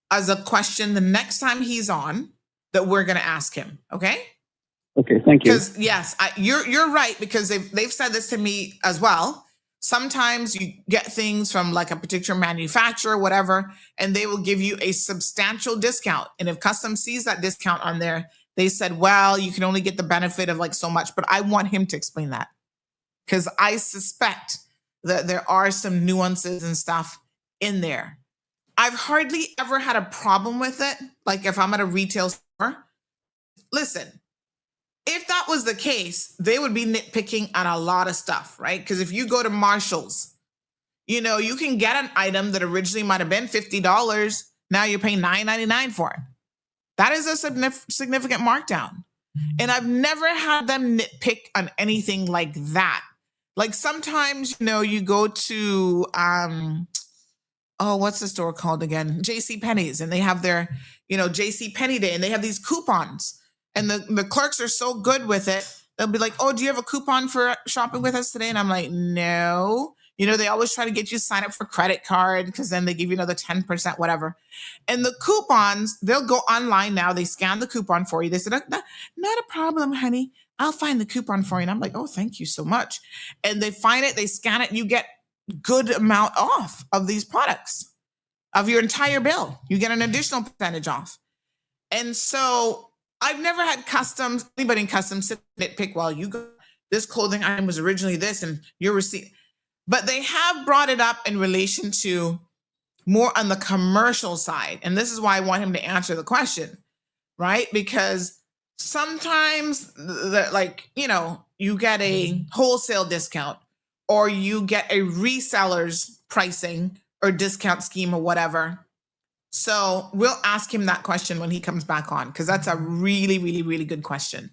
Speaker 4: as a question the next time he's on that we're going to ask him. Okay?
Speaker 7: Okay, thank you.
Speaker 4: Because yes, you're right, because they've said this to me as well. Sometimes you get things from like a particular manufacturer, whatever, and they will give you a substantial discount. And if customs sees that discount on there, they said, well, you can only get the benefit of like so much. But I want him to explain that, because I suspect that there are some nuances and stuff in there. I've hardly ever had a problem with it. Like if I'm at a retail store, listen, if that was the case, they would be nitpicking on a lot of stuff, right? Because if you go to Marshall's, you know, you can get an item that originally might have been $50. Now you're paying $9.99 for it. That is a significant markdown. And I've never had them nitpick on anything like that. Like sometimes, you know, you go to, what's the store called again? JCPenney's, and they have their, you know, JCPenney Day, and they have these coupons. And the clerks are so good with it. They'll be like, oh, do you have a coupon for shopping with us today? And I'm like, no. You know, they always try to get you to sign up for credit card, because then they give you another 10%, whatever. And the coupons, they'll go online now. They scan the coupon for you. They said, not a problem, honey. I'll find the coupon for you. And I'm like, oh, thank you so much. And they find it, they scan it, and you get good amount off of these products, of your entire bill. You get an additional percentage off. And so I've never had anybody in customs sit and nitpick, well, you go, this clothing item was originally this and your receipt. But they have brought it up in relation to more on the commercial side. And this is why I want him to answer the question, right? Because sometimes, you get a wholesale discount, or you get a reseller's pricing or discount scheme or whatever. So we'll ask him that question when he comes back on, because that's a really, really, really good question.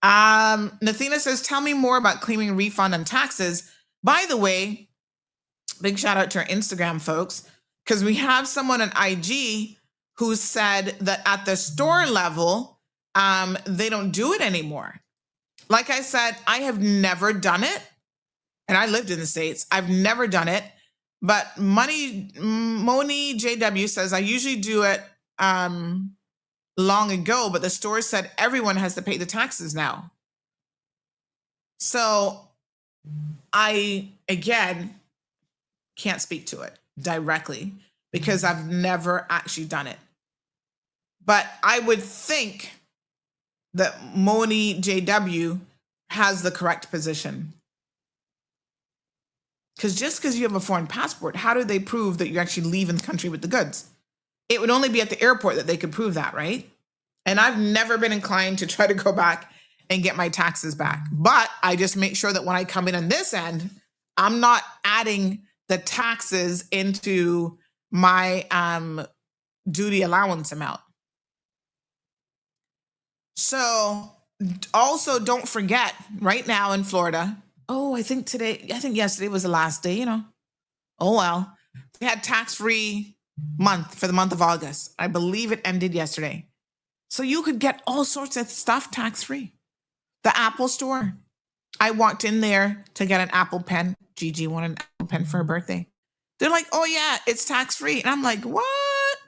Speaker 4: Nathina says, tell me more about claiming refund on taxes. By the way, big shout out to our Instagram folks, because we have someone on IG who said that at the store level, they don't do it anymore. Like I said, I have never done it. And I lived in the States. I've never done it. But Moni JW says, I usually do it long ago, but the store said everyone has to pay the taxes now. So I, again, can't speak to it directly because I've never actually done it. But I would think that Moni JW has the correct position. Because just because you have a foreign passport, how do they prove that you're actually leaving the country with the goods? It would only be at the airport that they could prove that, right? And I've never been inclined to try to go back and get my taxes back. But I just make sure that when I come in on this end, I'm not adding the taxes into my duty allowance amount. So also don't forget, right now in Florida, I think yesterday was the last day, Oh, well, we had tax-free month for the month of August. I believe it ended yesterday. So you could get all sorts of stuff tax-free. The Apple store. I walked in there to get an Apple pen. Gigi wanted an Apple pen for her birthday. They're like, oh yeah, it's tax-free. And I'm like, what?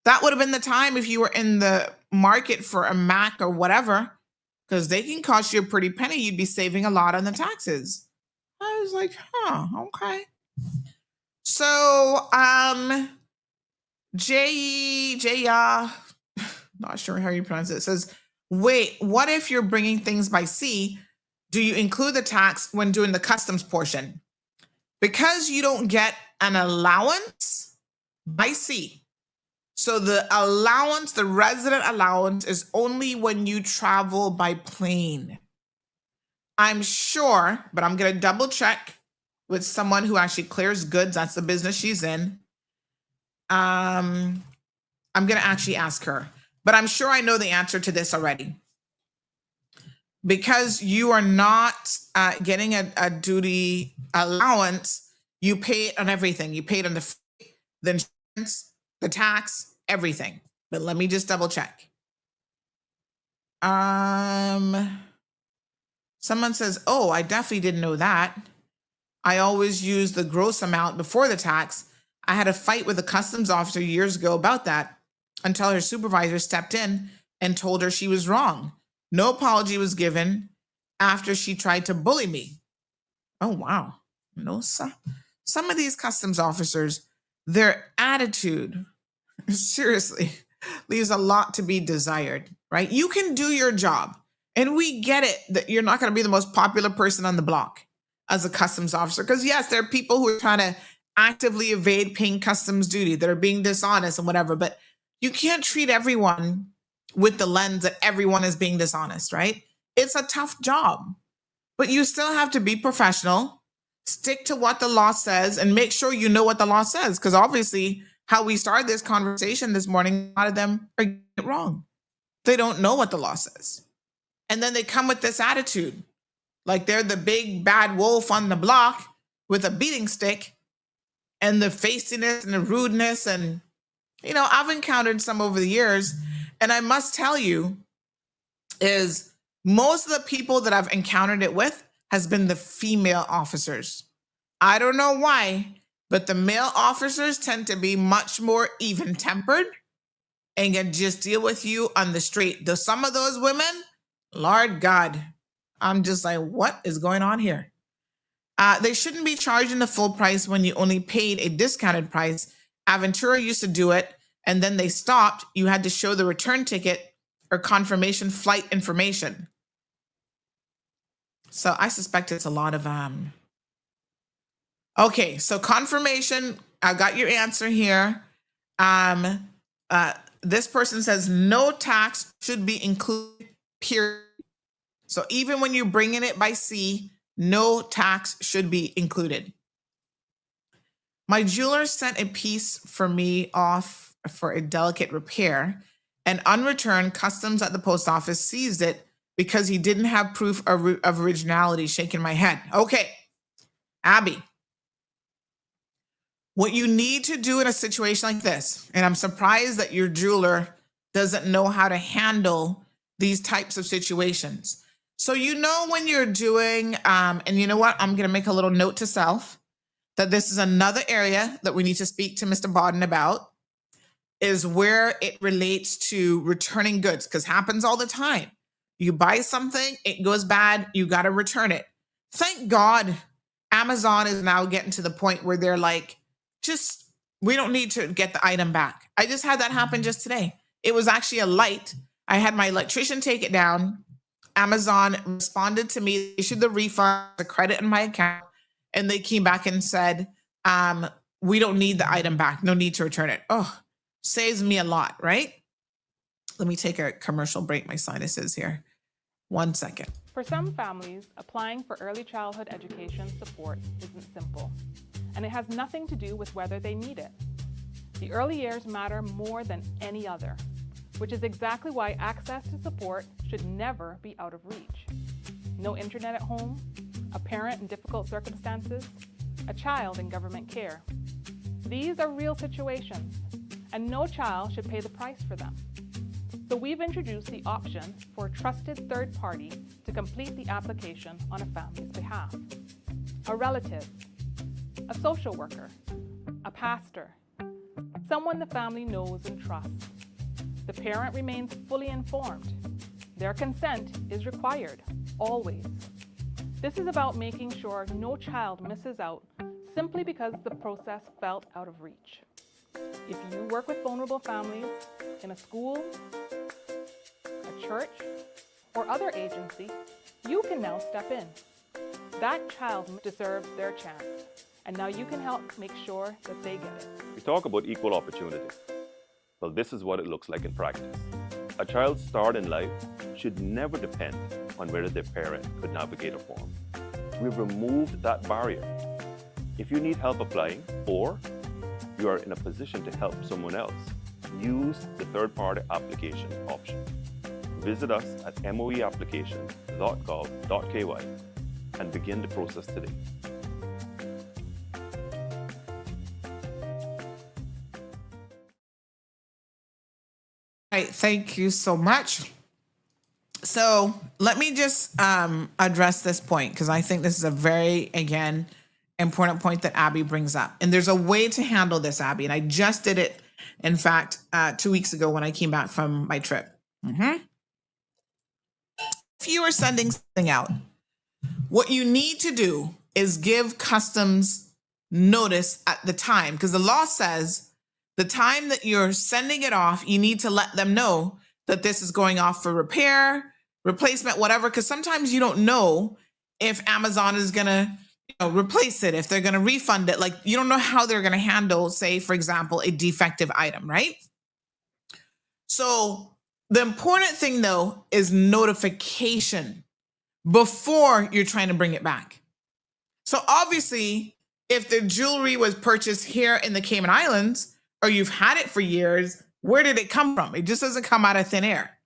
Speaker 4: That would have been the time if you were in the market for a Mac or whatever, because they can cost you a pretty penny. You'd be saving a lot on the taxes. I was like, okay. So, Jaya, not sure how you pronounce it, says, wait, what if you're bringing things by sea? Do you include the tax when doing the customs portion? Because you don't get an allowance by sea. So the allowance, the resident allowance, is only when you travel by plane. I'm sure, but I'm going to double check with someone who actually clears goods. That's the business she's in. I'm going to actually ask her, but I'm sure I know the answer to this already. Because you are not getting a duty allowance, you pay it on everything. You pay it on the insurance, the tax, everything. But let me just double check. Someone says, oh, I definitely didn't know that. I always use the gross amount before the tax. I had a fight with a customs officer years ago about that until her supervisor stepped in and told her she was wrong. No apology was given after she tried to bully me. Oh, wow. No, some of these customs officers, their attitude, seriously, leaves a lot to be desired, right? You can do your job. And we get it that you're not going to be the most popular person on the block as a customs officer. Because yes, there are people who are trying to actively evade paying customs duty, that are being dishonest and whatever, but you can't treat everyone with the lens that everyone is being dishonest, right? It's a tough job, but you still have to be professional, stick to what the law says, and make sure you know what the law says. Because obviously, how we started this conversation this morning, a lot of them are getting it wrong. They don't know what the law says. And then they come with this attitude, like they're the big bad wolf on the block with a beating stick, and the feistiness and the rudeness. And, I've encountered some over the years. And I must tell you, is most of the people that I've encountered it with has been the female officers. I don't know why, but the male officers tend to be much more even-tempered and can just deal with you on the street. Though some of those women, Lord God, I'm just like, what is going on here? They shouldn't be charging the full price when you only paid a discounted price. Aventura used to do it, and then they stopped. You had to show the return ticket or confirmation flight information. So I suspect it's a lot of Okay, so confirmation. I got your answer here. This person says no tax should be included, period. So even when you're bringing it by sea, no tax should be included. My jeweler sent a piece for me off for a delicate repair, and unreturned, customs at the post office seized it because he didn't have proof of originality. Shaking my head. Okay, Abby, what you need to do in a situation like this, and I'm surprised that your jeweler doesn't know how to handle these types of situations. So when you're doing, and you know what, I'm going to make a little note to self that this is another area that we need to speak to Mr. Bodden about, is where it relates to returning goods, because happens all the time. You buy something, it goes bad, you got to return it. Thank God Amazon is now getting to the point where they're like, we don't need to get the item back. I just had that happen just today. It was actually a light. I had my electrician take it down. Amazon responded to me, issued the refund, the credit in my account, and they came back and said, we don't need the item back. No need to return it. Oh, saves me a lot, right? Let me take a commercial break. My sinuses here. 1 second.
Speaker 9: For some families, applying for early childhood education support isn't simple, and it has nothing to do with whether they need it. The early years matter more than any other, which is exactly why access to support should never be out of reach. No internet at home, a parent in difficult circumstances, a child in government care. These are real situations, and no child should pay the price for them. So we've introduced the option for a trusted third party to complete the application on a family's behalf. A relative, a social worker, a pastor, someone the family knows and trusts. The parent remains fully informed. Their consent is required, always. This is about making sure no child misses out simply because the process felt out of reach. If you work with vulnerable families in a school, a church, or other agency, you can now step in. That child deserves their chance, and now you can help make sure that they get it.
Speaker 10: We talk about equal opportunity. Well, this is what it looks like in practice. A child's start in life should never depend on whether their parent could navigate a form. We've removed that barrier. If you need help applying, or you are in a position to help someone else, use the third-party application option. Visit us at moeapplications.gov.ky and begin the process today.
Speaker 4: right, thank you so much. So let me just address this point, because I think this is a very, again, important point that Abby brings up. And there's a way to handle this, Abby. And I just did it, in fact, 2 weeks ago when I came back from my trip. If you are sending something out, what you need to do is give customs notice at the time, because the law says the time that you're sending it off, you need to let them know that this is going off for repair, replacement, whatever, because sometimes you don't know if Amazon is going to replace it, if they're going to refund it. Like, you don't know how they're going to handle, say, for example, a defective item, right? So the important thing, though, is notification before you're trying to bring it back. So obviously, if the jewelry was purchased here in the Cayman Islands, or you've had it for years, where did it come from? It just doesn't come out of thin air.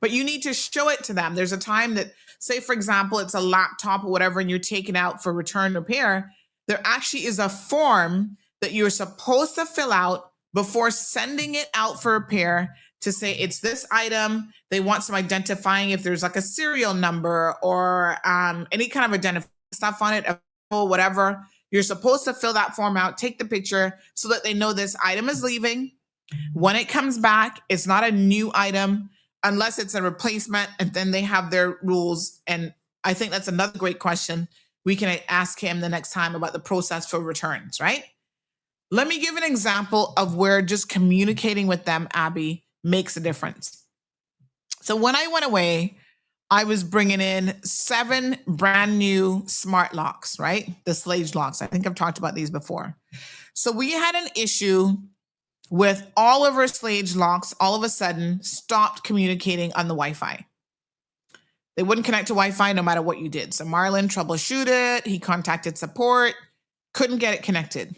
Speaker 4: But you need to show it to them. There's a time that, say, for example, it's a laptop or whatever, and you're taking out for return repair. There actually is a form that you're supposed to fill out before sending it out for repair to say it's this item. They want some identifying, if there's like a serial number or any kind of identifying stuff on it, or whatever. You're supposed to fill that form out, take the picture so that they know this item is leaving. When it comes back, it's not a new item unless it's a replacement, and then they have their rules. And I think that's another great question. We can ask him the next time about the process for returns, right? Let me give an example of where just communicating with them, Abby, makes a difference. So when I went away, I was bringing in 7 brand new smart locks, right? The Slage locks. I think I've talked about these before. So we had an issue with all of our Slage locks all of a sudden stopped communicating on the Wi-Fi. They wouldn't connect to Wi-Fi no matter what you did. So Marlon troubleshooted it. He contacted support, couldn't get it connected.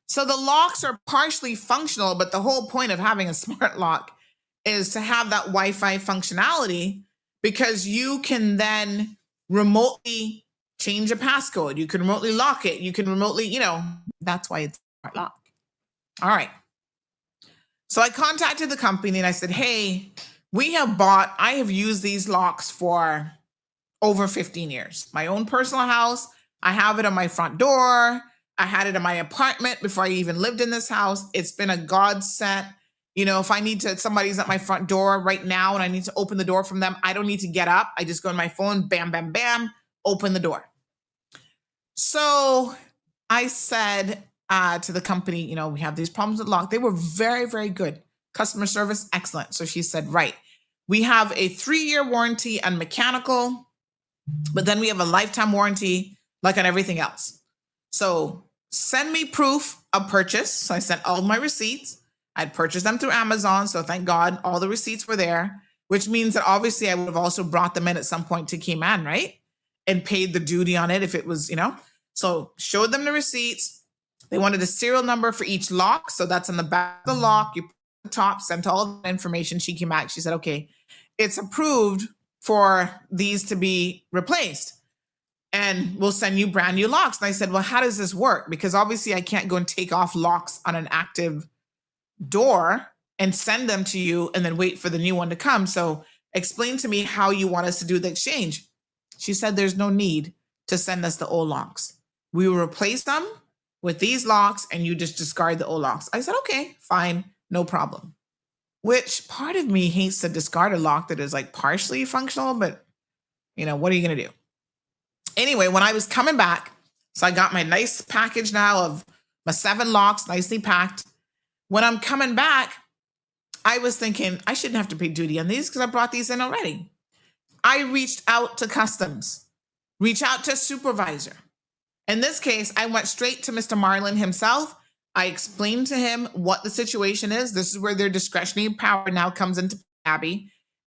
Speaker 4: So the locks are partially functional, but the whole point of having a smart lock is to have that Wi-Fi functionality, because you can then remotely change a passcode. You can remotely lock it. You can remotely, that's why it's a smart lock. All right. So I contacted the company and I said, hey, I have used these locks for over 15 years. My own personal house, I have it on my front door. I had it in my apartment before I even lived in this house. It's been a godsend. If I need to, somebody's at my front door right now and I need to open the door from them, I don't need to get up. I just go on my phone, bam, bam, bam, open the door. So I said, to the company, we have these problems with lock. They were very, very good. Customer service, excellent. So she said, right, we have a 3-year warranty on mechanical, but then we have a lifetime warranty, like on everything else. So send me proof of purchase. So I sent all my receipts. I'd purchased them through Amazon. So thank God all the receipts were there, which means that obviously I would have also brought them in at some point to Cayman, right? And paid the duty on it if it was, So showed them the receipts. They wanted a serial number for each lock. So that's on the back of the lock. You put the top, sent all the information. She came back. She said, okay, it's approved for these to be replaced. And we'll send you brand new locks. And I said, well, how does this work? Because obviously I can't go and take off locks on an active door and send them to you and then wait for the new one to come. So explain to me how you want us to do the exchange. She said, there's no need to send us the old locks. We will replace them with these locks and you just discard the old locks. I said, okay, fine, no problem. Which part of me hates to discard a lock that is like partially functional, but what are you going to do? Anyway, when I was coming back, so I got my nice package now of my 7 locks, nicely packed. When I'm coming back, I was thinking I shouldn't have to pay duty on these because I brought these in already. I reached out to customs, reach out to supervisor. In this case, I went straight to Mr. Marlin himself. I explained to him what the situation is. This is where their discretionary power now comes into Abby.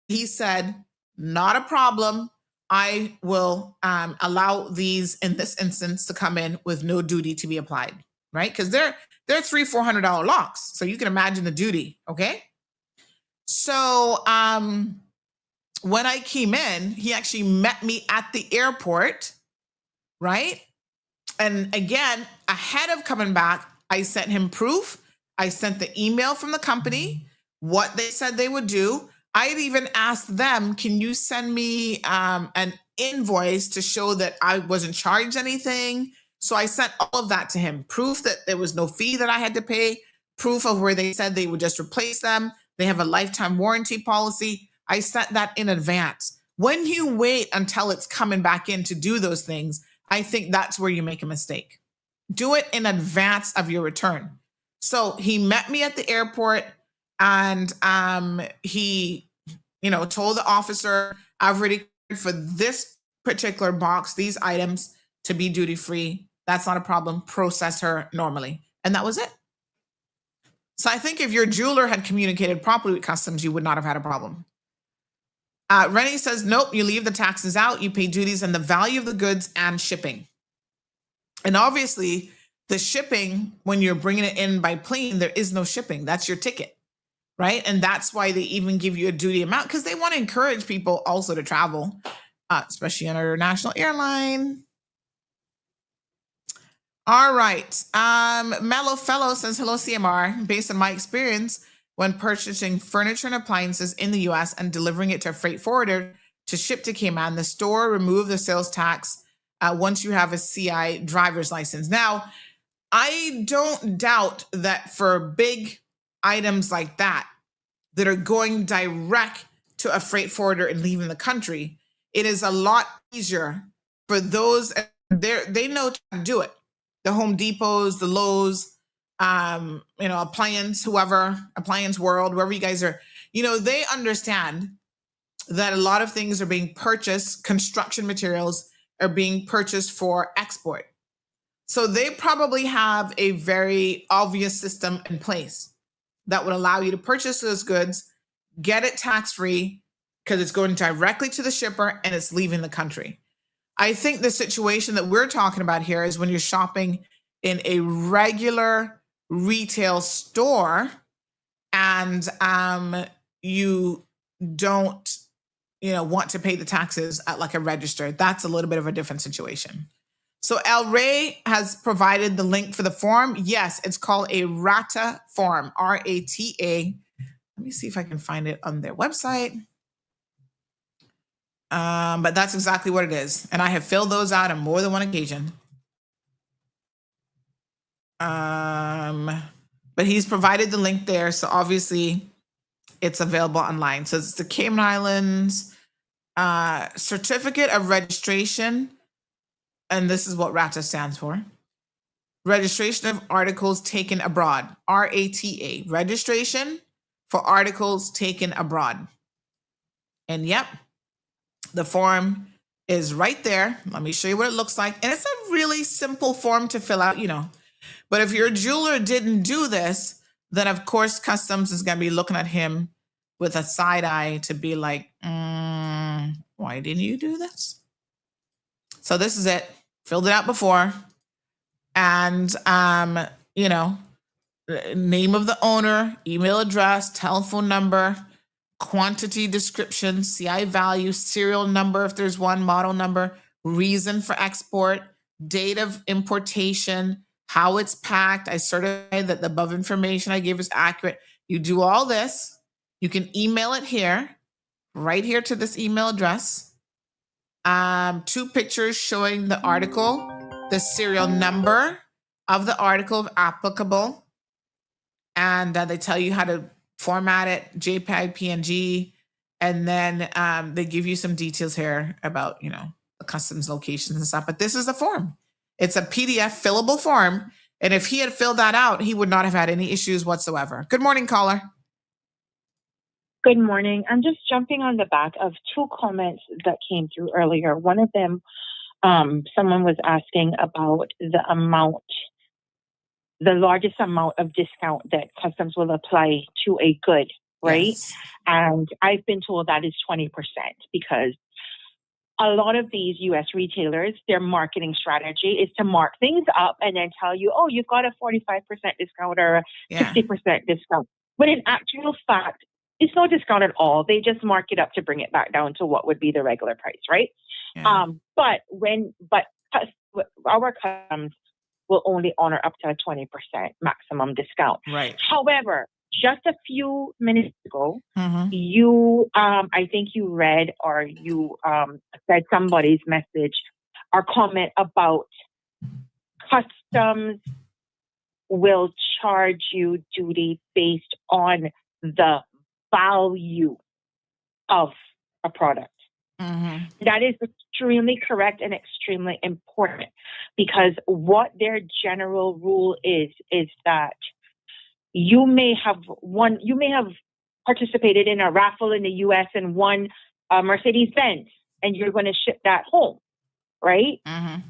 Speaker 4: He said, not a problem. I will allow these in this instance to come in with no duty to be applied, right? Because they're $300-400 locks. So you can imagine the duty, okay? So when I came in, he actually met me at the airport, right? And again, ahead of coming back, I sent him proof. I sent the email from the company what they said they would do. I had even asked them, can you send me an invoice to show that I wasn't charged anything? So I sent all of that to him. Proof that there was no fee that I had to pay. Proof of where they said they would just replace them. They have a lifetime warranty policy. I sent that in advance. When you wait until it's coming back in to do those things, I think that's where you make a mistake. Do it in advance of your return. So he met me at the airport and he, told the officer, I've already cleared for this particular box, these items to be duty free. That's not a problem. Process her normally. And that was it. So I think if your jeweler had communicated properly with customs, you would not have had a problem. Rennie says, nope, you leave the taxes out, you pay duties and the value of the goods and shipping. And obviously, the shipping, when you're bringing it in by plane, there is no shipping. That's your ticket, right? And that's why they even give you a duty amount, because they want to encourage people also to travel, especially on an international airline. All right. Mellow Fellow says, hello, CMR. Based on my experience, when purchasing furniture and appliances in the US and delivering it to a freight forwarder to ship to Cayman, the store removed the sales tax once you have a CI driver's license. Now, I don't doubt that for big items like that are going direct to a freight forwarder and leaving the country, it is a lot easier for those, they know how to do it. The Home Depots, the Lowe's, appliance world, wherever you guys are, they understand that a lot of things are being purchased, construction materials are being purchased for export. So they probably have a very obvious system in place that would allow you to purchase those goods, get it tax-free because it's going directly to the shipper and it's leaving the country. I think the situation that we're talking about here is when you're shopping in a regular retail store and you don't, want to pay the taxes at like a register. That's a little bit of a different situation. So El Rey has provided the link for the form. Yes, it's called a RATA form, RATA. Let me see if I can find it on their website. But that's exactly what it is. And I have filled those out on more than one occasion. But he's provided the link there. So obviously it's available online. So it's the Cayman Islands Certificate of Registration. And this is what RATA stands for. Registration of Articles Taken Abroad, RATA, Registration for Articles Taken Abroad. And yep, the form is right there. Let me show you what it looks like. And it's a really simple form to fill out, But if your jeweler didn't do this, then of course customs is going to be looking at him with a side eye to be like, why didn't you do this? So this is it. Filled it out before. And, name of the owner, email address, telephone number, quantity description, CI value, serial number if there's one, model number, reason for export, date of importation, how it's packed. I certify that the above information I gave is accurate. You do all this. You can email it here, right here to this email address. 2 pictures showing the article, the serial number of the article if applicable. And they tell you how to format it, JPEG, PNG. And then they give you some details here about, the customs locations and stuff. But this is the form. It's a PDF fillable form. And if he had filled that out, he would not have had any issues whatsoever. Good morning, caller.
Speaker 11: Good morning. I'm just jumping on the back of 2 comments that came through earlier. One of them, someone was asking about the largest amount of discount that customs will apply to a good, right? Yes. And I've been told that is 20% because a lot of these U.S. retailers, their marketing strategy is to mark things up and then tell you, oh, you've got a 45% discount or a 60% discount. But in actual fact, it's no discount at all. They just mark it up to bring it back down to what would be the regular price, right? Yeah. But our customs will only honor up to a 20% maximum discount.
Speaker 4: Right.
Speaker 11: However, just a few minutes ago,
Speaker 4: Mm-hmm.
Speaker 11: you, I think you read or you said somebody's message or comment about customs will charge you duty based on the value of a product.
Speaker 4: Mm-hmm.
Speaker 11: That is extremely correct and extremely important, because what their general rule is that you may have participated in a raffle in the US and won a Mercedes Benz, and you're going to ship that home, right?
Speaker 4: Mm-hmm.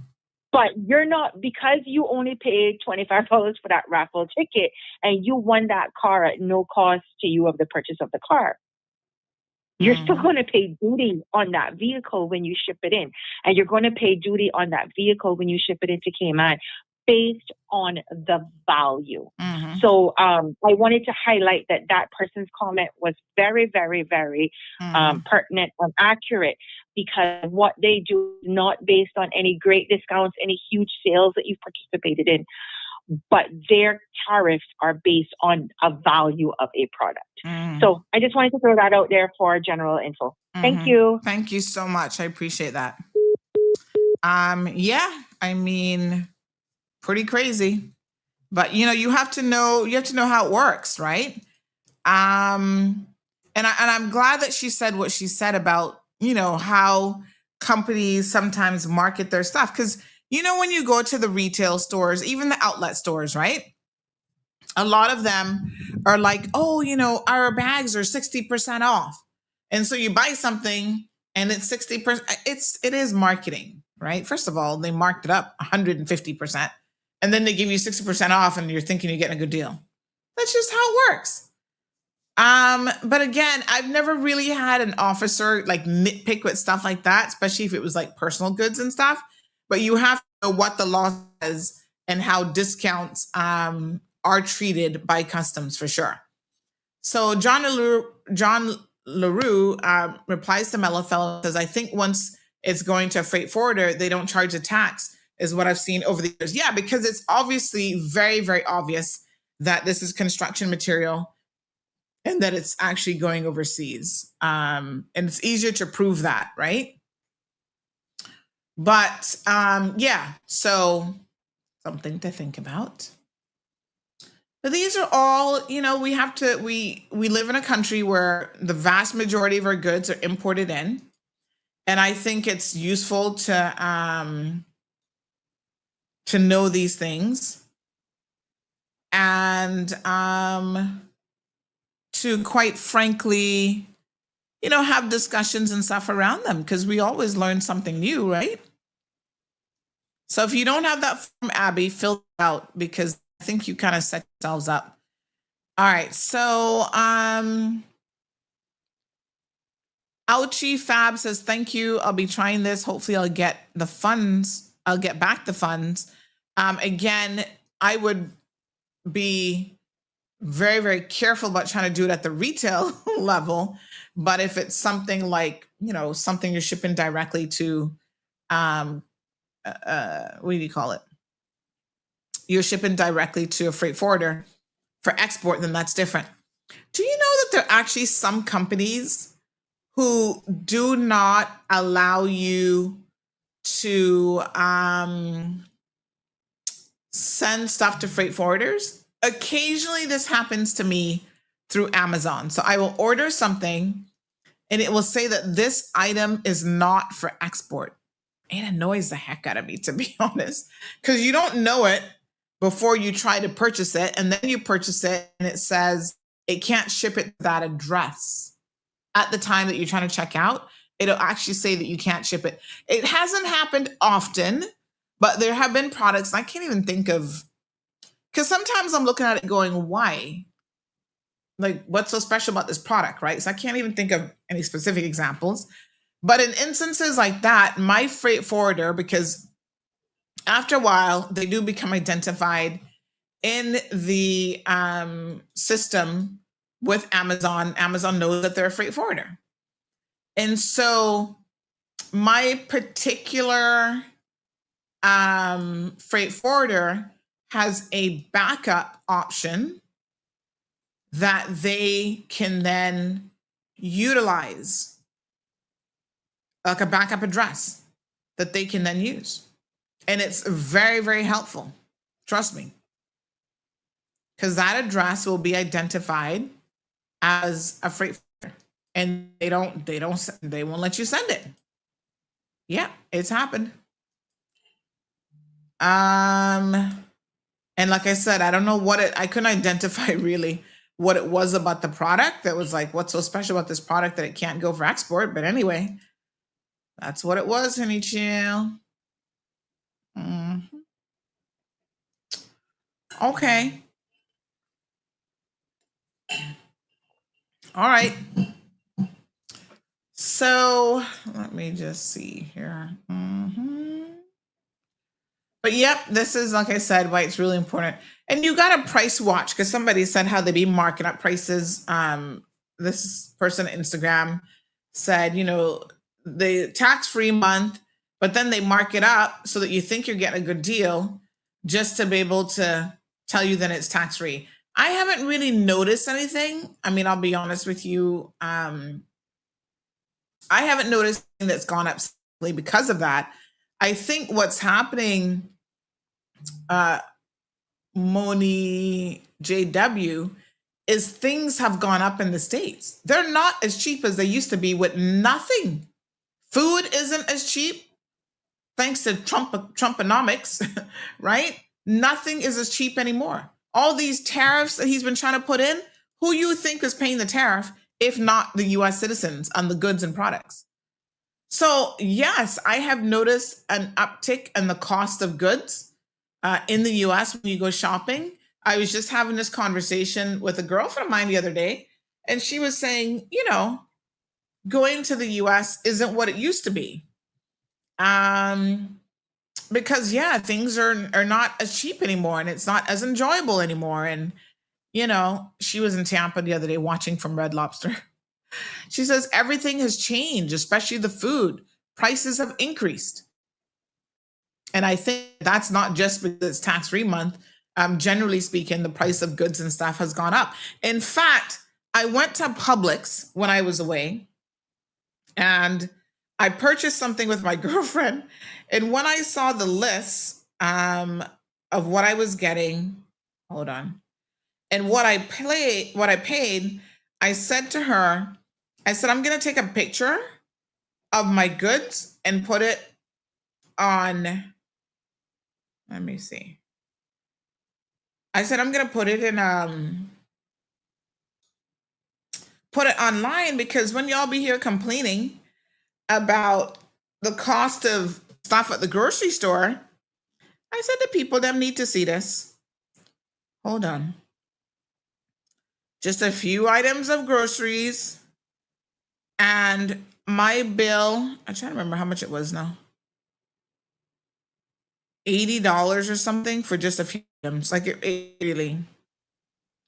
Speaker 11: But you're not, because you only paid $25 for that raffle ticket and you won that car at no cost to you of the purchase of the car. You're still going to pay duty on that vehicle when you ship it in. And you're going to pay duty on that vehicle when you ship it into Cayman based on the value.
Speaker 4: Mm-hmm.
Speaker 11: So I wanted to highlight that person's comment was very, very, very pertinent and accurate, because what they do is not based on any great discounts, any huge sales that you've participated in, but their tariffs are based on a value of a product. So I just wanted to throw that out there for general info. Thank you.
Speaker 4: Thank you so much. I appreciate that. Yeah, I mean, pretty crazy, but you have to know how it works, right? And I'm glad that she said what she said about, how companies sometimes market their stuff. Because, when you go to the retail stores, even the outlet stores, right? A lot of them are like, oh, our bags are 60% off. And so you buy something and it's 60%. It is marketing, right? First of all, they marked it up 150%. And then they give you 60% off and you're thinking you're getting a good deal. That's just how it works. But again, I've never really had an officer like nitpick with stuff like that, especially if it was like personal goods and stuff. But you have to know what the law says and how discounts are treated by customs for sure. So John LaRue replies to Mellofellow and says, I think once it's going to a freight forwarder, they don't charge a tax, is what I've seen over the years. Yeah, because it's obviously very, very obvious that this is construction material and that it's actually going overseas. And it's easier to prove that, right? But yeah, so something to think about. But these are all, we have to, we live in a country where the vast majority of our goods are imported in. And I think it's useful to know these things and to, quite frankly, have discussions and stuff around them, because we always learn something new, right? So if you don't have that form, Abby, fill it out, because I think you kind of set yourselves up. All right. So Ouchie Fab says, thank you. I'll be trying this. Hopefully I'll get the funds. I'll get back the funds. Again, I would be very, very careful about trying to do it at the retail level. But if it's something like, something you're shipping directly to, what do you call it? You're shipping directly to a freight forwarder for export, then that's different. Do you know that there are actually some companies who do not allow you to send stuff to freight forwarders? Occasionally this happens to me through Amazon. So I will order something and it will say that this item is not for export. It annoys the heck out of me, to be honest, because you don't know it before you try to purchase it. And then you purchase it and it says it can't ship it to that address. At the time that you're trying to check out, it'll actually say that you can't ship it. It hasn't happened often, but there have been products I can't even think of, because sometimes I'm looking at it going, why? Like, what's so special about this product, right? So I can't even think of any specific examples. But in instances like that, my freight forwarder, because after a while, they do become identified in the system with Amazon. Amazon knows that they're a freight forwarder. And so my particular freight forwarder has a backup option that they can then utilize, like a backup address that they can then use. And it's very, very helpful. Trust me. Because that address will be identified as a freight forwarder. And they won't let you send it. Yeah, it's happened. And like I said, I don't know I couldn't identify really what it was about the product that was like, what's so special about this product that it can't go for export? But anyway, that's what it was, honey chill. Okay. All right. So let me just see here. But yep, this is, like I said, why it's really important. And you got to price watch, because somebody said how they be marking up prices. This person on Instagram said, the tax-free month, but then they mark it up so that you think you're getting a good deal just to be able to tell you that it's tax-free. I haven't really noticed anything. I mean, I'll be honest with you. I haven't noticed anything that's gone up because of that. I think what's happening, Moni JW, is things have gone up in the States. They're not as cheap as they used to be with nothing. Food isn't as cheap thanks to Trumponomics, right? Nothing is as cheap anymore. All these tariffs that he's been trying to put in, who you think is paying the tariff if not the US citizens on the goods and products? So yes, I have noticed an uptick in the cost of goods in the US when you go shopping. I was just having this conversation with a girlfriend of mine the other day, and she was saying, going to the US isn't what it used to be. Because things are not as cheap anymore, and it's not as enjoyable anymore. And, she was in Tampa the other day watching from Red Lobster. She says everything has changed, especially the food. Prices have increased. And I think that's not just because it's tax-free month. Generally speaking, the price of goods and stuff has gone up. In fact, I went to Publix when I was away, and I purchased something with my girlfriend. And when I saw the list of what I was getting, hold on, and what I paid, I said to her, I'm going to take a picture of my goods and put it on, let me see. I said, I'm going to put it in, put it online, because when y'all be here complaining about the cost of stuff at the grocery store, I said to people, them need to see this. Hold on. Just a few items of groceries, and my bill, I'm trying to remember how much it was now. $80 or something for just a few items. Like it really.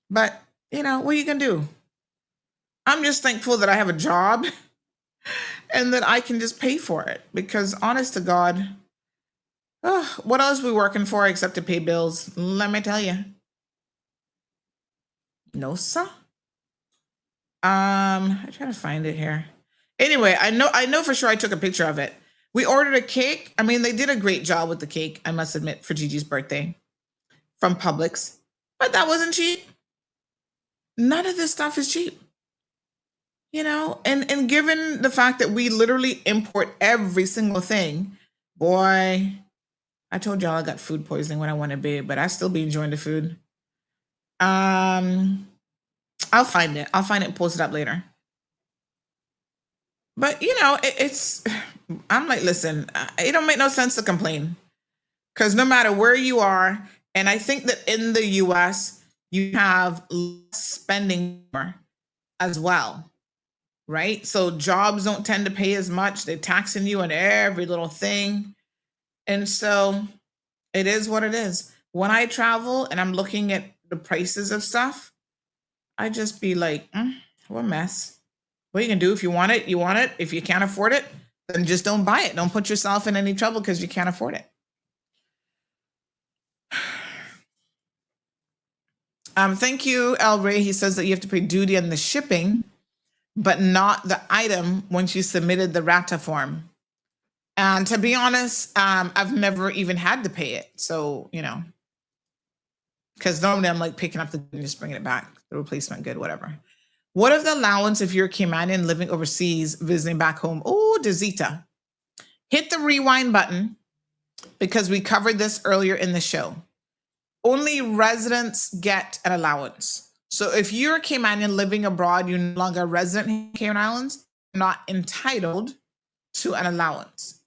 Speaker 4: But, what are you going to do? I'm just thankful that I have a job and that I can just pay for it, because honest to God, what else are we working for except to pay bills? Let me tell you. No, sir. I try to find it here. Anyway, I know for sure I took a picture of it. We ordered a cake. I mean, they did a great job with the cake, I must admit, for Gigi's birthday from Publix. But that wasn't cheap. None of this stuff is cheap. And given the fact that we literally import every single thing, boy, I told y'all I got food poisoning when I went to bed, but I still be enjoying the food. I'll find it. I'll find it and post it up later. But, I'm like, listen, it don't make no sense to complain, because no matter where you are, and I think that in the US, you have less spending as well, right? So jobs don't tend to pay as much. They're taxing you on every little thing. And so it is what it is. When I travel and I'm looking at the prices of stuff, I just be like, what a mess. What are you going to do? If you want it, you want it. If you can't afford it, then just don't buy it. Don't put yourself in any trouble because you can't afford it. Thank you, El Ray. He says that you have to pay duty on the shipping, but not the item once you submitted the RATA form. And to be honest, I've never even had to pay it. So, because normally I'm like picking up the and just bringing it back, the replacement good, whatever. What if the allowance if you're a Caymanian living overseas, visiting back home? Oh, Dezita. Hit the rewind button because we covered this earlier in the show. Only residents get an allowance. So if you're a Caymanian living abroad, you're no longer a resident in Cayman Islands, you're not entitled to an allowance.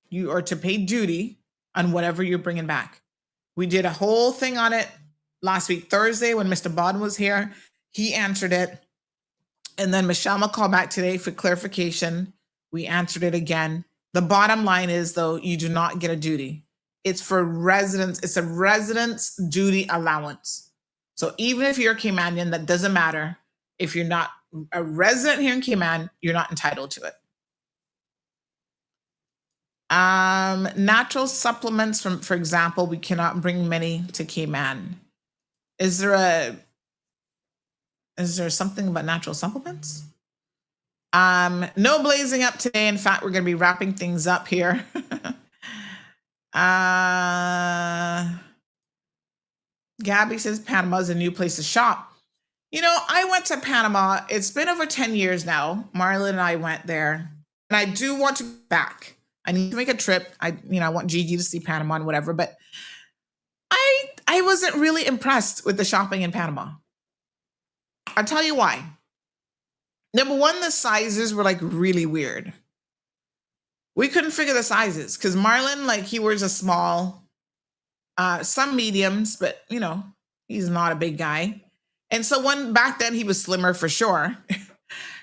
Speaker 4: You are to pay duty on whatever you're bringing back. We did a whole thing on it last week, Thursday, when Mr. Bod was here. He answered it. And then Michelle will call back today for clarification. We answered it again. The bottom line is, though, you do not get a duty. It's for residents. It's a residence duty allowance. So even if you're a Caymanian, that doesn't matter. If you're not a resident here in Cayman, you're not entitled to it. Natural supplements, for example, we cannot bring many to Cayman. Is there something about natural supplements? No blazing up today. In fact, we're going to be wrapping things up here. Gabby says Panama is a new place to shop. I went to Panama. It's been over 10 years now. Marlon and I went there, and I do want to go back. I need to make a trip. I want Gigi to see Panama and whatever, but I wasn't really impressed with the shopping in Panama. I'll tell you why. Number one, the sizes were like really weird. We couldn't figure the sizes because Marlon, he wears a small, some mediums, but he's not a big guy. And so back then he was slimmer for sure.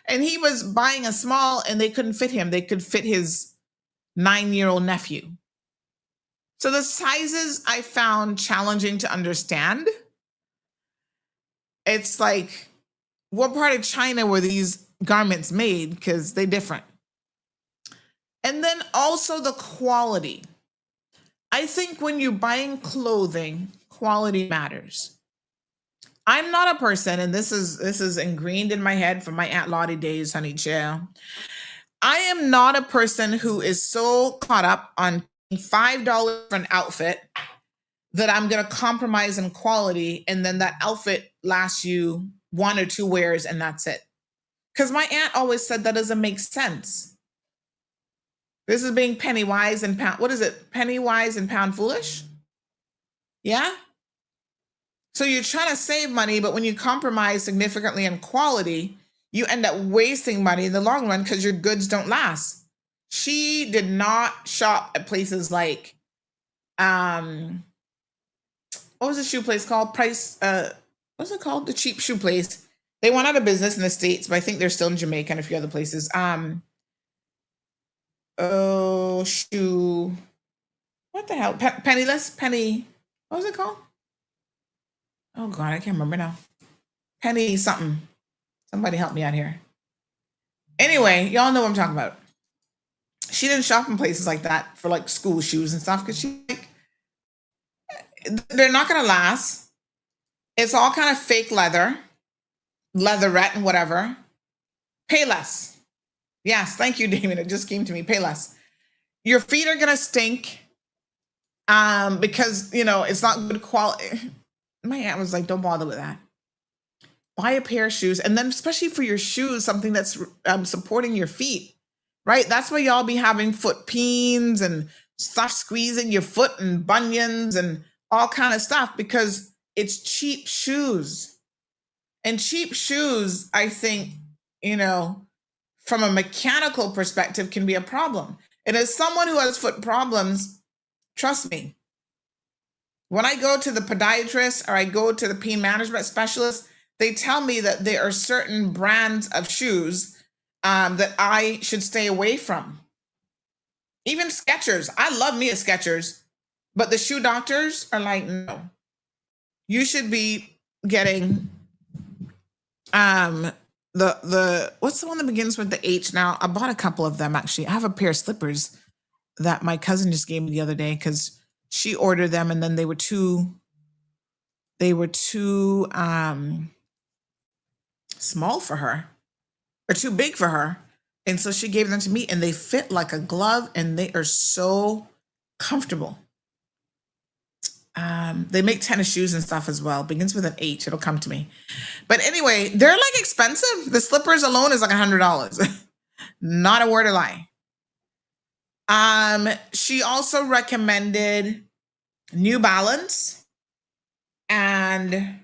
Speaker 4: And he was buying a small and they couldn't fit him. They could fit his 9-year-old nephew. So the sizes I found challenging to understand. It's like, what part of China were these garments made? Because they're different. And then also the quality. I think when you're buying clothing, quality matters. I'm not a person, and this is ingrained in my head from my Aunt Lottie days, honey chill. I am not a person who is so caught up on $5 for an outfit that I'm going to compromise in quality, and then that outfit lasts you 1 or 2 wears, and that's it. Because my aunt always said that doesn't make sense. This is being penny wise and pound. What is it? Penny wise and pound foolish? Yeah? So you're trying to save money, but when you compromise significantly in quality, you end up wasting money in the long run because your goods don't last. She did not shop at places like, what was the shoe place called? What's it called? The cheap shoe place. They went out of business in the States, but I think they're still in Jamaica and a few other places. Shoe. What the hell? Penniless? Penny. What was it called? Oh, God, I can't remember now. Penny something. Somebody help me out here. Anyway, y'all know what I'm talking about. She didn't shop in places like that for school shoes and stuff because they're not going to last. It's all kind of fake leather, leatherette and whatever. Pay less. Yes, thank you, Damien. It just came to me. Pay less. Your feet are going to stink because, it's not good quality. My aunt was like, don't bother with that. Buy a pair of shoes. And then especially for your shoes, something that's supporting your feet, right? That's why y'all be having foot peens and stuff squeezing your foot and bunions and all kind of stuff because it's cheap shoes. And cheap shoes, I think, from a mechanical perspective can be a problem. And as someone who has foot problems, trust me, when I go to the podiatrist or I go to the pain management specialist, they tell me that there are certain brands of shoes that I should stay away from. Even Skechers. I love me a Skechers, but the shoe doctors are like, no. You should be getting the what's the one that begins with the H now? I bought a couple of them actually. I have a pair of slippers that my cousin just gave me the other day because she ordered them and then they were too they were too small for her or too big for her. And so she gave them to me and they fit like a glove and they are so comfortable. They make tennis shoes and stuff as well. Begins with an H. It'll come to me. But anyway, they're like expensive. The slippers alone is like $100. Not a word of lie. She also recommended New Balance and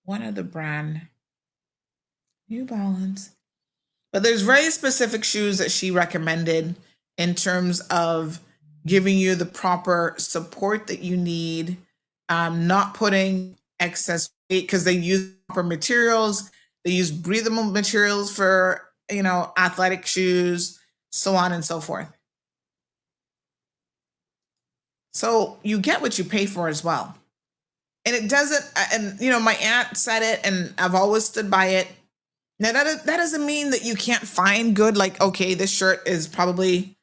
Speaker 4: one other brand. New Balance. But there's very specific shoes that she recommended in terms of giving you the proper support that you need, not putting excess weight because they use proper materials. They use breathable materials for, athletic shoes, so on and so forth. So you get what you pay for as well. And it doesn't, and my aunt said it and I've always stood by it. Now that doesn't mean that you can't find good, like, okay, this shirt is probably,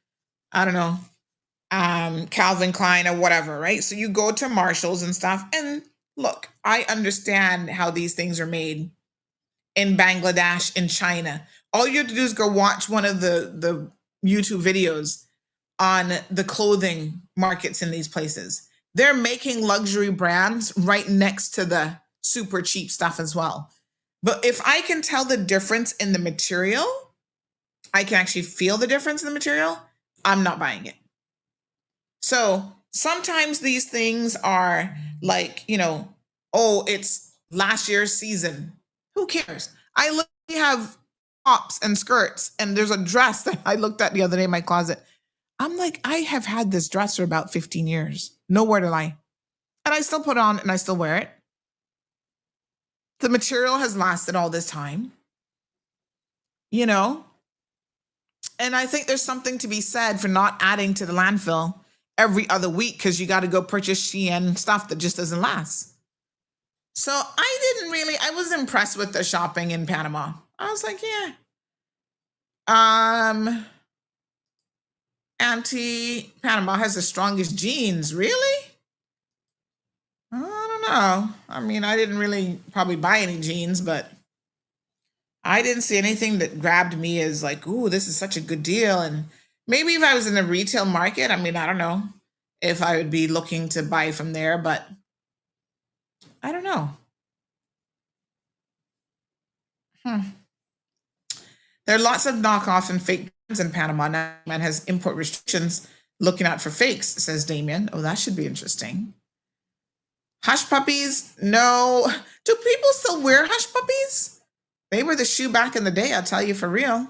Speaker 4: I don't know, Calvin Klein or whatever, right? So you go to Marshalls and stuff and look, I understand how these things are made in Bangladesh, in China. All you have to do is go watch one of the YouTube videos on the clothing markets in these places. They're making luxury brands right next to the super cheap stuff as well. But if I can tell the difference in the material, I can actually feel the difference in the material, I'm not buying it. So sometimes these things are like, oh, it's last year's season. Who cares? I literally have tops and skirts, and there's a dress that I looked at the other day in my closet. I'm like, I have had this dress for about 15 years. Nowhere to lie. And I still put it on and I still wear it. The material has lasted all this time, And I think there's something to be said for not adding to the landfill every other week because you got to go purchase Shein stuff that just doesn't last. So I was impressed with the shopping in Panama. I was like, yeah. Auntie Panama has the strongest jeans. Really? I don't know. I mean, I didn't really probably buy any jeans, but I didn't see anything that grabbed me as like, ooh, this is such a good deal. And maybe if I was in the retail market, I mean, I don't know if I would be looking to buy from there, but I don't know. There are lots of knockoff and fake brands in Panama now, and has import restrictions looking out for fakes, says Damien. Oh, that should be interesting. Hush puppies? No. Do people still wear hush puppies? They were the shoe back in the day, I'll tell you for real.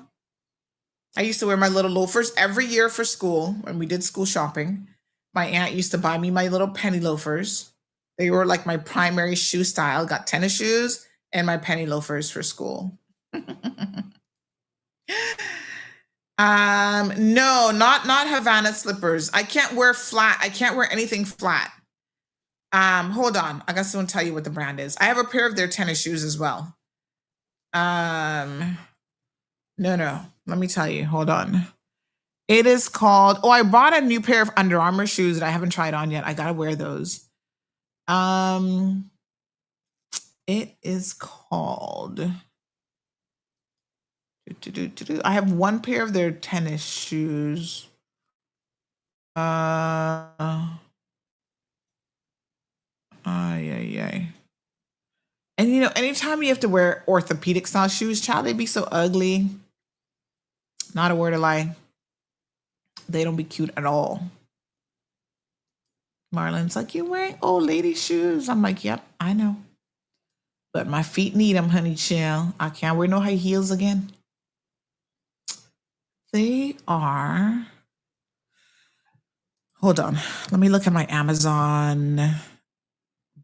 Speaker 4: I used to wear my little loafers every year for school when we did school shopping. My aunt used to buy me my little penny loafers. They were like my primary shoe style. Got tennis shoes and my penny loafers for school. No, not Havana slippers. I can't wear flat. I can't wear anything flat. Hold on. I got someone tell you what the brand is. I have a pair of their tennis shoes as well. No. Let me tell you. Hold on. It is called, I bought a new pair of Under Armour shoes that I haven't tried on yet. I gotta wear those. It is called, I have one pair of their tennis shoes. And anytime you have to wear orthopedic style shoes, child, they be so ugly. Not a word of lie. They don't be cute at all. Marlon's like, you're wearing old lady shoes. I'm like, yep, I know. But my feet need them, honey chill. I can't wear no high heels again. They are, hold on. Let me look at my Amazon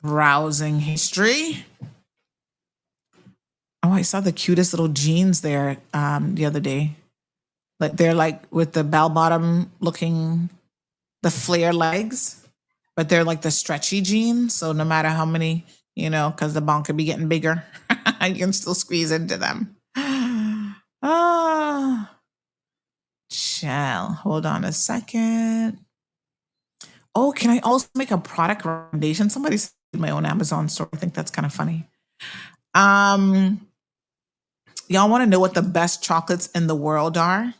Speaker 4: browsing history. Oh, I saw the cutest little jeans there the other day. Like they're like with the bell bottom looking, the flare legs, but they're like the stretchy jeans. So no matter how many, because the bunk could be getting bigger, you can still squeeze into them. Chill. Hold on a second. Oh, can I also make a product recommendation? Somebody said my own Amazon store. I think that's kind of funny. Y'all want to know what the best chocolates in the world are?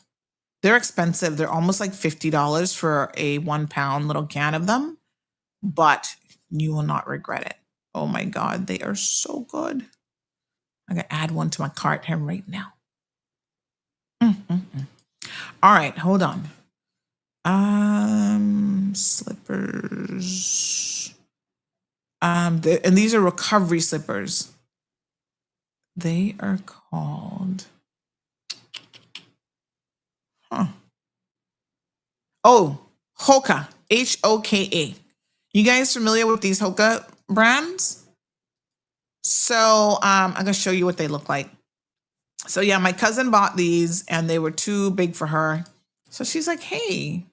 Speaker 4: They're expensive. They're almost like $50 for a 1 pound little can of them, but you will not regret it. Oh my God, they are so good. I'm going to add one to my cart here right now. All right, hold on. Slippers. And these are recovery slippers. They are called. Oh, Hoka. Hoka. You guys familiar with these Hoka brands? So I'm gonna show you what they look like. So yeah, my cousin bought these and they were too big for her. So she's like, hey,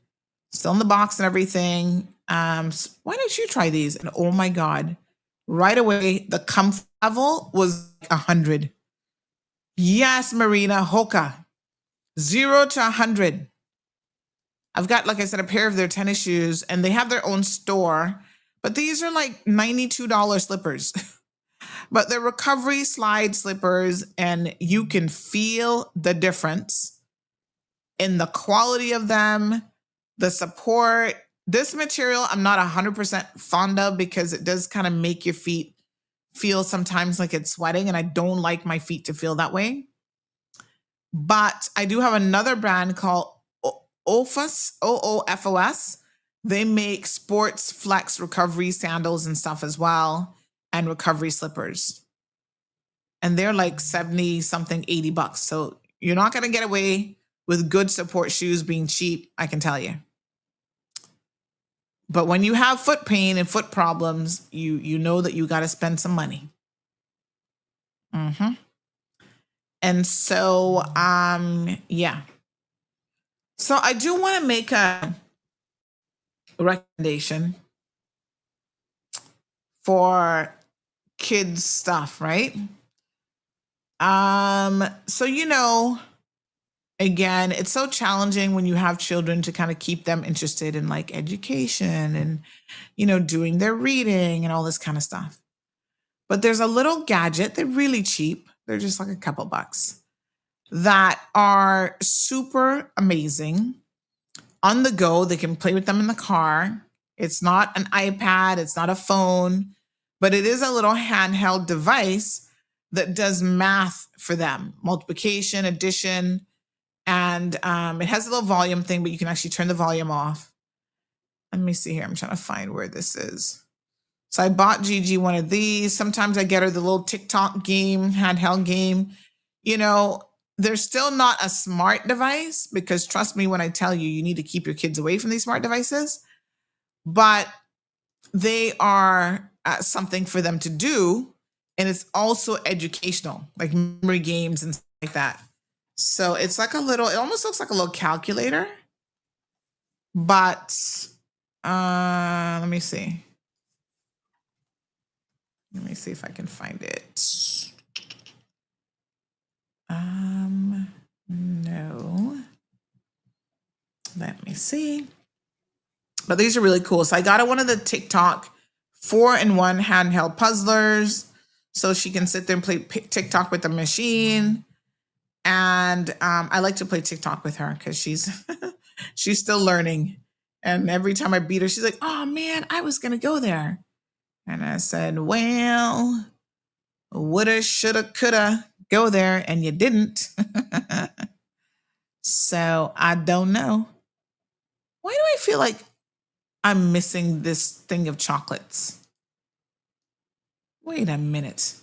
Speaker 4: still in the box and everything. Why don't you try these? And oh my God, right away, the comfort level was 100. Yes, Marina, Hoka, 0 to 100. I've got, like I said, a pair of their tennis shoes and they have their own store, but these are like $92 slippers. But they're recovery slide slippers and you can feel the difference in the quality of them, the support. This material I'm not 100% fond of because it does kind of make your feet feel sometimes like it's sweating, and I don't like my feet to feel that way. But I do have another brand called OOFOS, OOFOS. They make sports flex recovery sandals and stuff as well, and recovery slippers. And they're like 70 something, $80. So you're not going to get away with good support shoes being cheap, I can tell you. But when you have foot pain and foot problems, you know that you got to spend some money. And so, yeah. So I do want to make a recommendation for kids stuff, right? So, again, it's so challenging when you have children to kind of keep them interested in like education and, doing their reading and all this kind of stuff. But there's a little gadget, they're really cheap. They're just like a couple bucks that are super amazing. On the go, they can play with them in the car. It's not an iPad, it's not a phone, but it is a little handheld device that does math for them, multiplication, addition, and it has a little volume thing, but you can actually turn the volume off. Let me see here. I'm trying to find where this is. So I bought Gigi one of these. Sometimes I get her the little TikTok game, handheld game. They're still not a smart device because trust me when I tell you, you need to keep your kids away from these smart devices. But they are something for them to do. And it's also educational, like memory games and stuff like that. So it's like it almost looks like a little calculator. But let me see. Let me see if I can find it. No. Let me see. But these are really cool. So I got her one of the TikTok 4-in-1 handheld puzzlers. So she can sit there and play TikTok with the machine. And I like to play TikTok with her because she's still learning. And every time I beat her, she's like, oh man, I was going to go there. And I said, well, woulda, shoulda, coulda, go there, and you didn't. So I don't know. Why do I feel like I'm missing this thing of chocolates? Wait a minute.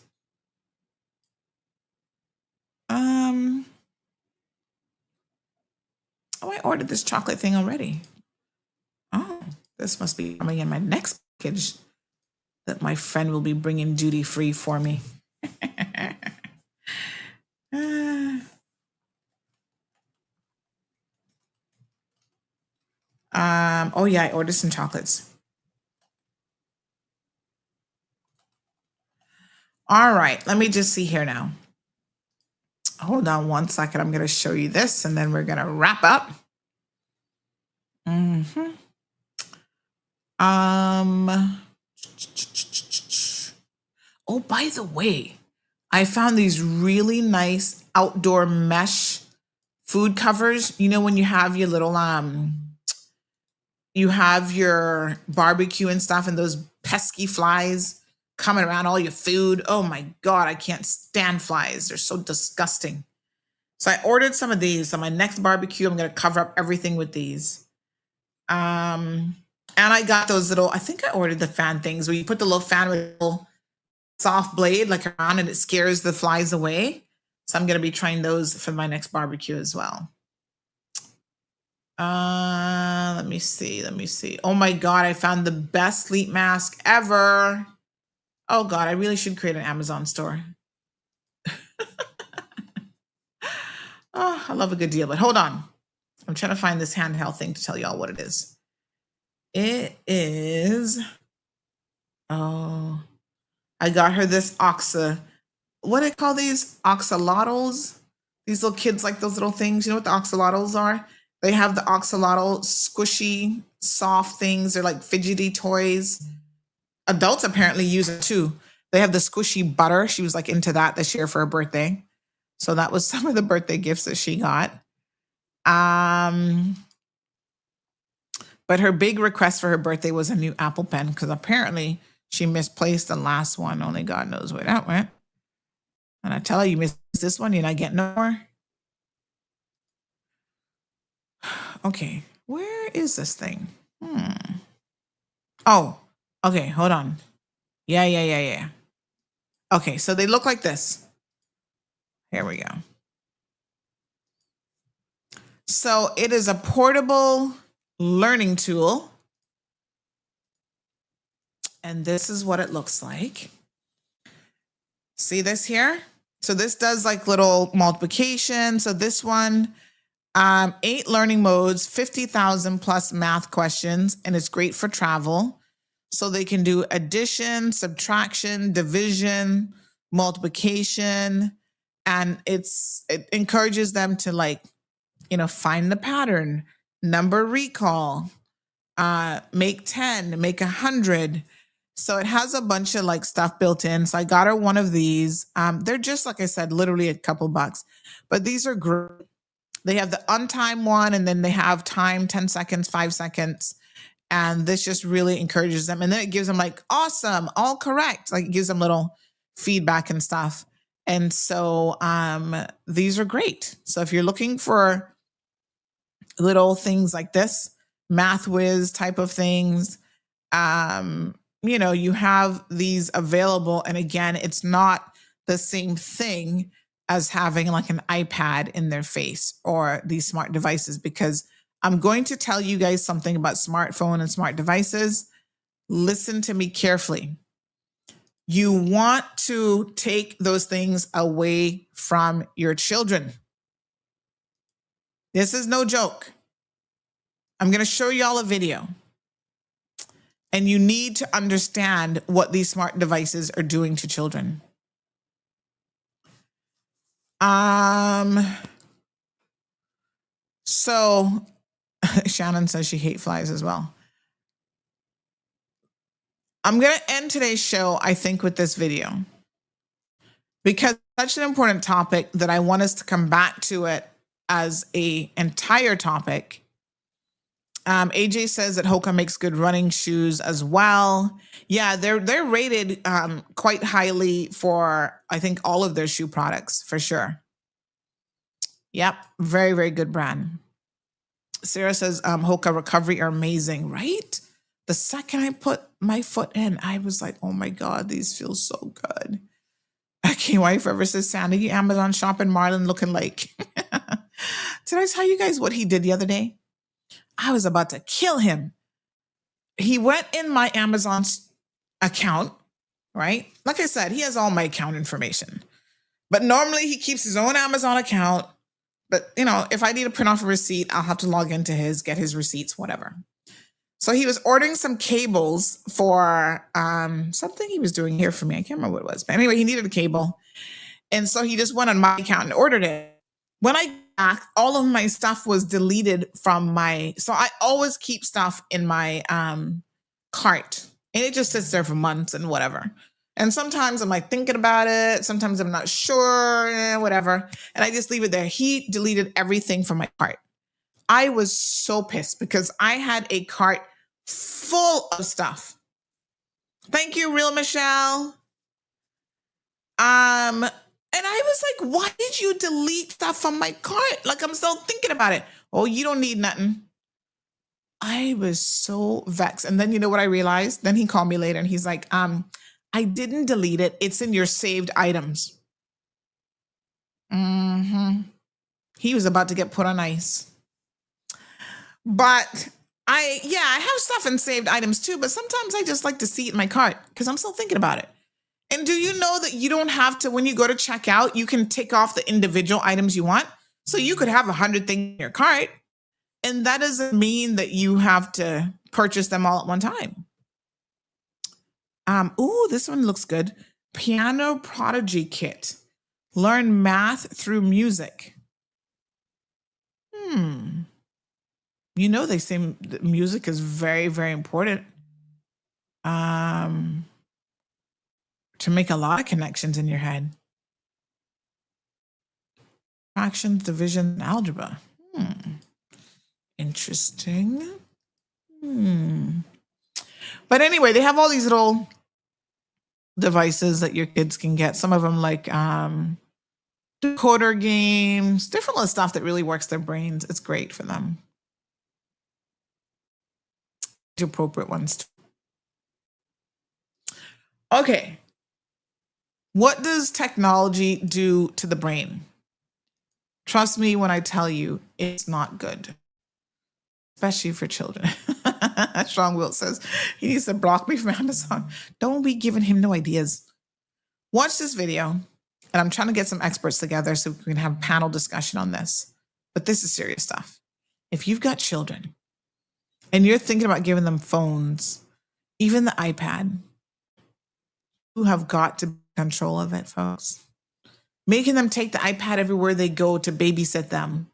Speaker 4: Oh, I ordered this chocolate thing already. Oh, this must be coming in my next package that my friend will be bringing duty free for me. Oh yeah, I ordered some chocolates. All right, let me just see here now. Hold on one second. I'm going to show you this and then we're going to wrap up. Oh, by the way, I found these really nice outdoor mesh food covers. You know, when you have your little you have your barbecue and stuff, and those pesky flies coming around all your food. Oh my God, I can't stand flies. They're so disgusting. So I ordered some of these. On my next barbecue, I'm going to cover up everything with these. And I got those little, I think I ordered the fan things where you put the little fan with a little soft blade like around and it scares the flies away. So I'm going to be trying those for my next barbecue as well. Let me see. Oh my God, I found the best sleep mask ever. Oh God, I really should create an Amazon store. Oh, I love a good deal, but hold on. I'm trying to find this handheld thing to tell y'all what it is. It is, oh, I got her this what do they call these? Oxalotls? These little kids like those little things. You know what the oxalotls are? They have the oxalotl squishy, soft things. They're like fidgety toys. Adults apparently use it too. They have the squishy butter. She was like into that this year for her birthday. So that was some of the birthday gifts that she got. But her big request for her birthday was a new Apple Pen because apparently she misplaced the last one. Only God knows where that went. And I tell her, you missed this one, you're not getting no more. Okay, where is this thing? Oh, okay, hold on. Yeah. Okay, so they look like this. Here we go. So it is a portable learning tool. And this is what it looks like. See this here? So this does like little multiplication. So this one, 8 learning modes, 50,000 plus math questions, and it's great for travel. So they can do addition, subtraction, division, multiplication, and it encourages them to find the pattern, number recall, make 10, make 100. So it has a bunch of stuff built in. So I got her one of these. They're just, like I said, literally a couple bucks, but these are great. They have the on-time one, and then they have time, 10 seconds, 5 seconds. And this just really encourages them. And then it gives them awesome, all correct. It gives them little feedback and stuff. And so these are great. So if you're looking for little things like this, Math Whiz type of things, you have these available. And again, it's not the same thing as having an iPad in their face or these smart devices, because I'm going to tell you guys something about smartphone and smart devices. Listen to me carefully. You want to take those things away from your children. This is no joke. I'm going to show y'all a video. And you need to understand what these smart devices are doing to children. So Shannon says she hates flies as well. I'm going to end today's show, I think, with this video, because it's such an important topic that I want us to come back to it as an entire topic. AJ says that Hoka makes good running shoes as well. Yeah, they're rated quite highly for, I think, all of their shoe products, for sure. Yep, very, very good brand. Sarah says Hoka recovery are amazing, right? The second I put my foot in, I was like, oh my God, these feel so good. Okay, wife forever says, Sandy, Amazon shopping Marlin looking like. Did I tell you guys what he did the other day? I was about to kill him. He went in my Amazon account, right? Like I said, he has all my account information. But normally he keeps his own Amazon account. But, if I need to print off a receipt, I'll have to log into his, get his receipts, whatever. So he was ordering some cables for something he was doing here for me. I can't remember what it was. But anyway, he needed a cable. And so he just went on my account and ordered it. When I got back, all of my stuff was deleted from so I always keep stuff in my cart. And it just sits there for months and whatever. And sometimes I'm like thinking about it. Sometimes I'm not sure, whatever. And I just leave it there. He deleted everything from my cart. I was so pissed because I had a cart full of stuff. Thank you, Real Michelle. And I was like, why did you delete stuff from my cart? Like, I'm still thinking about it. Oh, you don't need nothing. I was so vexed. And then you know what I realized? Then he called me later and he's like, I didn't delete it. It's in your saved items. He was about to get put on ice. But I have stuff in saved items too, but sometimes I just like to see it in my cart because I'm still thinking about it. And do you know that you don't have to, when you go to check out, you can take off the individual items you want? So you could have 100 things in your cart, and that doesn't mean that you have to purchase them all at one time. Ooh, this one looks good. Piano Prodigy Kit. Learn math through music. You know, they say that music is very, very important to make a lot of connections in your head. Fractions, division, algebra. Interesting. But anyway, they have all these little devices that your kids can get. Some of them like decoder games, different little stuff that really works their brains. It's great for them. Appropriate ones too. Okay. What does technology do to the brain? Trust me when I tell you it's not good, especially for children. Sean Wilt says he needs to block me from Amazon. Don't be giving him no ideas. Watch this video, and I'm trying to get some experts together so we can have a panel discussion on this. But this is serious stuff. If you've got children and you're thinking about giving them phones, even the iPad, you have got to be in control of it, folks. Making them take the iPad everywhere they go to babysit them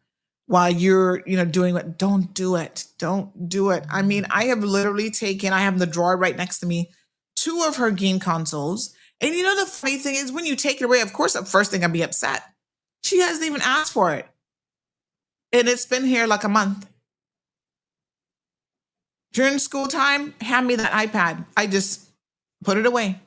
Speaker 4: while you're, doing what, don't do it. Don't do it. I mean, I have literally taken, I have in the drawer right next to me, 2 of her game consoles. And the funny thing is when you take it away, of course, the first thing I'd be upset. She hasn't even asked for it. And it's been here like a month. During school time, hand me that iPad. I just put it away.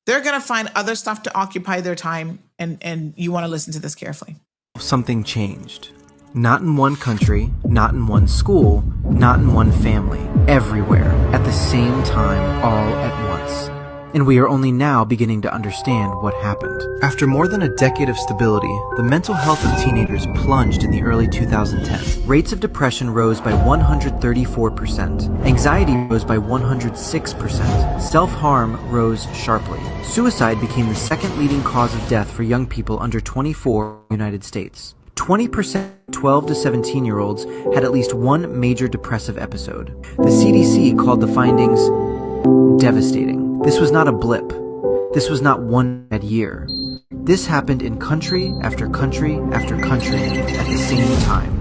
Speaker 4: They're going to find other stuff to occupy their time, and you want to listen to this carefully.
Speaker 12: Something changed. Not in one country, not in one school, not in one family. Everywhere, at the same time, all at once. And we are only now beginning to understand what happened. After more than a decade of stability, the mental health of teenagers plunged in the early 2010s. Rates of depression rose by 134%. Anxiety rose by 106%. Self-harm rose sharply. Suicide became the second leading cause of death for young people under 24 in the United States. 20% of 12 to 17-year-olds had at least one major depressive episode. The CDC called the findings devastating. This was not a blip. This was not one bad year. This happened in country after country after country at the same time.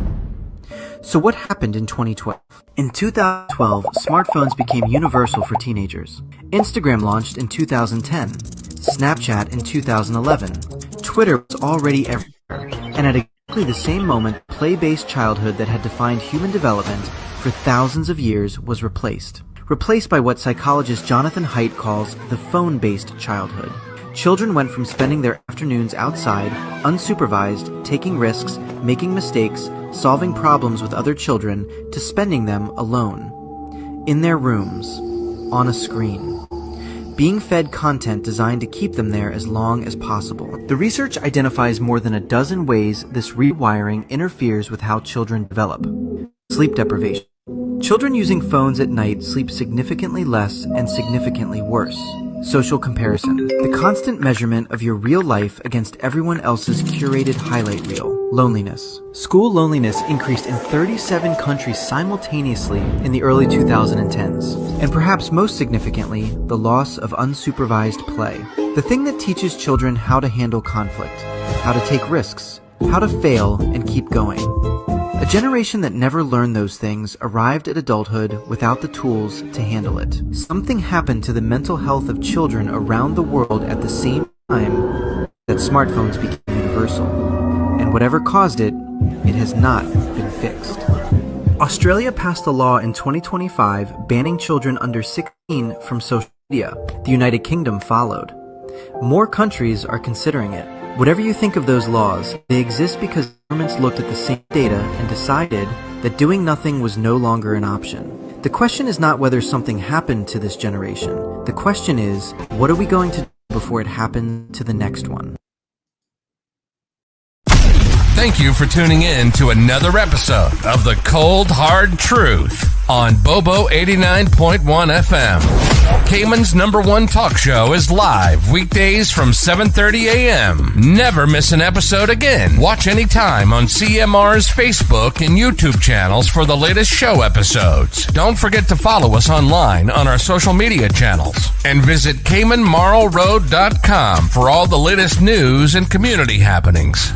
Speaker 12: So what happened in 2012? In 2012, smartphones became universal for teenagers. Instagram launched in 2010, Snapchat in 2011. Twitter was already everywhere, and at exactly the same moment, play-based childhood that had defined human development for thousands of years was replaced by what psychologist Jonathan Haidt calls the phone-based childhood. Children went from spending their afternoons outside, unsupervised, taking risks, making mistakes, solving problems with other children, to spending them alone. In their rooms. On a screen. Being fed content designed to keep them there as long as possible. The research identifies more than a dozen ways this rewiring interferes with how children develop. Sleep deprivation. Children using phones at night sleep significantly less and significantly worse. Social comparison. The constant measurement of your real life against everyone else's curated highlight reel. Loneliness. School loneliness increased in 37 countries simultaneously in the early 2010s. And perhaps most significantly, the loss of unsupervised play. The thing that teaches children how to handle conflict, how to take risks, how to fail and keep going. A generation that never learned those things arrived at adulthood without the tools to handle it. Something happened to the mental health of children around the world at the same time that smartphones became universal. And whatever caused it, it has not been fixed. Australia passed a law in 2025 banning children under 16 from social media. The United Kingdom followed. More countries are considering it. Whatever you think of those laws, they exist because governments looked at the same data and decided that doing nothing was no longer an option. The question is not whether something happened to this generation. The question is, what are we going to do before it happens to the next one?
Speaker 13: Thank you for tuning in to another episode of The Cold Hard Truth on Bobo 89.1 FM. Cayman's #1 talk show is live weekdays from 7:30 a.m. Never miss an episode again. Watch anytime on CMR's Facebook and YouTube channels for the latest show episodes. Don't forget to follow us online on our social media channels. And visit CaymanMarlRoad.com for all the latest news and community happenings.